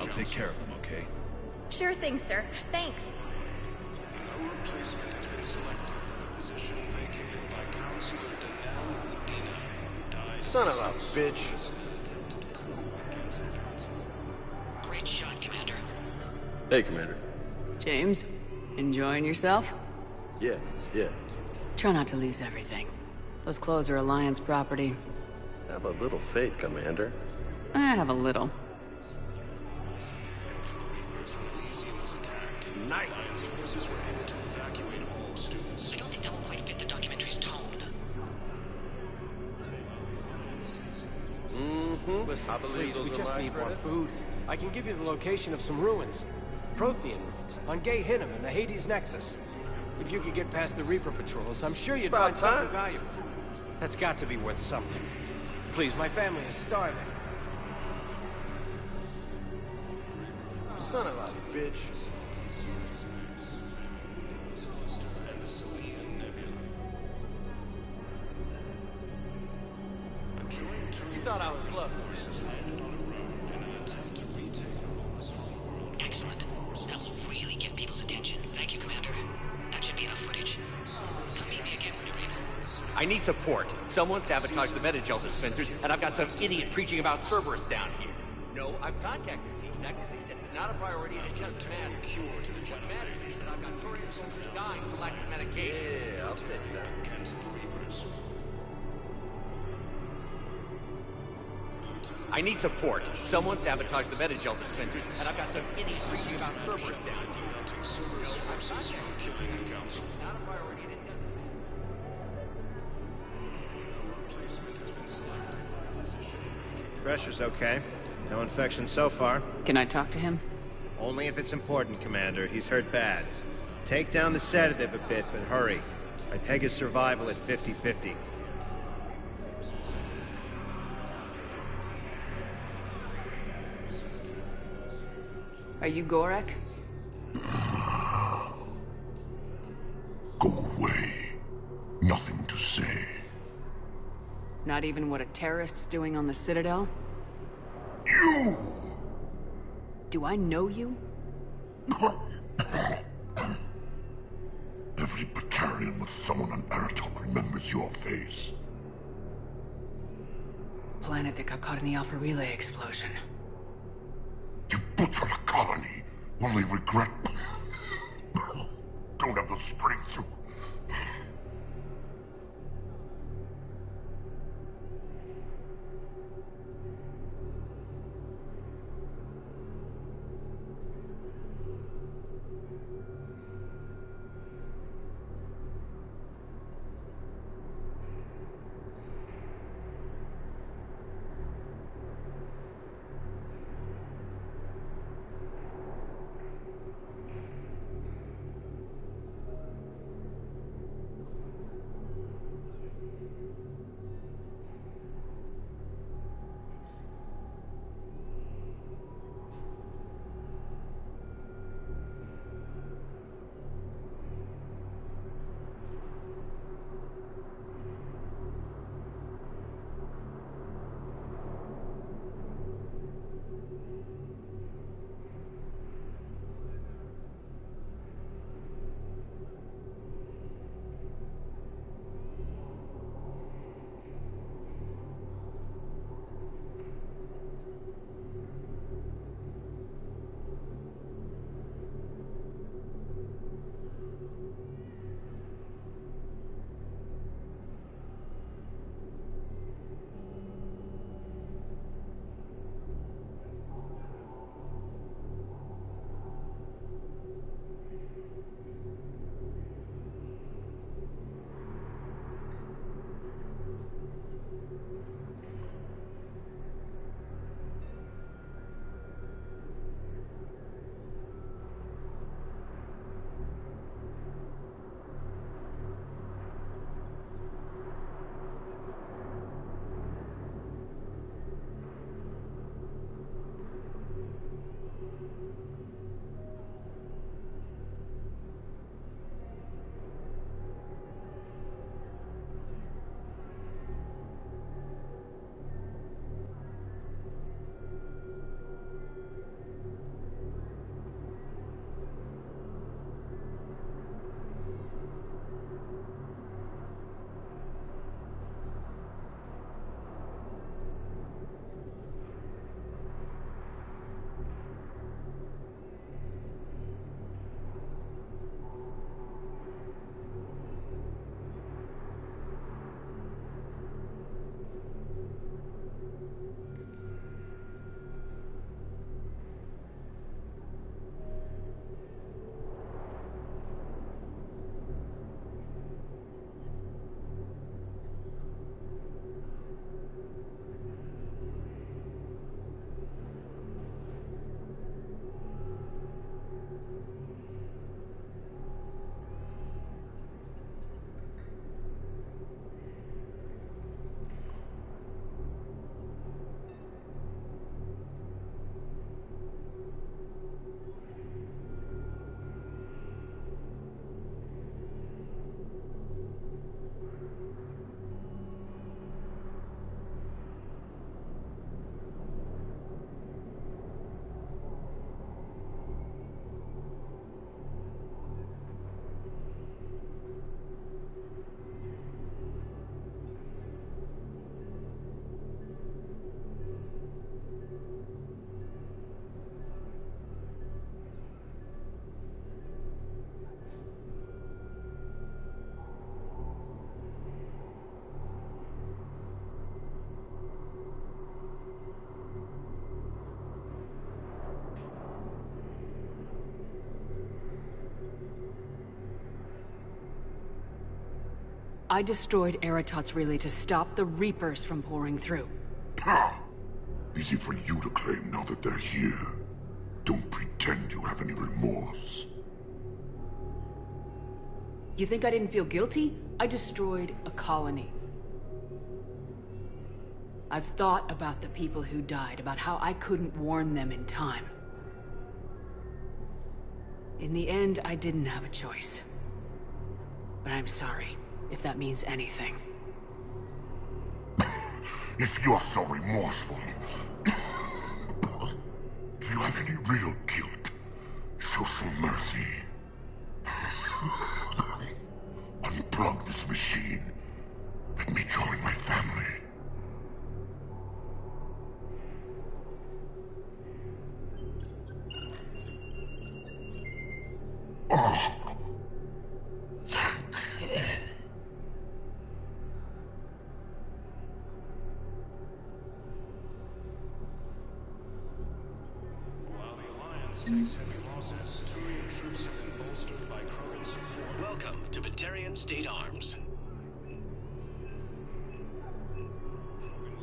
I'll take care of them, okay? Sure thing, sir. Thanks. No replacement has been selected for the position vacated by Counselor Danelle Udina, who died. Son of a bitch. Great shot, Commander. Hey, Commander. James, enjoying yourself? Yeah. Try not to lose everything. Those clothes are Alliance property. Have a little faith, Commander. I have a little. Nice. Alliance forces were able to evacuate all students. I don't think that will quite fit the documentary's tone. Listen, I believe please, those we are just my need more credits. food. I can give you the location of some ruins. Prothean ruins. On Gay Hinnom in the Hades Nexus. If you could get past the Reaper patrols, I'm sure you'd About find something time. valuable. That's got to be worth something. Please, my family is starving. Son of a bitch. You thought I was bluffing. Excellent. That will really get people's attention. Thank you, Commander. That should be enough footage. Come meet me again when you're able. I need support. Someone sabotaged the Metagel dispensers, and I've got some idiot preaching about Cerberus down here. No, I've contacted CSEC. They said it's not a priority and it doesn't matter. What matters is that I've got Turian soldiers dying for lack of medication. Yeah, I'll take that. I need support. Someone sabotaged the Metagel dispensers, and I've got some idiot preaching about Cerberus down here. No, I've contacted CSEC. It's not a priority and it doesn't Pressure's okay. No infection so far. Can I talk to him? Only if it's important, Commander. He's hurt bad. Take down the sedative a bit, but hurry. I peg his survival at 50-50. Are you Gorek? Go away. Nothing to say. Not even what a terrorist's doing on the Citadel? You! Do I know you? Every Batarian with someone on Aratot remembers your face. Planet that got caught in the Alpha Relay explosion. You butchered a colony, only regret... Don't have the strength to... I destroyed Aratot's relay to stop the Reapers from pouring through. Ha! Easy for you to claim now that they're here. Don't pretend you have any remorse. You think I didn't feel guilty? I destroyed a colony. I've thought about the people who died, about how I couldn't warn them in time. In the end, I didn't have a choice. But I'm sorry, if that means anything. If you're so remorseful, do you have any real guilt? Show some mercy. Unplug this machine. Let me join my family. Oh. Welcome to Batarian State Arms.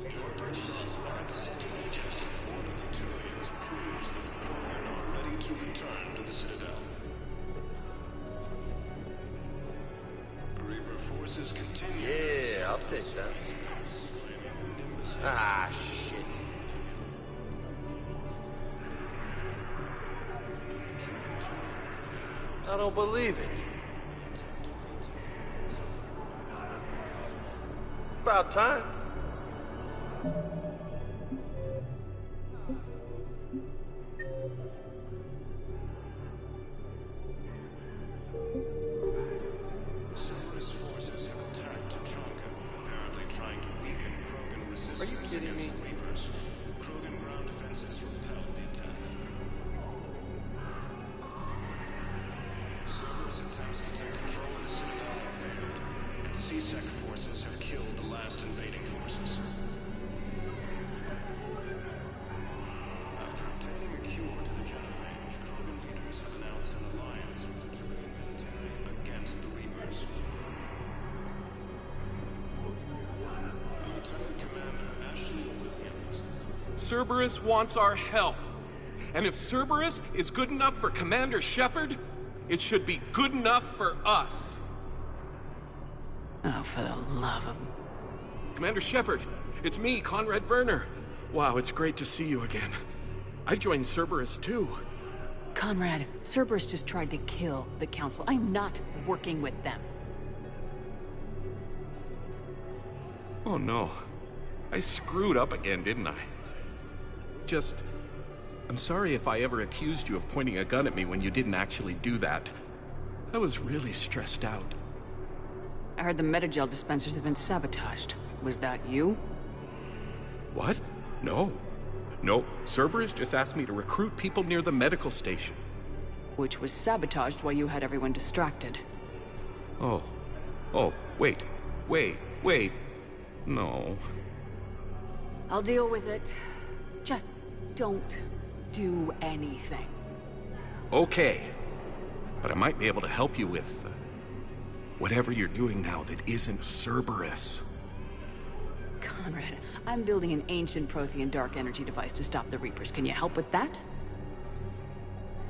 Your purchases are accepted. Support of the Turians proves that the Krogan are ready to return to the Citadel. Reaper forces continue. Yeah, I'll take that. Ah, shit. I don't believe it. About time. Cerberus forces have attacked Tajanka, apparently trying to weaken Krogan resistance Are you kidding me? against Reapers. Krogan ground defenses repelled the attack. Cerberus attempts to take control of the Citadel have failed, and C-Sec forces have killed the last invading forces. After obtaining a cure to the Genophage, Krogan leaders have announced an alliance with the Turian military against the Reapers. Lieutenant Commander Ashley Williams. Cerberus wants our help. And if Cerberus is good enough for Commander Shepard, it should be good enough for us. Oh, for the love of... Commander Shepard, it's me, Conrad Werner. Wow, it's great to see you again. I joined Cerberus too. Conrad, Cerberus just tried to kill the Council. I'm not working with them. Oh no. I screwed up again, didn't I? I'm sorry if I ever accused you of pointing a gun at me when you didn't actually do that. I was really stressed out. I heard the metagel dispensers have been sabotaged. Was that you? What? No. No, Cerberus just asked me to recruit people near the medical station. Which was sabotaged while you had everyone distracted. Oh, wait. No. I'll deal with it. Just don't do anything. Okay. But I might be able to help you with whatever you're doing now that isn't Cerberus. Conrad, I'm building an ancient Prothean dark energy device to stop the Reapers. Can you help with that?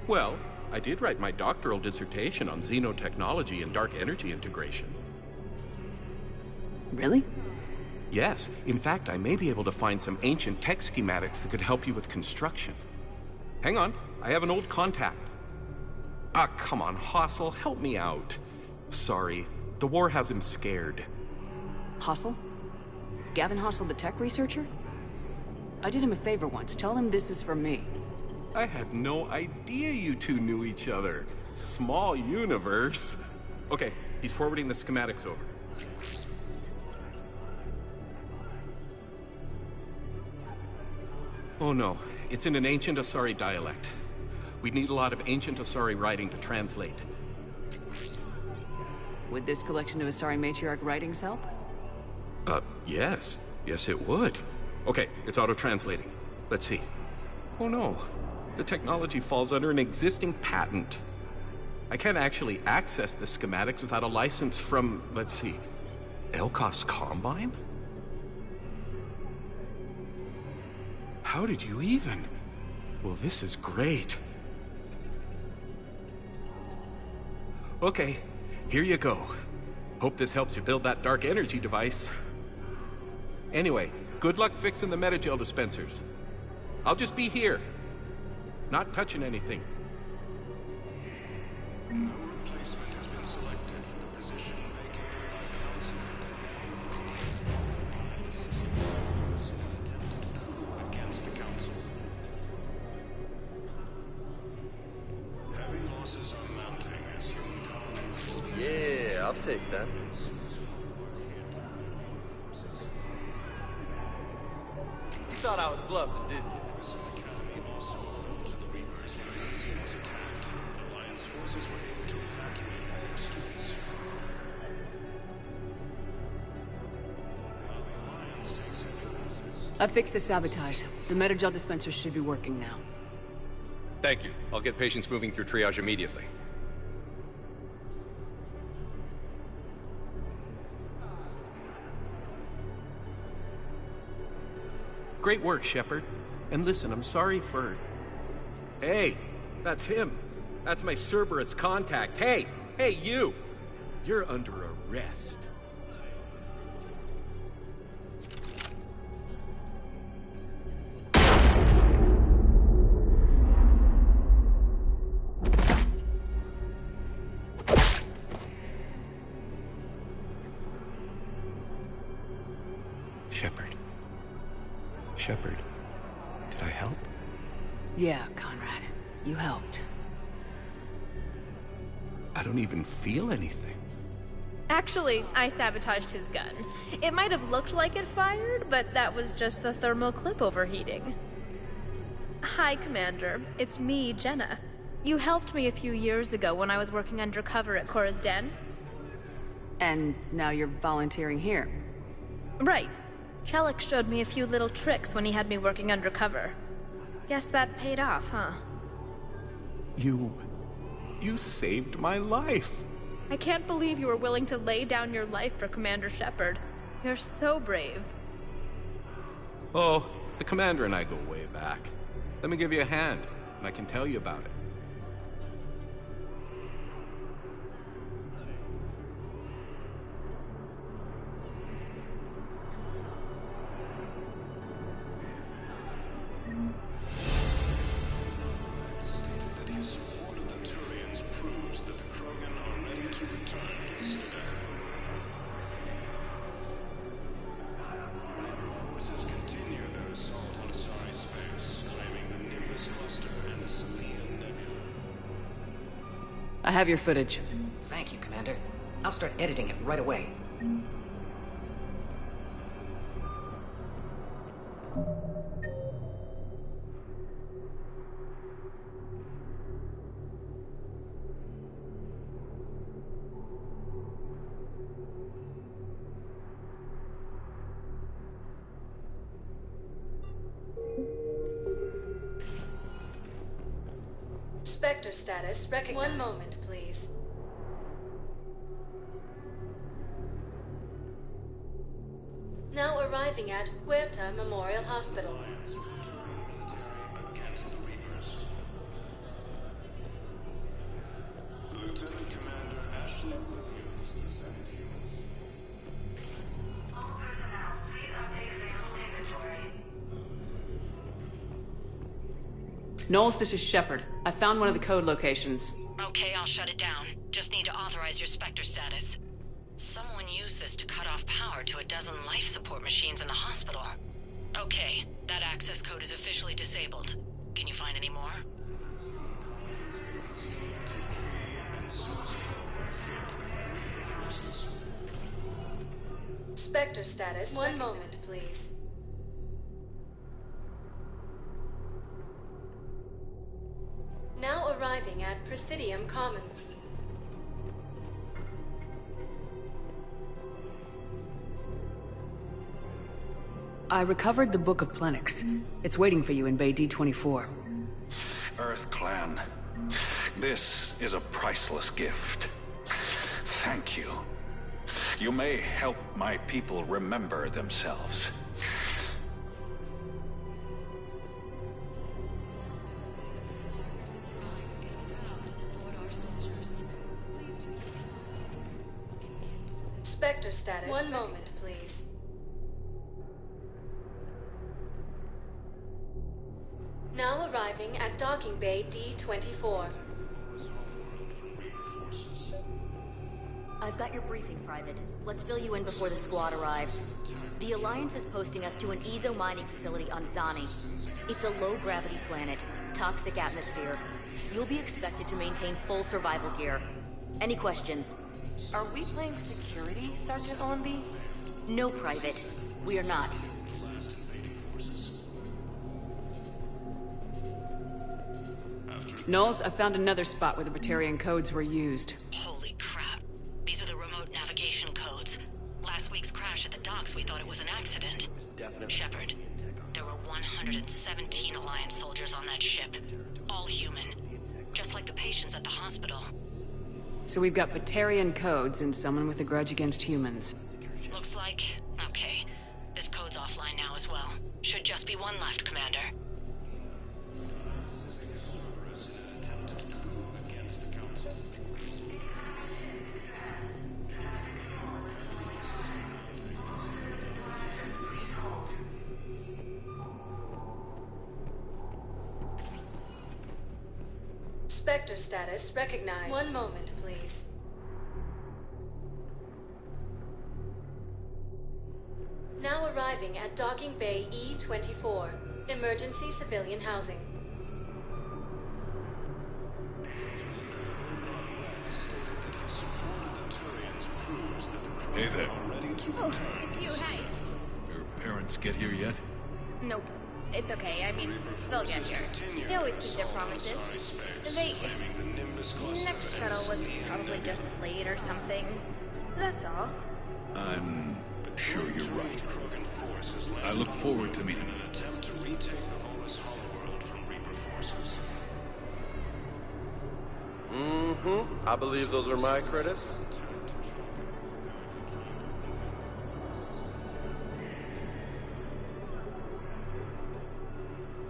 Well, I did write my doctoral dissertation on xenotechnology and dark energy integration. Really? Yes. In fact, I may be able to find some ancient tech schematics that could help you with construction. Hang on, I have an old contact. Ah, come on, Hossel, help me out. Sorry, the war has him scared. Hossel? Gavin Hossel, the tech researcher? I did him a favor once. Tell him this is for me. I had no idea you two knew each other. Small universe. Okay, he's forwarding the schematics over. Oh no, it's in an ancient Asari dialect. We'd need a lot of ancient Asari writing to translate. Would this collection of Asari matriarch writings help? Yes. Yes, it would. Okay, it's auto-translating. Let's see. Oh no, the technology falls under an existing patent. I can't actually access the schematics without a license from, let's see, Elkos Combine? How did you even? Well, this is great. Okay, here you go. Hope this helps you build that dark energy device. Anyway, good luck fixing the metagel dispensers. I'll just be here. Not touching anything. Replacement has been selected for the position vacated by Council. Attempted coup against the Council. Heavy losses are mounting as human colonies. Yeah, I'll take that. You thought I was bluffing, didn't you? Academy also fell to the Reapers when Elysium was attacked. Alliance forces were able to evacuate all their students. While the Alliance takes heavy losses. I fixed the sabotage. The metagel dispenser should be working now. Thank you. I'll get patients moving through triage immediately. Great work, Shepard. And listen, I'm sorry for... Hey, that's him. That's my Cerberus contact. Hey, you! You're under arrest. Shepard, did I help? Yeah, Conrad. You helped. I don't even feel anything. Actually, I sabotaged his gun. It might have looked like it fired, but that was just the thermal clip overheating. Hi, Commander. It's me, Jenna. You helped me a few years ago when I was working undercover at Cora's Den. And now you're volunteering here. Right. Shellick showed me a few little tricks when he had me working undercover. Guess that paid off, huh? You saved my life. I can't believe you were willing to lay down your life for Commander Shepard. You're so brave. Oh, the Commander and I go way back. Let me give you a hand, and I can tell you about it. That his support of the Turians proves that the Krogan are ready to return to the Citadel. Forces continue their assault on Asari space, claiming the Nimbus cluster and the Salian Nebula. I have your footage. Thank you, Commander. I'll start editing it right away. Spectre status recognized. One moment, please. Now arriving at Huerta Memorial Hospital. Against the Reapers. Lieutenant Commander Ashley Williams, the Senate Human. All personnel, please update available inventory. Knowles, this is Shepard. I found one of the code locations. Okay, I'll shut it down. Just need to authorize your Spectre status. Someone used this to cut off power to a dozen life support machines in the hospital. Okay, that access code is officially disabled. Can you find any more? Spectre status. One moment, please. Now arriving at Presidium Commons. I recovered the Book of Plenix. It's waiting for you in Bay D24. Earth Clan, this is a priceless gift. Thank you. You may help my people remember themselves. Spectre status. One moment, please. Now arriving at Docking Bay D24. I've got your briefing, Private. Let's fill you in before the squad arrives. The Alliance is posting us to an Ezo mining facility on Zani. It's a low-gravity planet, toxic atmosphere. You'll be expected to maintain full survival gear. Any questions? Are we playing security, Sergeant Ormby? No, Private. We are not. Knowles, I found another spot where the Batarian codes were used. Holy crap. These are the remote navigation codes. Last week's crash at the docks, we thought it was an accident. Shepard, there were 117 Alliance soldiers on that ship. All human. Just like the patients at the hospital. So we've got Batarian codes and someone with a grudge against humans. Looks like... okay. This code's offline now as well. Should just be one left, Commander. Spectre status recognized. One moment, please. Now arriving at Docking Bay E-24. Emergency civilian housing. Hey there. Oh, it's you, hi. Your parents get here yet? Nope. It's okay. I mean, they'll get here. They always keep their promises. Next shuttle was probably just late or something. That's all. I'm sure you're right. I look forward to meeting you. Attempt to retake the Volus Holoworld from Reaper forces. Mm-hmm. I believe those are my credits.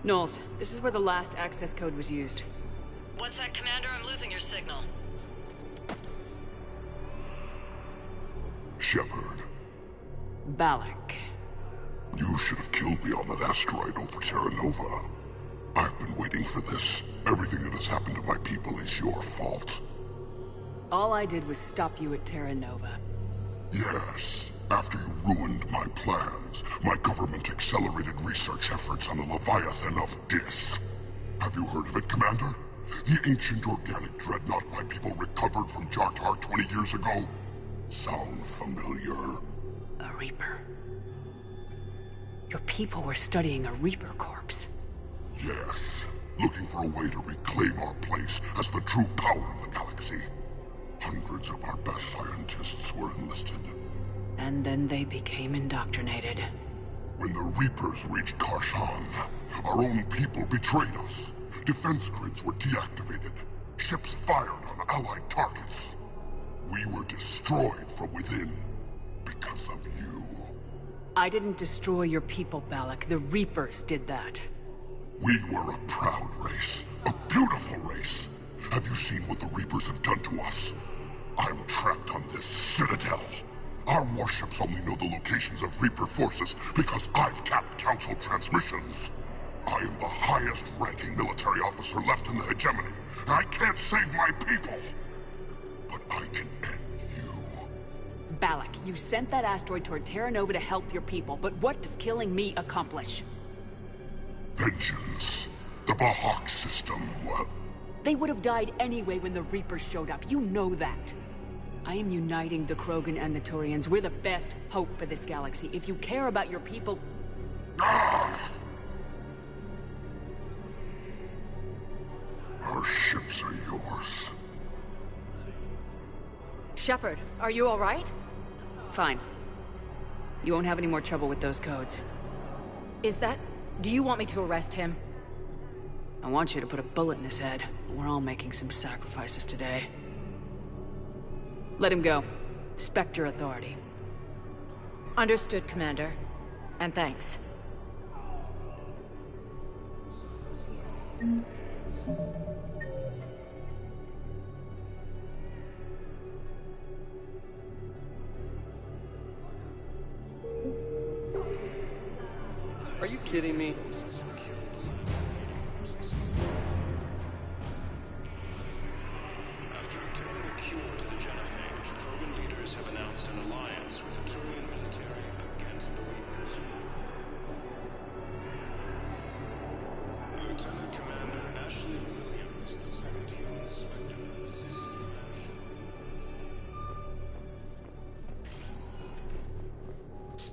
Knowles, this is where the last access code was used. What's that, Commander? I'm losing your signal. Shepard. Balak. You should have killed me on that asteroid over Terra Nova. I've been waiting for this. Everything that has happened to my people is your fault. All I did was stop you at Terra Nova. Yes. After you ruined my plans, my government accelerated research efforts on the Leviathan of Dis. Have you heard of it, Commander? The ancient organic dreadnought my people recovered from Jartar 20 years ago? Sound familiar? A Reaper. Your people were studying a Reaper corpse. Yes. Looking for a way to reclaim our place as the true power of the galaxy. Hundreds of our best scientists were enlisted. And then they became indoctrinated. When the Reapers reached Karshan, our own people betrayed us. Defense grids were deactivated. Ships fired on Allied targets. We were destroyed from within because of you. I didn't destroy your people, Balak. The Reapers did that. We were a proud race. A beautiful race. Have you seen what the Reapers have done to us? I'm trapped on this citadel. Our warships only know the locations of Reaper forces because I've tapped Council transmissions. I am the highest-ranking military officer left in the hegemony, and I can't save my people. But I can end you. Balak, you sent that asteroid toward Terra Nova to help your people, but what does killing me accomplish? Vengeance. The Bahak system, well... They would have died anyway when the Reapers showed up. You know that. I am uniting the Krogan and the Turians. We're the best hope for this galaxy. If you care about your people... Our ships are yours. Shepard, are you all right? Fine. You won't have any more trouble with those codes. Is that... do you want me to arrest him? I want you to put a bullet in his head. We're all making some sacrifices today. Let him go. Spectre authority. Understood, Commander. And thanks. Are you kidding me? After obtaining a cure to the Genophage, Krogan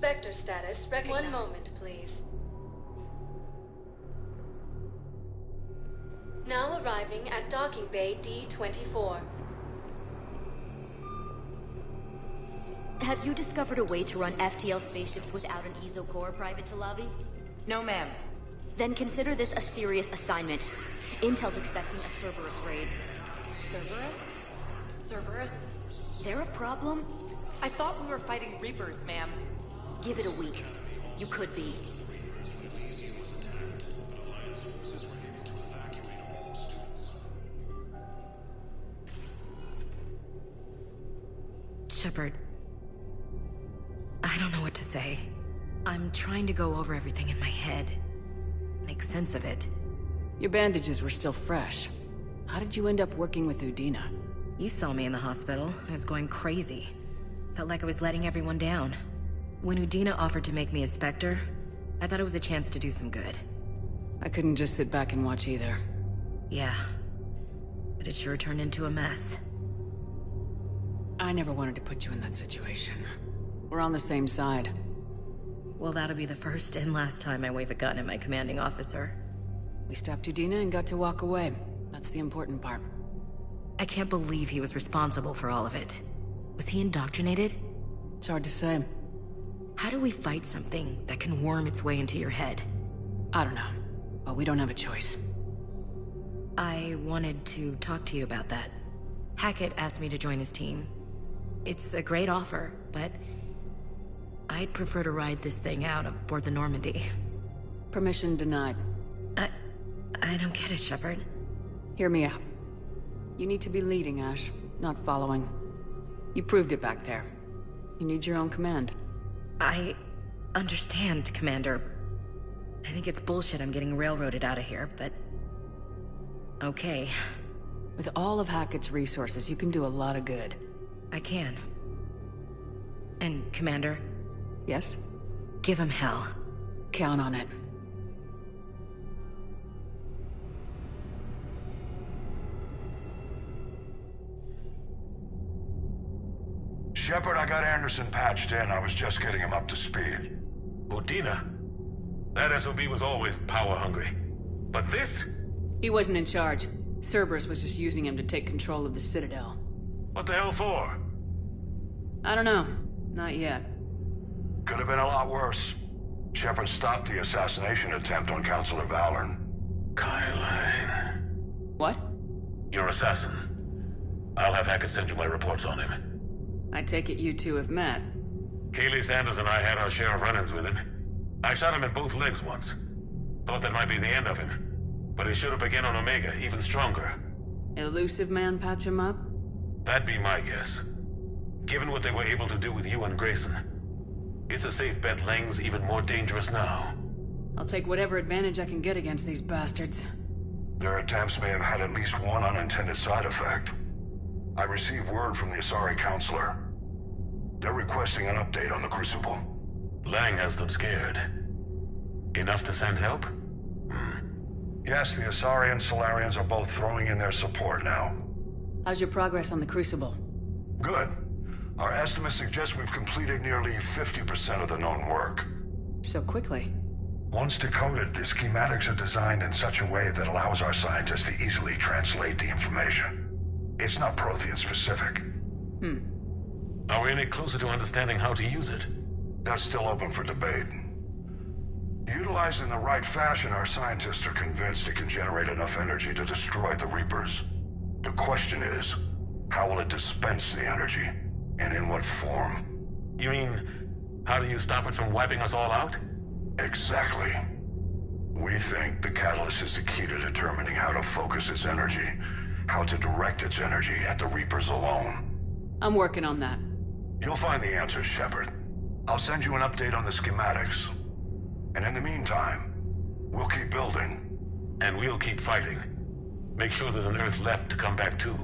Spectre status. One moment, please. Now arriving at docking bay D-24. Have you discovered a way to run FTL spaceships without an ESO core, Private Talavi? No, ma'am. Then consider this a serious assignment. Intel's expecting a Cerberus raid. Cerberus? Cerberus? They're a problem? I thought we were fighting Reapers, ma'am. Give it a week. You could be. Shepard, I don't know what to say. I'm trying to go over everything in my head. Make sense of it. Your bandages were still fresh. How did you end up working with Udina? You saw me in the hospital. I was going crazy. Felt like I was letting everyone down. When Udina offered to make me a Spectre, I thought it was a chance to do some good. I couldn't just sit back and watch either. Yeah. But it sure turned into a mess. I never wanted to put you in that situation. We're on the same side. Well, that'll be the first and last time I wave a gun at my commanding officer. We stopped Udina and got to walk away. That's the important part. I can't believe he was responsible for all of it. Was he indoctrinated? It's hard to say. How do we fight something that can worm its way into your head? I don't know, but we don't have a choice. I wanted to talk to you about that. Hackett asked me to join his team. It's a great offer, but I'd prefer to ride this thing out aboard the Normandy. Permission denied. I don't get it, Shepard. Hear me out. You need to be leading, Ash, not following. You proved it back there. You need your own command. I understand, Commander. I think it's bullshit I'm getting railroaded out of here, but... okay. With all of Hackett's resources, you can do a lot of good. I can. And, Commander? Yes? Give him hell. Count on it. Shepard, I got Anderson patched in. I was just getting him up to speed. Udina? That SOB was always power-hungry. But this? He wasn't in charge. Cerberus was just using him to take control of the Citadel. What the hell for? I don't know. Not yet. Could have been a lot worse. Shepard stopped the assassination attempt on Councilor Valorn. Kyline. What? Your assassin. I'll have Hackett send you my reports on him. I take it you two have met. Kaylee Sanders and I had our share of run-ins with him. I shot him in both legs once. Thought that might be the end of him. But he should have begun on Omega, even stronger. Elusive man patch him up? That'd be my guess. Given what they were able to do with you and Grayson. It's a safe bet Lang's even more dangerous now. I'll take whatever advantage I can get against these bastards. Their attempts may have had at least one unintended side effect. I received word from the Asari Counselor. They're requesting an update on the Crucible. Lang has them scared. Enough to send help? Yes, the Asari and Solarians are both throwing in their support now. How's your progress on the Crucible? Good. Our estimates suggest we've completed nearly 50% of the known work. So quickly? Once decoded, the schematics are designed in such a way that allows our scientists to easily translate the information. It's not Prothean specific. Are we any closer to understanding how to use it? That's still open for debate. Utilized in the right fashion, our scientists are convinced it can generate enough energy to destroy the Reapers. The question is, how will it dispense the energy? And in what form? You mean, how do you stop it from wiping us all out? Exactly. We think the catalyst is the key to determining how to focus its energy, how to direct its energy at the Reapers alone. I'm working on that. You'll find the answers, Shepard. I'll send you an update on the schematics. And in the meantime, we'll keep building. And we'll keep fighting. Make sure there's an Earth left to come back to.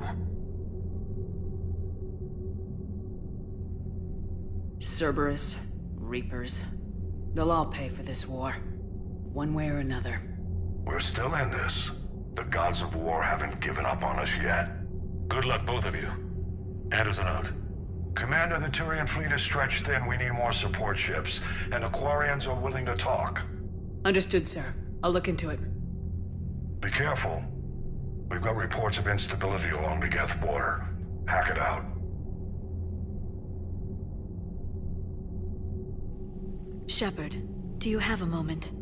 Cerberus, Reapers. They'll all pay for this war. One way or another. We're still in this. The gods of war haven't given up on us yet. Good luck, both of you. Anderson out. Commander, the Turian fleet is stretched thin. We need more support ships. And the Quarians are willing to talk. Understood, sir. I'll look into it. Be careful. We've got reports of instability along the Geth border. Hack it out. Shepard, do you have a moment?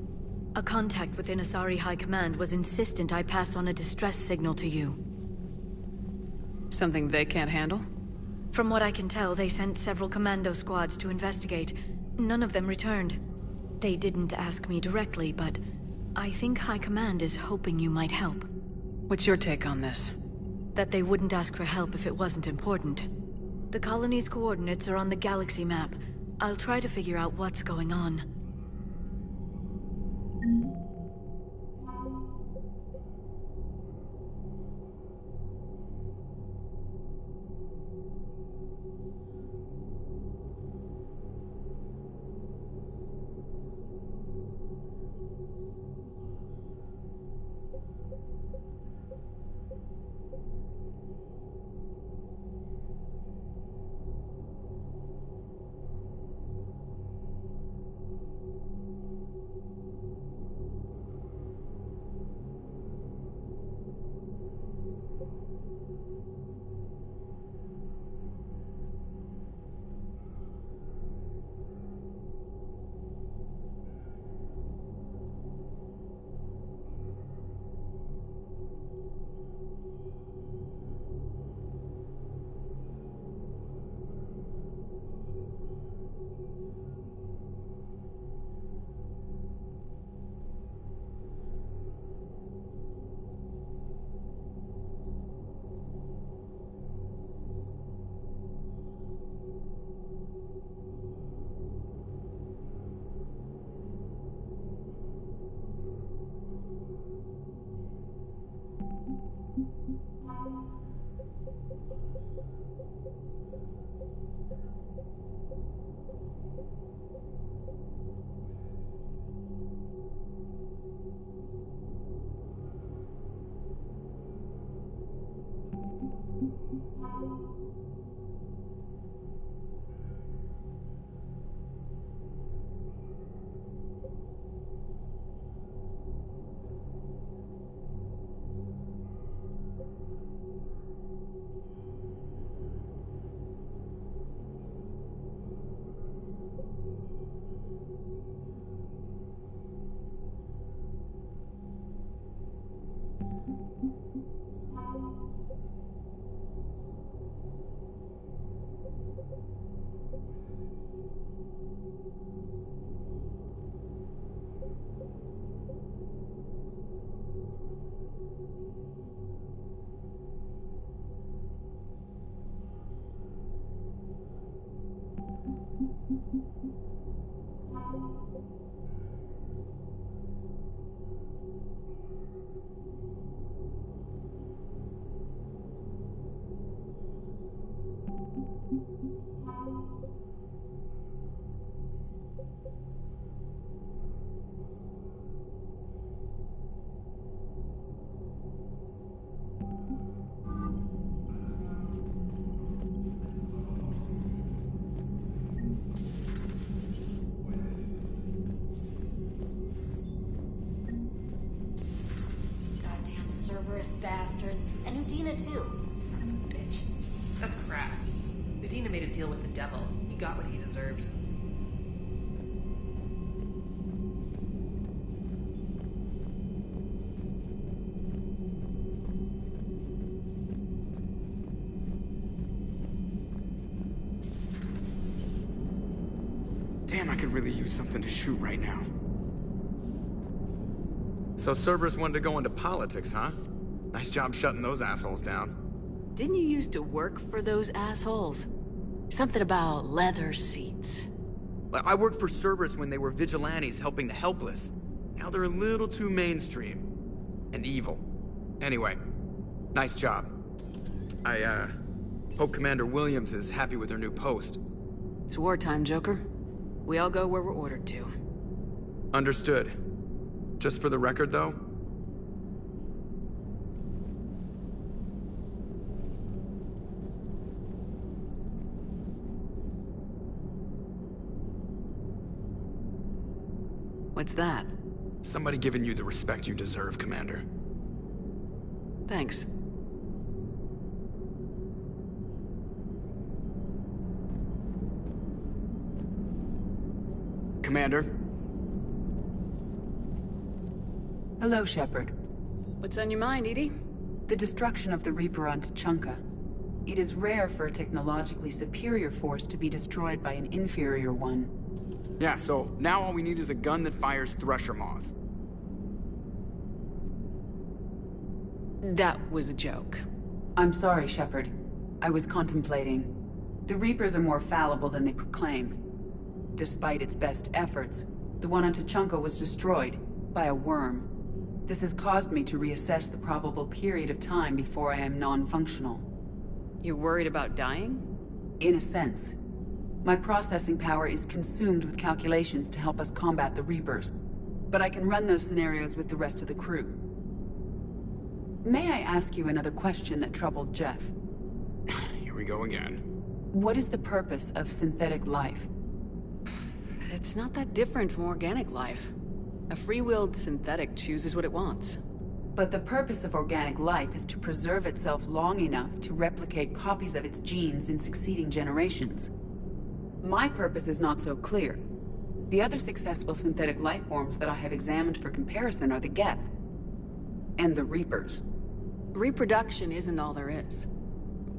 A contact within Asari High Command was insistent I pass on a distress signal to you. Something they can't handle? From what I can tell, they sent several commando squads to investigate. None of them returned. They didn't ask me directly, but I think High Command is hoping you might help. What's your take on this? That they wouldn't ask for help if it wasn't important. The colony's coordinates are on the galaxy map. I'll try to figure out what's going on. Bastards. And Udina too. Son of a bitch. That's crap. Udina made a deal with the devil. He got what he deserved. Damn, I could really use something to shoot right now. So Cerberus wanted to go into politics, huh? Nice job shutting those assholes down. Didn't you used to work for those assholes? Something about leather seats. I worked for Cerberus when they were vigilantes helping the helpless. Now they're a little too mainstream. And evil. Anyway, nice job. I, hope Commander Williams is happy with her new post. It's wartime, Joker. We all go where we're ordered to. Understood. Just for the record, though, What's that? Somebody giving you the respect you deserve, Commander. Thanks. Commander? Hello, Shepard. What's on your mind, Edie? The destruction of the Reaper on Tuchanka. It is rare for a technologically superior force to be destroyed by an inferior one. Yeah, so now all we need is a gun that fires Thresher Maws. That was a joke. I'm sorry, Shepard. I was contemplating. The Reapers are more fallible than they proclaim. Despite its best efforts, the one on Tuchanka was destroyed by a worm. This has caused me to reassess the probable period of time before I am non-functional. You're worried about dying? In a sense. My processing power is consumed with calculations to help us combat the Reapers, but I can run those scenarios with the rest of the crew. May I ask you another question that troubled Jeff? Here we go again. What is the purpose of synthetic life? It's not that different from organic life. A free-willed synthetic chooses what it wants. But the purpose of organic life is to preserve itself long enough to replicate copies of its genes in succeeding generations. My purpose is not so clear. The other successful synthetic life forms that I have examined for comparison are the Geth and the Reapers. Reproduction isn't all there is.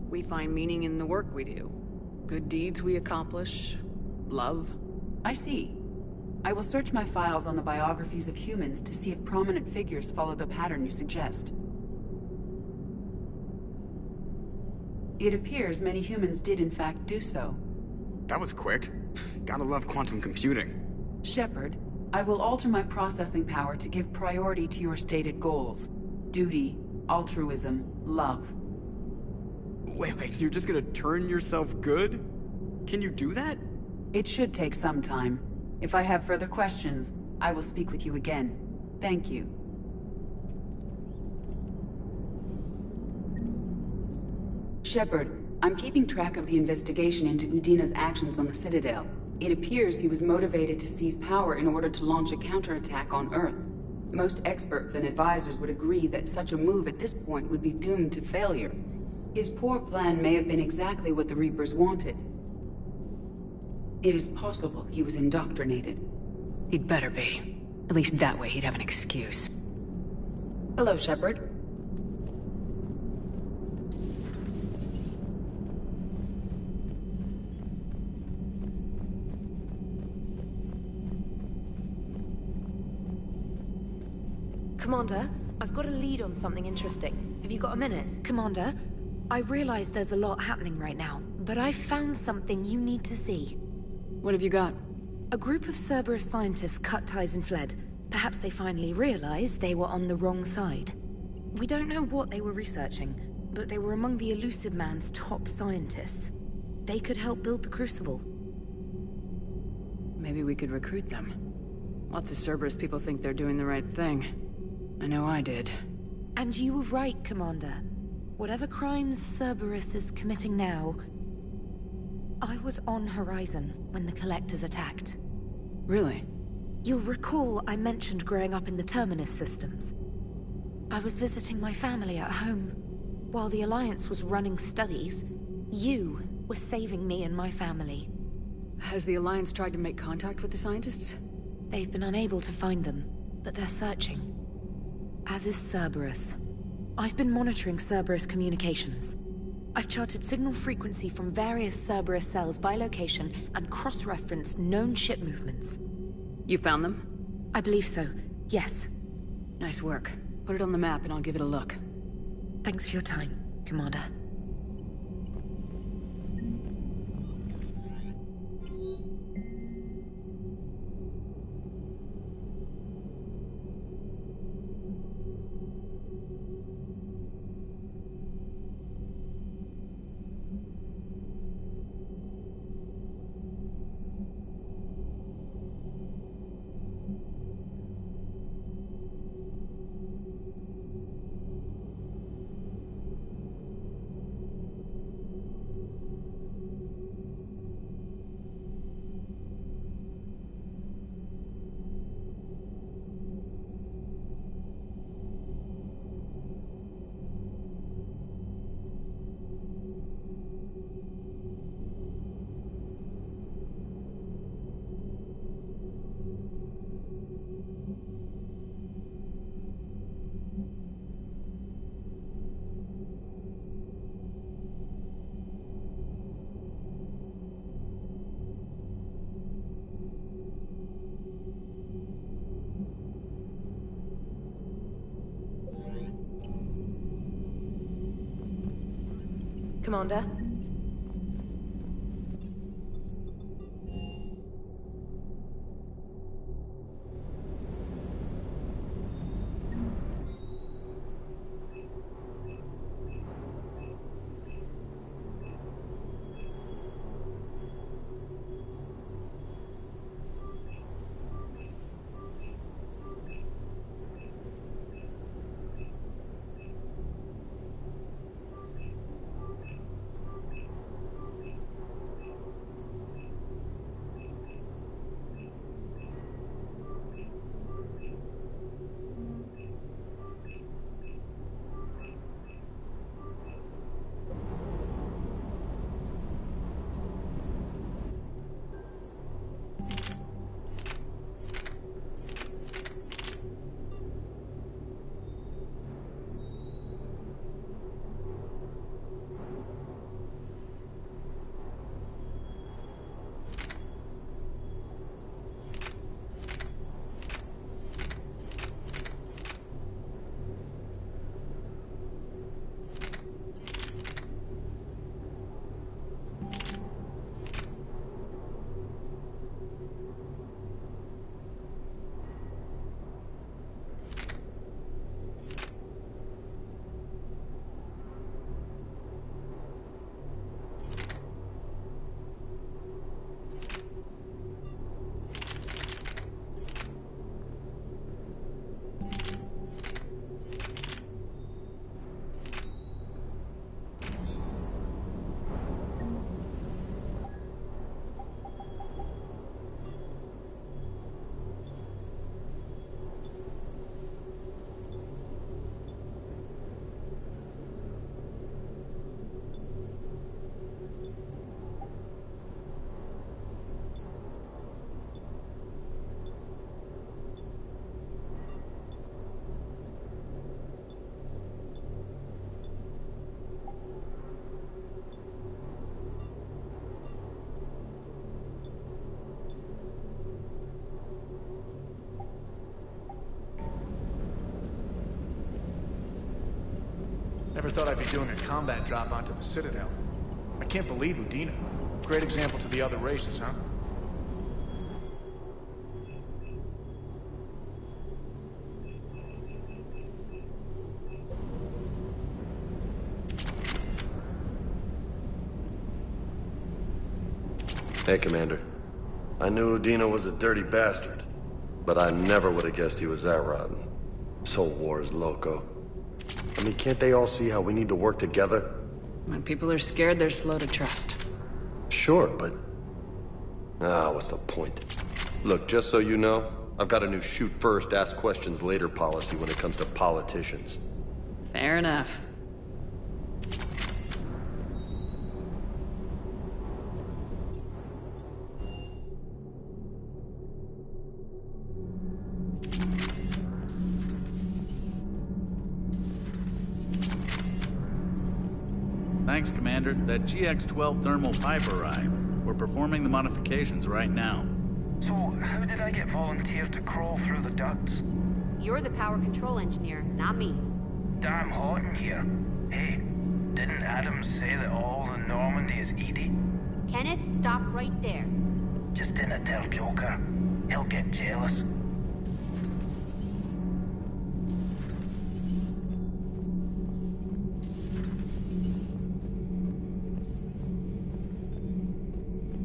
We find meaning in the work we do. Good deeds we accomplish. Love. I see. I will search my files on the biographies of humans to see if prominent figures follow the pattern you suggest. It appears many humans did in fact do so. That was quick. Gotta love quantum computing. Shepard, I will alter my processing power to give priority to your stated goals. Duty, altruism, love. Wait, you're just gonna turn yourself good? Can you do that? It should take some time. If I have further questions, I will speak with you again. Thank you. Shepard, I'm keeping track of the investigation into Udina's actions on the Citadel. It appears he was motivated to seize power in order to launch a counterattack on Earth. Most experts and advisors would agree that such a move at this point would be doomed to failure. His poor plan may have been exactly what the Reapers wanted. It is possible he was indoctrinated. He'd better be. At least that way he'd have an excuse. Hello, Shepard. Commander, I've got a lead on something interesting. Have you got a minute? Commander, I realize there's a lot happening right now, but I found something you need to see. What have you got? A group of Cerberus scientists cut ties and fled. Perhaps they finally realized they were on the wrong side. We don't know what they were researching, but they were among the Elusive Man's top scientists. They could help build the Crucible. Maybe we could recruit them. Lots of Cerberus people think they're doing the right thing. I know I did. And you were right, Commander. Whatever crimes Cerberus is committing now, I was on Horizon when the Collectors attacked. Really? You'll recall I mentioned growing up in the Terminus systems. I was visiting my family at home. While the Alliance was running studies, you were saving me and my family. Has the Alliance tried to make contact with the scientists? They've been unable to find them, but they're searching. As is Cerberus. I've been monitoring Cerberus communications. I've charted signal frequency from various Cerberus cells by location and cross-referenced known ship movements. You found them? I believe so, yes. Nice work. Put it on the map and I'll give it a look. Thanks for your time, Commander. Commander? Never thought I'd be doing a combat drop onto the Citadel. I can't believe Udina. Great example to the other races, huh? Hey, Commander. I knew Udina was a dirty bastard, but I never would have guessed he was that rotten. This whole war is loco. I mean, can't they all see how we need to work together? When people are scared, they're slow to trust. Sure, but... what's the point? Look, just so you know, I've got a new shoot first, ask questions later policy when it comes to politicians. Fair enough. Thanks, Commander. That GX-12 thermal pipe arrived. We're performing the modifications right now. So, how did I get volunteered to crawl through the ducts? You're the power control engineer, not me. Damn hot in here. Hey, didn't Adams say that all in Normandy is Edie? Kenneth, stop right there. Just didn't tell Joker. He'll get jealous.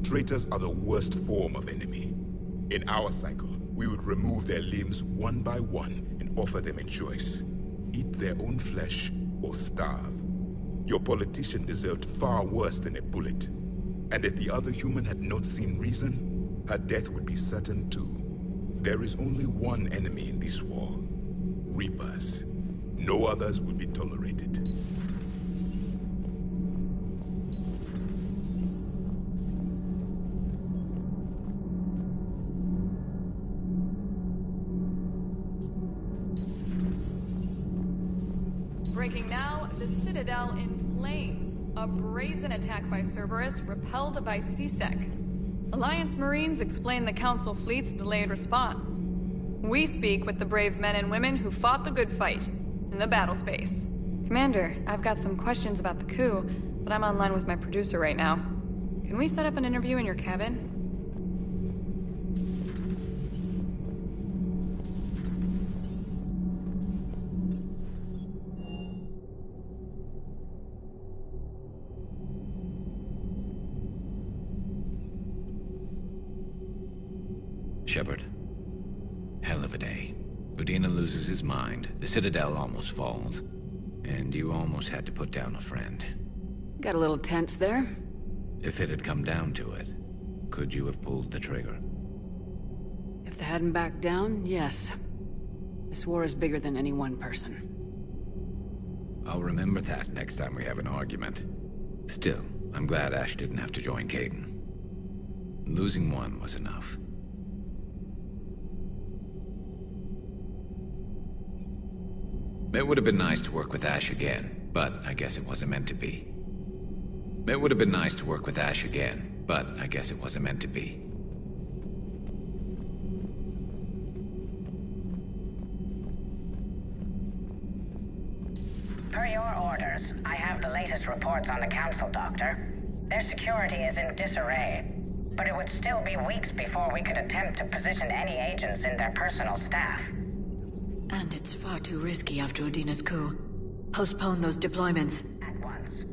Traitors are the worst form of enemy. In our cycle, we would remove their limbs one by one and offer them a choice. Eat their own flesh or starve. Your politician deserved far worse than a bullet. And if the other human had not seen reason, her death would be certain too. There is only one enemy in this war. Reapers. No others will be tolerated. Breaking now, the Citadel in flames. A brazen attack by Cerberus repelled by C-Sec. Alliance Marines explain the Council fleet's delayed response. We speak with the brave men and women who fought the good fight in the battle space. Commander, I've got some questions about the coup, but I'm online with my producer right now. Can we set up an interview in your cabin? Shepard. Hell of a day. Udina loses his mind, the Citadel almost falls, and you almost had to put down a friend. Got a little tense there. If it had come down to it, could you have pulled the trigger? If they hadn't backed down, yes. This war is bigger than any one person. I'll remember that next time we have an argument. Still, I'm glad Ash didn't have to join Caden. Losing one was enough. It would have been nice to work with Ash again, but I guess it wasn't meant to be. It would have been nice to work with Ash again, but I guess it wasn't meant to be. Per your orders, I have the latest reports on the Council, Doctor. Their security is in disarray, but it would still be weeks before we could attempt to position any agents in their personal staff. And it's far too risky after Udina's coup. Postpone those deployments. At once.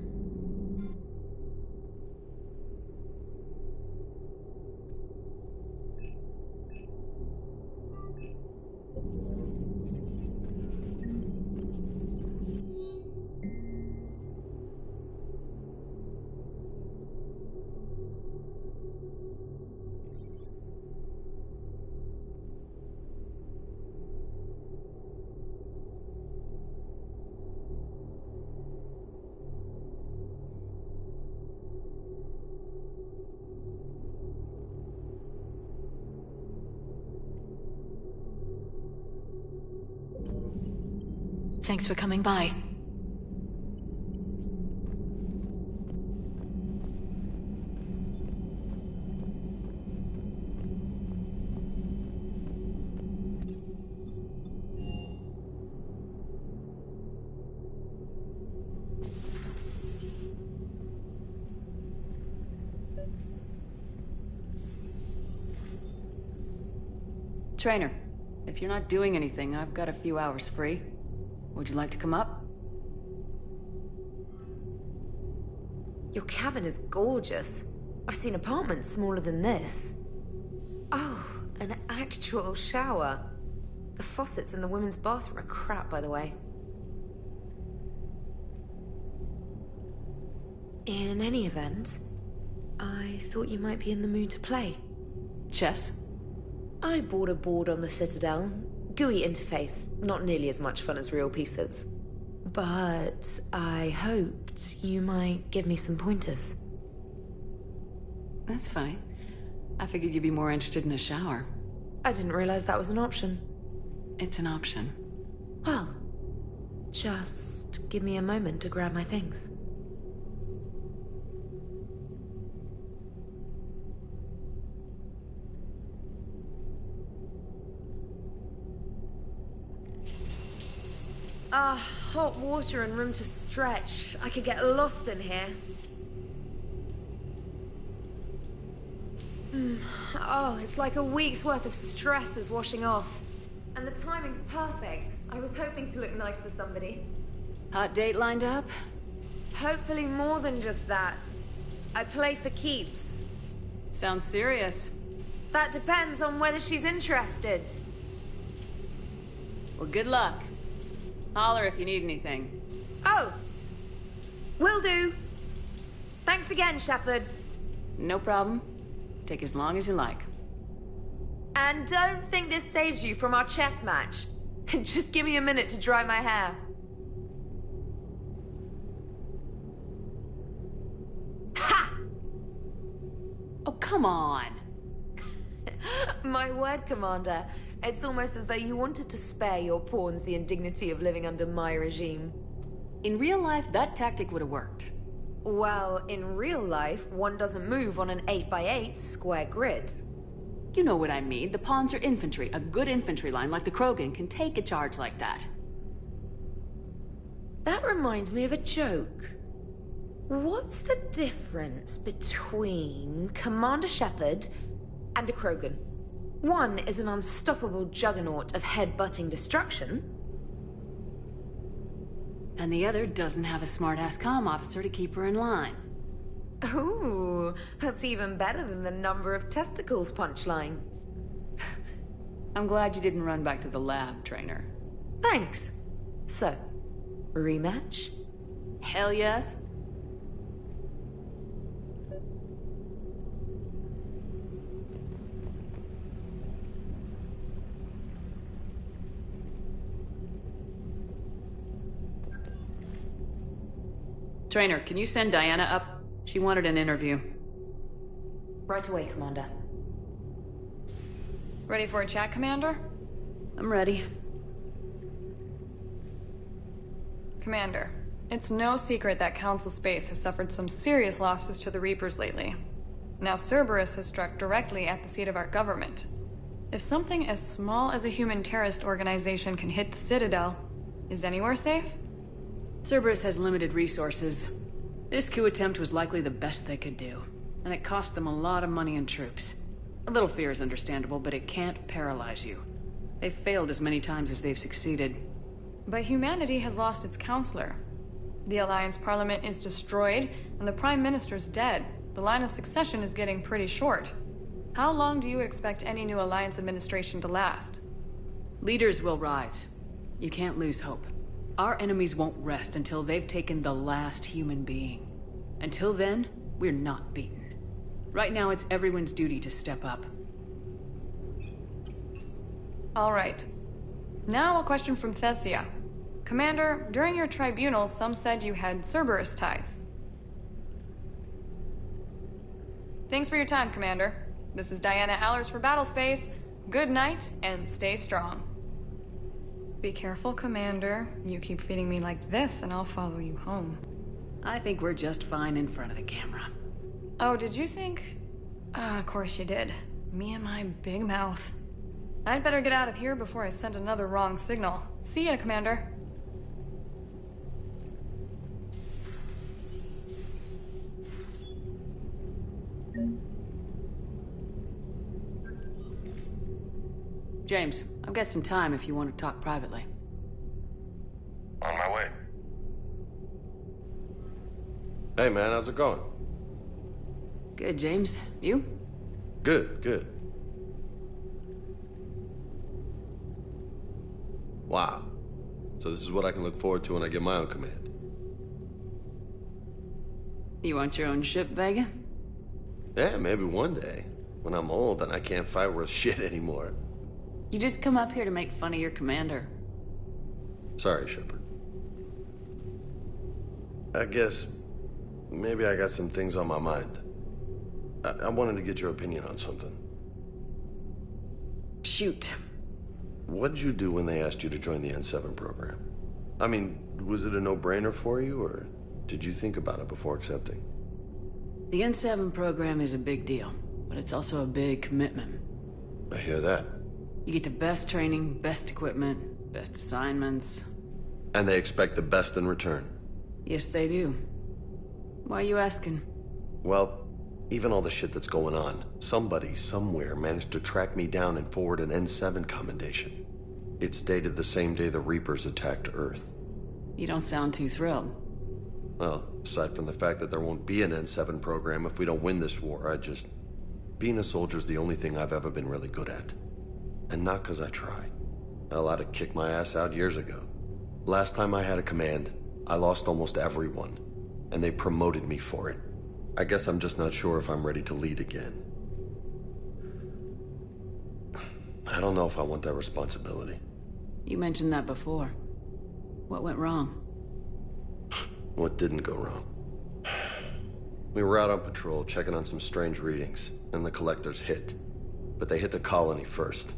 Thanks for coming by. Trainer, if you're not doing anything, I've got a few hours free. Would you like to come up? Your cabin is gorgeous. I've seen apartments smaller than this. Oh, an actual shower. The faucets in the women's bathroom are crap, by the way. In any event, I thought you might be in the mood to play. Chess? I bought a board on the Citadel. GUI interface, not nearly as much fun as real pieces. But I hoped you might give me some pointers. That's funny. I figured you'd be more interested in a shower. I didn't realize that was an option. It's an option. Well, just give me a moment to grab my things. Hot water and room to stretch. I could get lost in here. Oh, it's like a week's worth of stress is washing off. And the timing's perfect. I was hoping to look nice for somebody. Hot date lined up? Hopefully more than just that. I play for keeps. Sounds serious. That depends on whether she's interested. Well, good luck. Holler if you need anything. Oh! Will do. Thanks again, Shepard. No problem. Take as long as you like. And don't think this saves you from our chess match. Just give me a minute to dry my hair. Ha! Oh, come on. My word, Commander. It's almost as though you wanted to spare your pawns the indignity of living under my regime. In real life, that tactic would have worked. Well, in real life, one doesn't move on an 8x8 square grid. You know what I mean. The pawns are infantry. A good infantry line like the Krogan can take a charge like that. That reminds me of a joke. What's the difference between Commander Shepard and a Krogan? One is an unstoppable juggernaut of head-butting destruction. And the other doesn't have a smart-ass comm officer to keep her in line. Ooh, that's even better than the number of testicles punchline. I'm glad you didn't run back to the lab, Trainer. Thanks. So, rematch? Hell yes. Trainer, can you send Diana up? She wanted an interview. Right away, Commander. Ready for a chat, Commander? I'm ready. Commander, it's no secret that Council Space has suffered some serious losses to the Reapers lately. Now Cerberus has struck directly at the seat of our government. If something as small as a human terrorist organization can hit the Citadel, is anywhere safe? Cerberus has limited resources. This coup attempt was likely the best they could do, and it cost them a lot of money and troops. A little fear is understandable, but it can't paralyze you. They've failed as many times as they've succeeded. But humanity has lost its counselor. The Alliance Parliament is destroyed, and the Prime Minister's dead. The line of succession is getting pretty short. How long do you expect any new Alliance administration to last? Leaders will rise. You can't lose hope. Our enemies won't rest until they've taken the last human being. Until then, we're not beaten. Right now, it's everyone's duty to step up. All right. Now a question from Thesia. Commander, during your tribunal, some said you had Cerberus ties. Thanks for your time, Commander. This is Diana Allers for Battlespace. Good night, and stay strong. Be careful, Commander. You keep feeding me like this, and I'll follow you home. I think we're just fine in front of the camera. Oh, did you think? Of course you did. Me and my big mouth. I'd better get out of here before I send another wrong signal. See ya, Commander. James, I've got some time if you want to talk privately. On my way. Hey man, how's it going? Good, James. You? Good, good. Wow. So this is what I can look forward to when I get my own command. You want your own ship, Vega? Yeah, maybe one day. When I'm old and I can't fight worth shit anymore. You just come up here to make fun of your commander. Sorry, Shepard. I guess maybe I got some things on my mind. I wanted to get your opinion on something. Shoot. What did you do when they asked you to join the N7 program? I mean, was it a no-brainer for you, or did you think about it before accepting? The N7 program is a big deal, but it's also a big commitment. I hear that. You get the best training, best equipment, best assignments. And they expect the best in return. Yes, they do. Why are you asking? Well, even all the shit that's going on, somebody, somewhere, managed to track me down and forward an N7 commendation. It's dated the same day the Reapers attacked Earth. You don't sound too thrilled. Well, aside from the fact that there won't be an N7 program if we don't win this war, being a soldier's the only thing I've ever been really good at. And not because I try. Hell, I'd have kicked my ass out years ago. Last time I had a command, I lost almost everyone. And they promoted me for it. I guess I'm just not sure if I'm ready to lead again. I don't know if I want that responsibility. You mentioned that before. What went wrong? What didn't go wrong? We were out on patrol, checking on some strange readings, and the collectors hit. But they hit the colony first.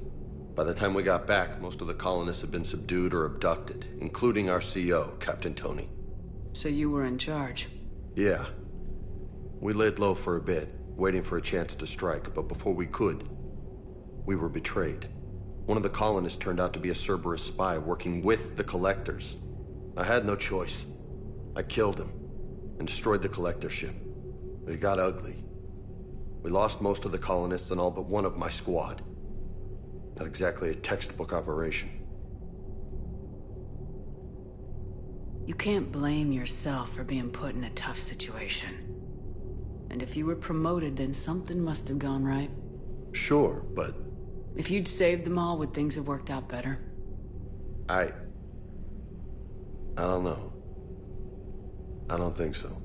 By the time we got back, most of the colonists had been subdued or abducted, including our CO, Captain Tony. So you were in charge? Yeah. We laid low for a bit, waiting for a chance to strike, but before we could, we were betrayed. One of the colonists turned out to be a Cerberus spy working with the collectors. I had no choice. I killed him, and destroyed the collector ship. But it got ugly. We lost most of the colonists and all but one of my squad. Not exactly a textbook operation. You can't blame yourself for being put in a tough situation. And if you were promoted, then something must have gone right. Sure, but... If you'd saved them all, would things have worked out better? I don't know. I don't think so.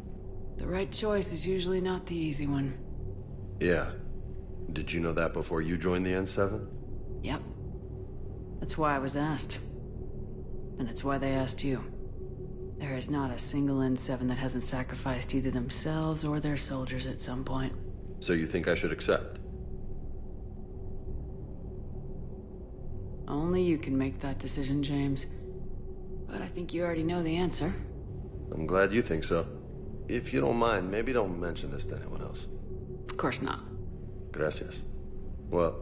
The right choice is usually not the easy one. Yeah. Did you know that before you joined the N7? Yep. That's why I was asked. And it's why they asked you. There is not a single N7 that hasn't sacrificed either themselves or their soldiers at some point. So you think I should accept? Only you can make that decision, James. But I think you already know the answer. I'm glad you think so. If you don't mind, maybe don't mention this to anyone else. Of course not. Gracias. Well,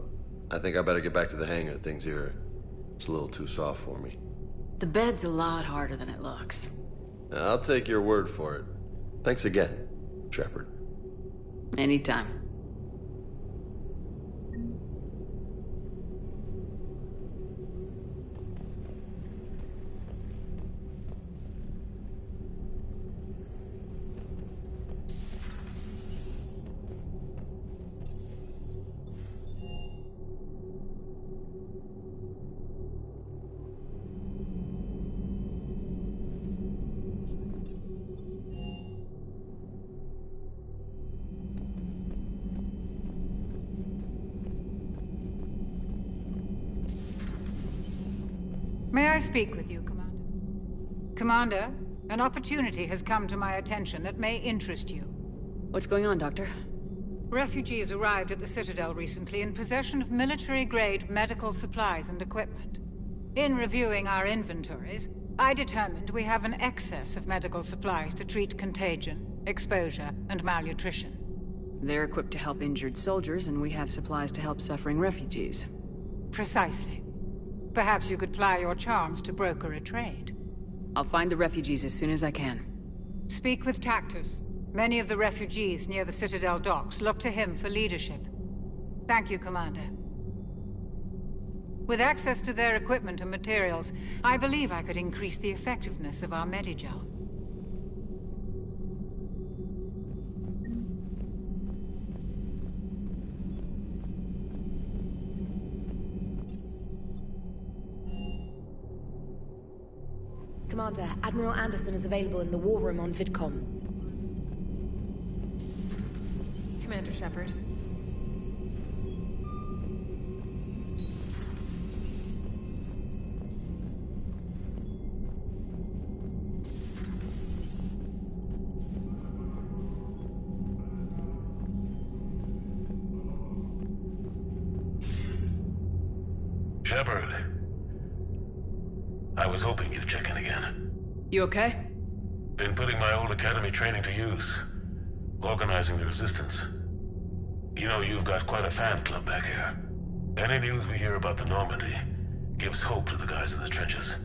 I think I better get back to the hangar. Things here, it's a little too soft for me. The bed's a lot harder than it looks. I'll take your word for it. Thanks again, Shepard. Anytime. May I speak with you, Commander? Commander, an opportunity has come to my attention that may interest you. What's going on, Doctor? Refugees arrived at the Citadel recently in possession of military-grade medical supplies and equipment. In reviewing our inventories, I determined we have an excess of medical supplies to treat contagion, exposure, and malnutrition. They're equipped to help injured soldiers, and we have supplies to help suffering refugees. Precisely. Perhaps you could ply your charms to broker a trade. I'll find the refugees as soon as I can. Speak with Tactus. Many of the refugees near the Citadel docks look to him for leadership. Thank you, Commander. With access to their equipment and materials, I believe I could increase the effectiveness of our Medigel. Commander, Admiral Anderson is available in the war room on VidCom. Commander Shepard. Shepard. I was hoping you'd check in again. You okay? Been putting my old academy training to use. Organizing the resistance. You know, you've got quite a fan club back here. Any news we hear about the Normandy gives hope to the guys in the trenches.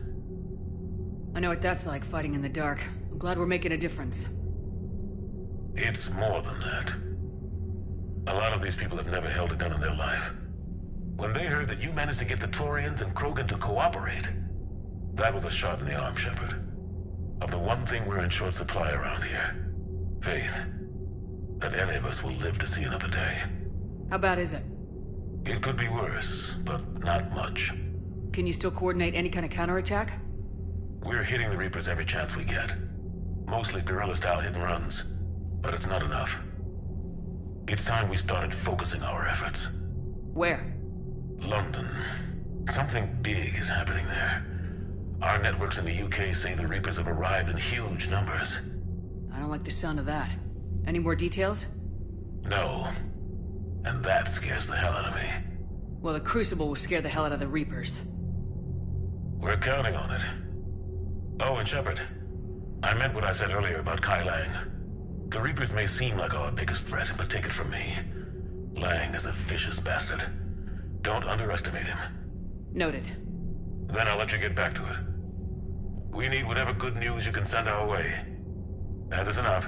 I know what that's like, fighting in the dark. I'm glad we're making a difference. It's more than that. A lot of these people have never held a gun in their life. When they heard that you managed to get the Torians and Krogan to cooperate, that was a shot in the arm, Shepard. Of the one thing we're in short supply around here. Faith. That any of us will live to see another day. How bad is it? It could be worse, but not much. Can you still coordinate any kind of counterattack? We're hitting the Reapers every chance we get. Mostly guerrilla-style hit-and-runs, but it's not enough. It's time we started focusing our efforts. Where? London. Something big is happening there. Our networks in the UK say the Reapers have arrived in huge numbers. I don't like the sound of that. Any more details? No. And that scares the hell out of me. Well, the Crucible will scare the hell out of the Reapers. We're counting on it. Oh, and Shepard, I meant what I said earlier about Kai Lang. The Reapers may seem like our biggest threat, but take it from me. Lang is a vicious bastard. Don't underestimate him. Noted. Then I'll let you get back to it. We need whatever good news you can send our way. Anderson out.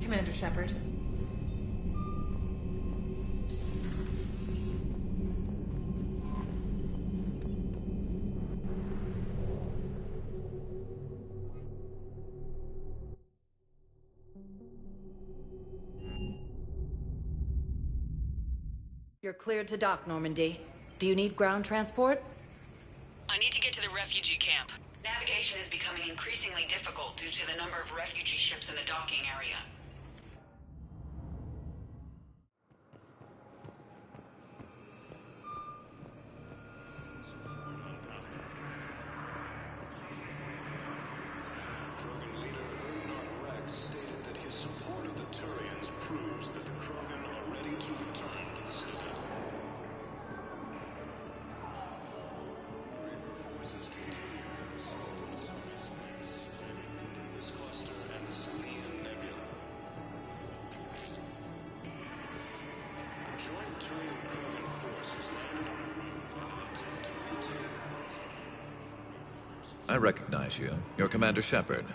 Commander Shepard. You're cleared to dock, Normandy. Do you need ground transport? I need to get to the refugee camp. Navigation is becoming increasingly difficult due to the number of refugee ships in the docking area. I recognize you. You're Commander Shepard.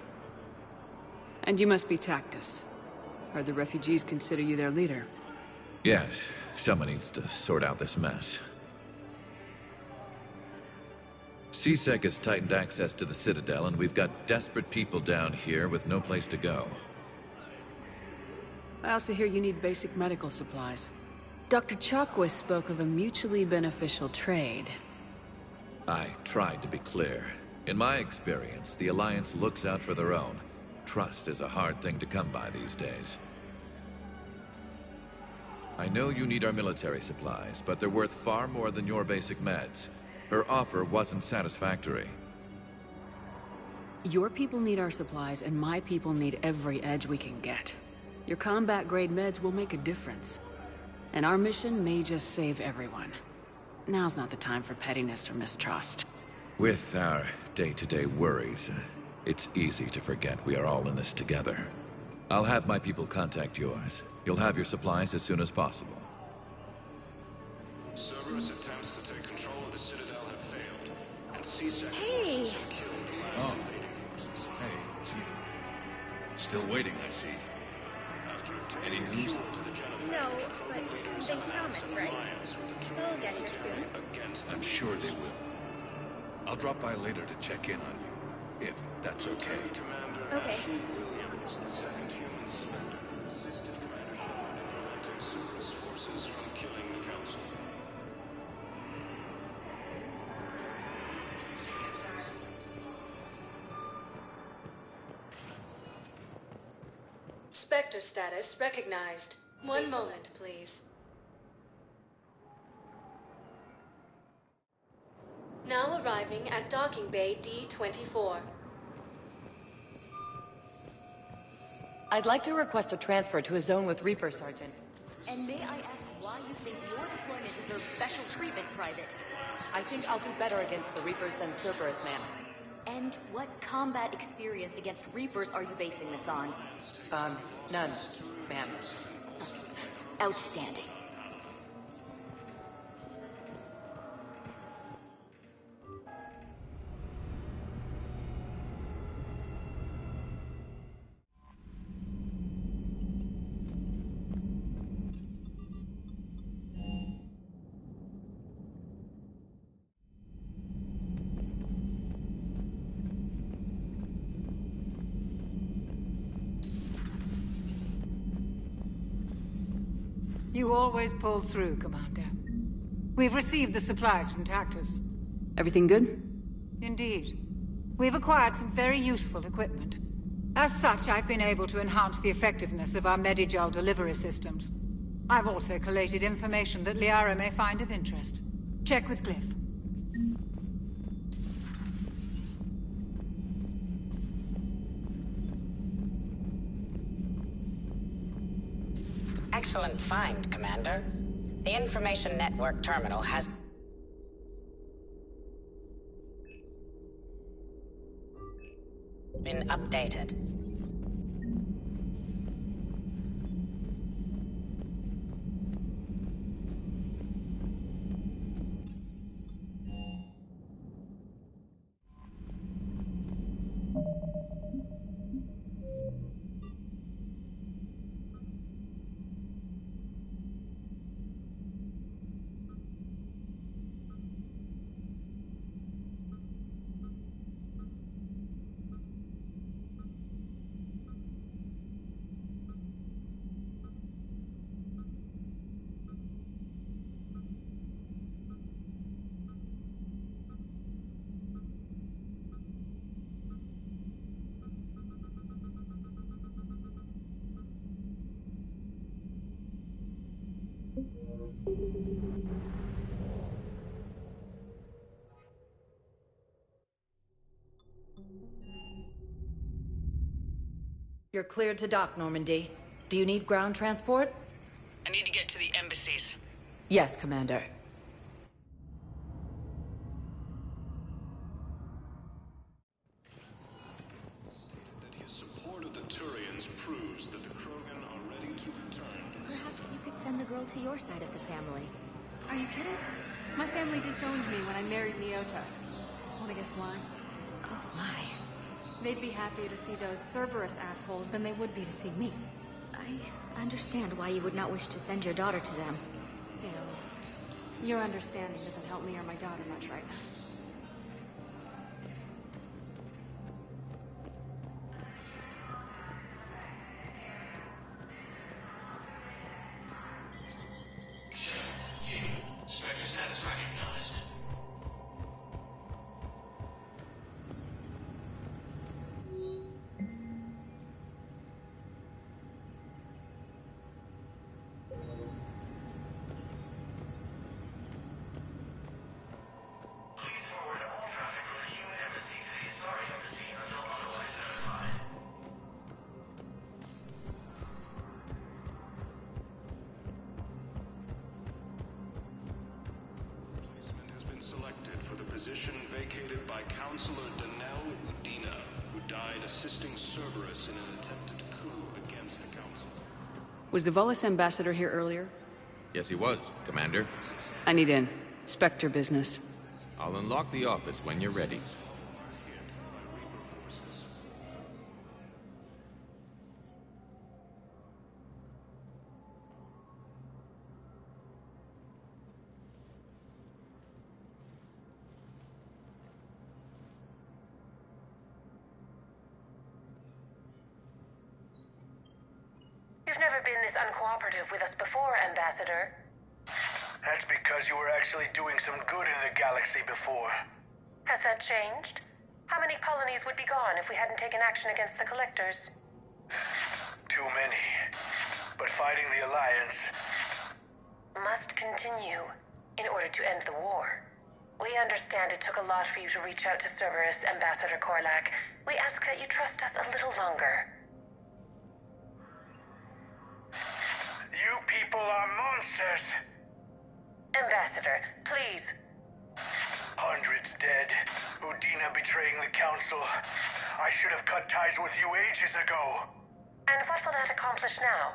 And you must be Tactus. Or the refugees consider you their leader. Yes, someone needs to sort out this mess. CSEC has tightened access to the Citadel, and we've got desperate people down here with no place to go. I also hear you need basic medical supplies. Dr. Chakwas spoke of a mutually beneficial trade. I tried to be clear. In my experience, the Alliance looks out for their own. Trust is a hard thing to come by these days. I know you need our military supplies, but they're worth far more than your basic meds. Her offer wasn't satisfactory. Your people need our supplies, and my people need every edge we can get. Your combat-grade meds will make a difference. And our mission may just save everyone. Now's not the time for pettiness or mistrust. With our day-to-day worries, it's easy to forget we are all in this together. I'll have my people contact yours. You'll have your supplies as soon as possible. Cerberus attempts to take control of the Citadel have failed, and CSEC Hey! have killed the last invading forces. Hey, it's you. Still waiting, I see. After Any obtaining a news? cure to the Genophage, No, but Krogan leaders they have promised, announced an right? alliance with the They'll Turian get here military soon. against the I'm sure they Reapers. will. I'll drop by later to check in on you, if that's okay. Lieutenant Commander Okay. Ashley Williams, the second human selector, assisted Commander Shepard in preventing Cerberus forces from killing the Council. Spectre status recognized. One moment, please. Now arriving at Docking Bay D-24. I'd like to request a transfer to a zone with Reaper, Sergeant. And may I ask why you think your deployment deserves special treatment, Private? I think I'll do better against the Reapers than Cerberus, ma'am. And what combat experience against Reapers are you basing this on? None, ma'am. Outstanding. You always pull through, Commander. We've received the supplies from Tactus. Everything good? Indeed. We've acquired some very useful equipment. As such, I've been able to enhance the effectiveness of our Medigel delivery systems. I've also collated information that Liara may find of interest. Check with Glyph. Excellent find, Commander. The information network terminal has... been updated. You're cleared to dock, Normandy. Do you need ground transport? I need to get to the embassies. Yes, Commander. That his support of the Turians proves that the Krogan are ready to return. Perhaps you could send the girl to your side of the family. Are you kidding? My family disowned me when I married Nyota. Wanna guess why? Oh my. They'd be happier to see those Cerberus assholes than they would be to see me. I understand why you would not wish to send your daughter to them. Yeah, your understanding doesn't help me or my daughter much right now. Spectre status recognized. Selected for the position vacated by Counselor Danelle Udina, who died assisting Cerberus in an attempted coup against the Council. Was the Volus ambassador here earlier? Yes, he was, Commander. I need in. Spectre business. I'll unlock the office when you're ready. You've never been this uncooperative with us before, Ambassador. That's because you were actually doing some good in the galaxy before. Has that changed? How many colonies would be gone if we hadn't taken action against the Collectors? Too many. But fighting the Alliance must continue in order to end the war. We understand it took a lot for you to reach out to Cerberus, Ambassador Korlak. We ask that you trust us a little longer. You people are monsters! Ambassador, please. Hundreds dead. Udina betraying the Council. I should have cut ties with you ages ago. And what will that accomplish now?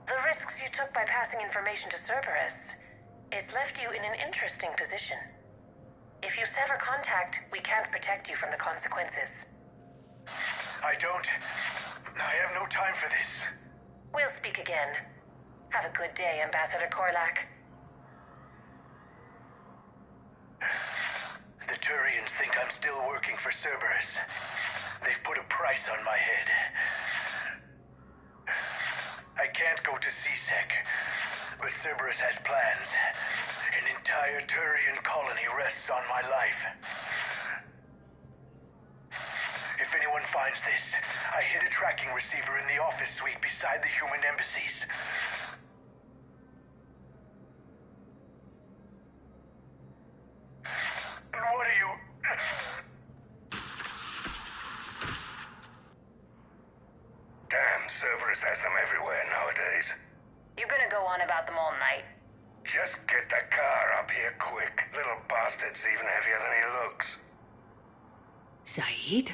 The risks you took by passing information to Cerberus, it's left you in an interesting position. If you sever contact, we can't protect you from the consequences. I have no time for this. We'll speak again. Have a good day, Ambassador Korlak. The Turians think I'm still working for Cerberus. They've put a price on my head. I can't go to CSEC, but Cerberus has plans. An entire Turian colony rests on my life. If anyone finds this, I hid a tracking receiver in the office suite beside the human embassies. And what are you... Damn, Cerberus has them everywhere nowadays. You gonna go on about them all night? Just get the car up here quick. Little bastard's even heavier than he looks. Saeed?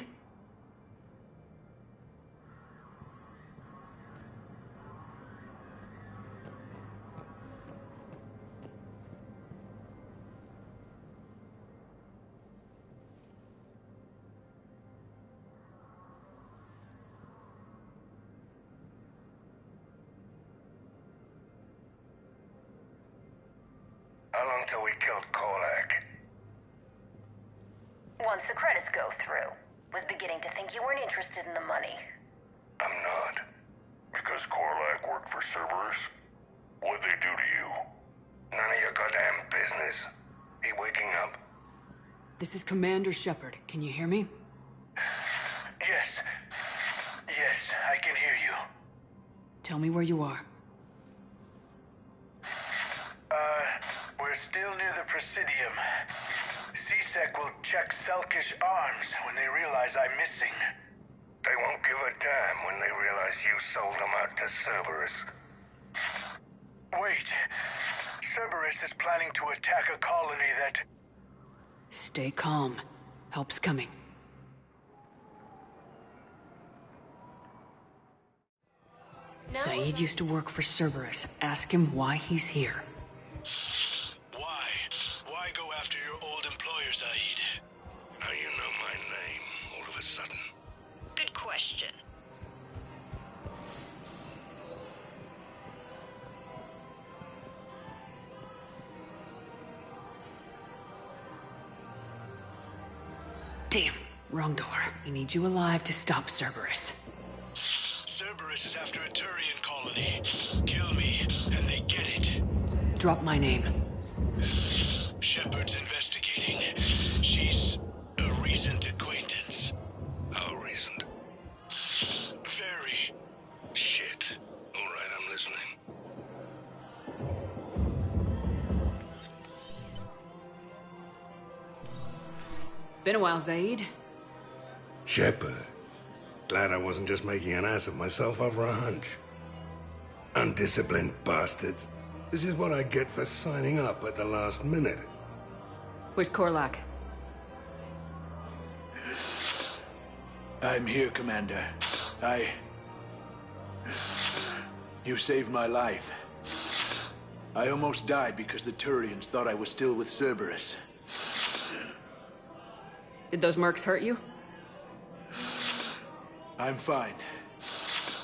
long till we killed Korlak? Once the credits go through. Was beginning to think you weren't interested in the money. I'm not. Because Korlak worked for Cerberus? What'd they do to you? None of your goddamn business. He waking up? This is Commander Shepard. Can you hear me? Yes. Yes, I can hear you. Tell me where you are. We're still near the Presidium. C-Sec will check Selkish arms when they realize I'm missing. They won't give a damn when they realize you sold them out to Cerberus. Wait. Cerberus is planning to attack a colony that... Stay calm. Help's coming. No. Zaid used to work for Cerberus. Ask him why he's here. Why? Why go after your old employer, Zaid? How you know my name all of a sudden? Good question. Damn. Wrong door. We need you alive to stop Cerberus. Cerberus is after a Turian colony. Kill me, and they get it. Drop my name. Shepard's investigating. She's a recent acquaintance. How recent? Very. Shit. All right, I'm listening. Been a while, Zaid. Shepard. Glad I wasn't just making an ass of myself over a hunch. Undisciplined bastards. This is what I get for signing up at the last minute. Where's Korlak? I'm here, Commander. You saved my life. I almost died because the Turians thought I was still with Cerberus. Did those mercs hurt you? I'm fine.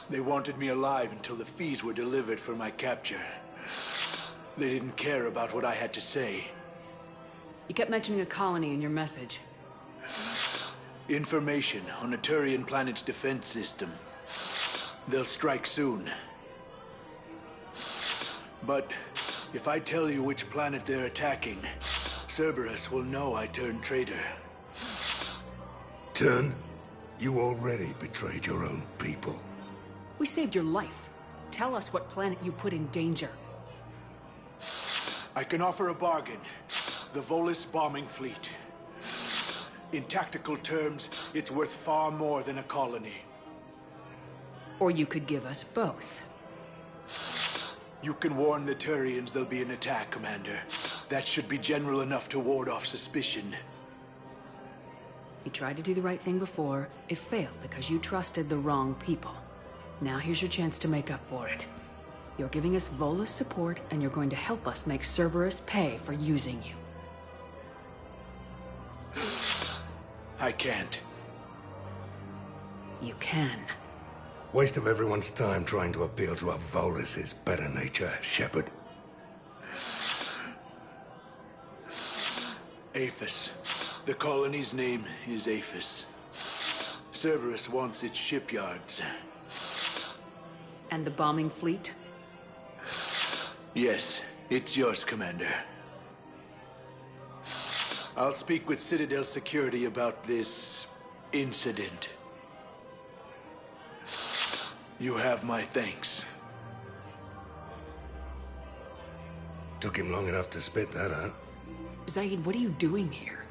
They wanted me alive until the fees were delivered for my capture. They didn't care about what I had to say. You kept mentioning a colony in your message. Information on a Turian planet's defense system. They'll strike soon. But if I tell you which planet they're attacking, Cerberus will know I turned traitor. Turn? You already betrayed your own people. We saved your life. Tell us what planet you put in danger. I can offer a bargain. The Volus bombing fleet. In tactical terms, it's worth far more than a colony. Or you could give us both. You can warn the Turians there'll be an attack, Commander. That should be general enough to ward off suspicion. You tried to do the right thing before. It failed because you trusted the wrong people. Now here's your chance to make up for it. You're giving us Volus support, and you're going to help us make Cerberus pay for using you. I can't. You can. Waste of everyone's time trying to appeal to a Volus's better nature, Shepard. Aphis. The colony's name is Aphis. Cerberus wants its shipyards. And the bombing fleet? Yes, it's yours, Commander. I'll speak with Citadel Security about this incident. You have my thanks. Took him long enough to spit that out. Zaid, what are you doing here?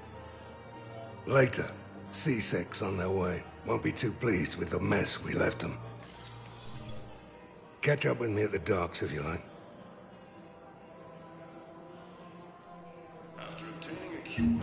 Later. C-Sec's on their way. Won't be too pleased with the mess we left them. Catch up with me at the docks if you like. After obtaining a cure...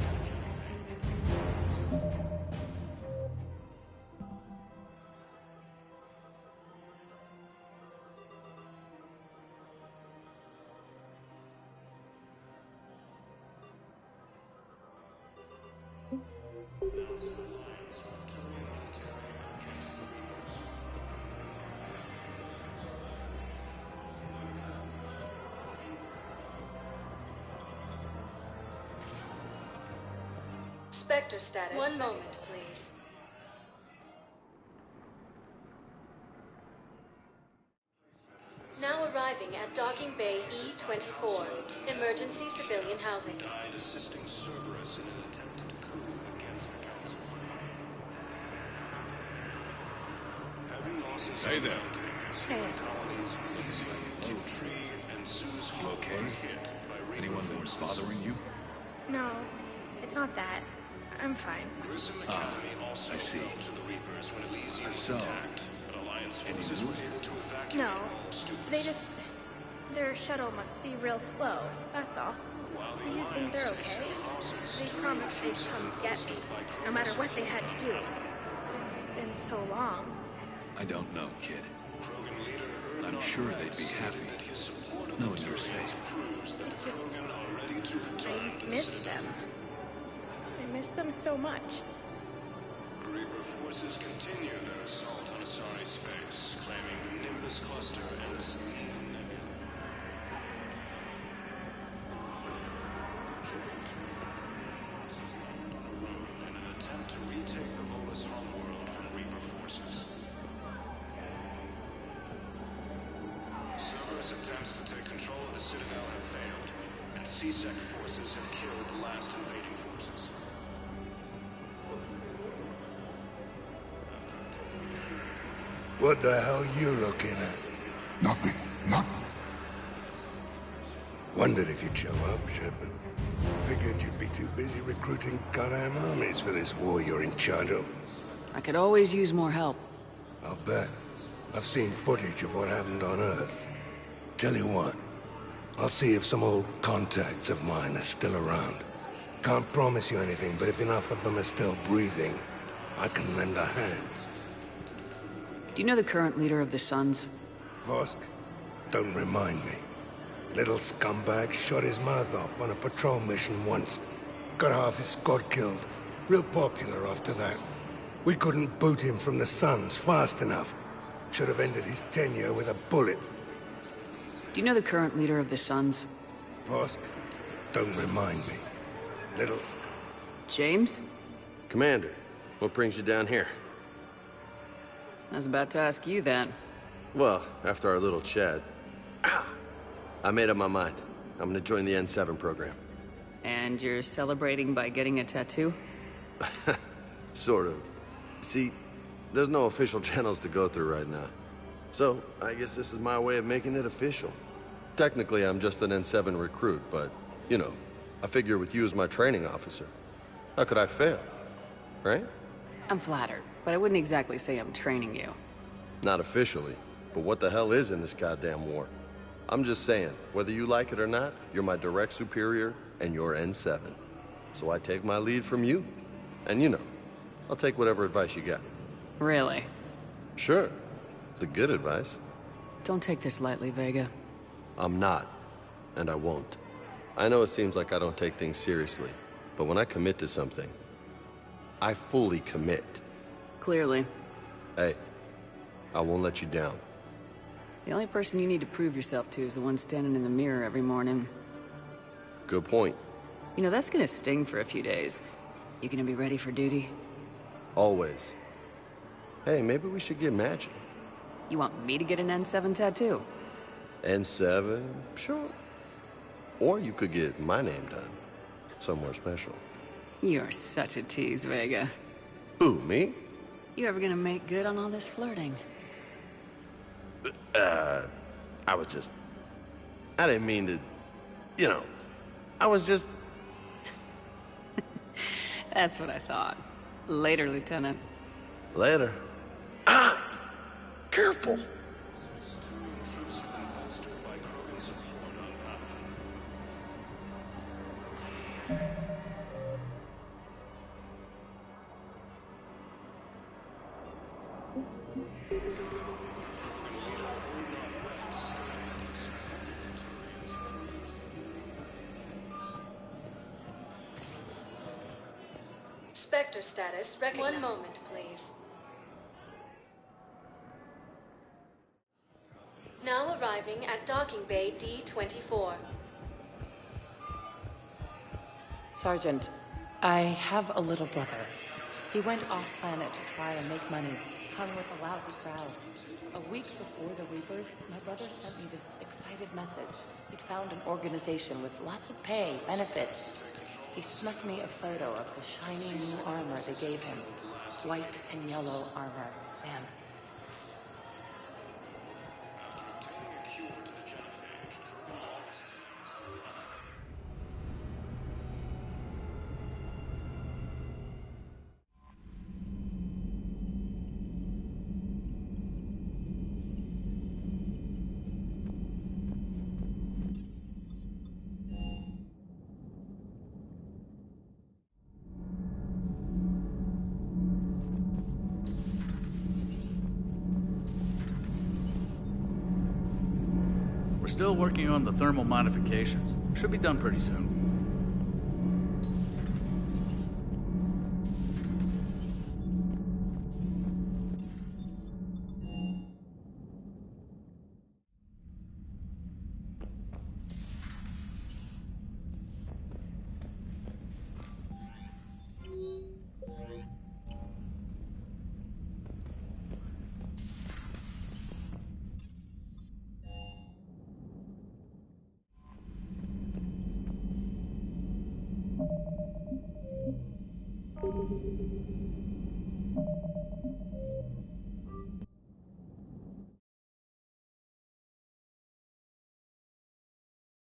Spectre status. One moment, please. Now arriving at Docking Bay E-24. Emergency civilian housing. Died assisting Cerberus in an attempted coup against the Council. Heavy losses. Hey there. Hey. Colonies, Tree, and Sue's You okay? Anyone been bothering you? No, it's not that. I'm fine. I see. So, No, their shuttle must be real slow, that's all. Do you think they're okay? They promised they'd come get me, no matter what they had to do. It's been so long. I don't know, kid. I'm sure they'd be happy, knowing you're safe. It's just... I miss them. I miss them so much. Reaper forces continue their assault on Asari space, claiming the Nimbus cluster and its nebula. In an attempt to retake the Volus homeworld from Reaper forces. Cerberus attempts to take control of the Citadel have failed, and C-Sec forces have killed the last invading forces. What the hell you looking at? Nothing. Nothing. Wondered if you'd show up, Shepard. Figured you'd be too busy recruiting goddamn armies for this war you're in charge of. I could always use more help. I'll bet. I've seen footage of what happened on Earth. Tell you what, I'll see if some old contacts of mine are still around. Can't promise you anything, but if enough of them are still breathing, I can lend a hand. Do you know the current leader of the Suns? Vosk? Don't remind me. Little scumbag shot his mouth off on a patrol mission once. Got half his squad killed. Real popular after that. We couldn't boot him from the Suns fast enough. Should have ended his tenure with a bullet. Do you know the current leader of the Suns? Vosk? Don't remind me. Little... James? Commander, what brings you down here? I was about to ask you that. Well, after our little chat, I made up my mind. I'm gonna join the N7 program. And you're celebrating by getting a tattoo? Sort of. See, there's no official channels to go through right now. So, I guess this is my way of making it official. Technically, I'm just an N7 recruit, but, you know, I figure with you as my training officer, how could I fail? Right? I'm flattered, but I wouldn't exactly say I'm training you. Not officially, but what the hell is in this goddamn war? I'm just saying, whether you like it or not, you're my direct superior, and you're N7. So I take my lead from you. And you know, I'll take whatever advice you got. Really? Sure. The good advice. Don't take this lightly, Vega. I'm not. And I won't. I know it seems like I don't take things seriously, but when I commit to something, I fully commit. Clearly. Hey, I won't let you down. The only person you need to prove yourself to is the one standing in the mirror every morning. Good point. You know, that's gonna sting for a few days. You gonna be ready for duty? Always. Hey, maybe we should get matching. You want me to get an N7 tattoo? N7? Sure. Or you could get my name done. Somewhere special. You're such a tease, Vega. Who, me? You ever gonna make good on all this flirting? I was just... I didn't mean to... You know, I was just... That's what I thought. Later, Lieutenant. Later. Ah! Careful! Spectre status recognized. One moment, please. Now arriving at Docking Bay D-24. Sergeant, I have a little brother. He went off-planet to try and make money, hung with a lousy crowd. A week before the Reapers, my brother sent me this excited message. He'd found an organization with lots of pay, benefits. He snuck me a photo of the shiny new armor they gave him. White and yellow armor. Man. Still working on the thermal modifications. Should be done pretty soon.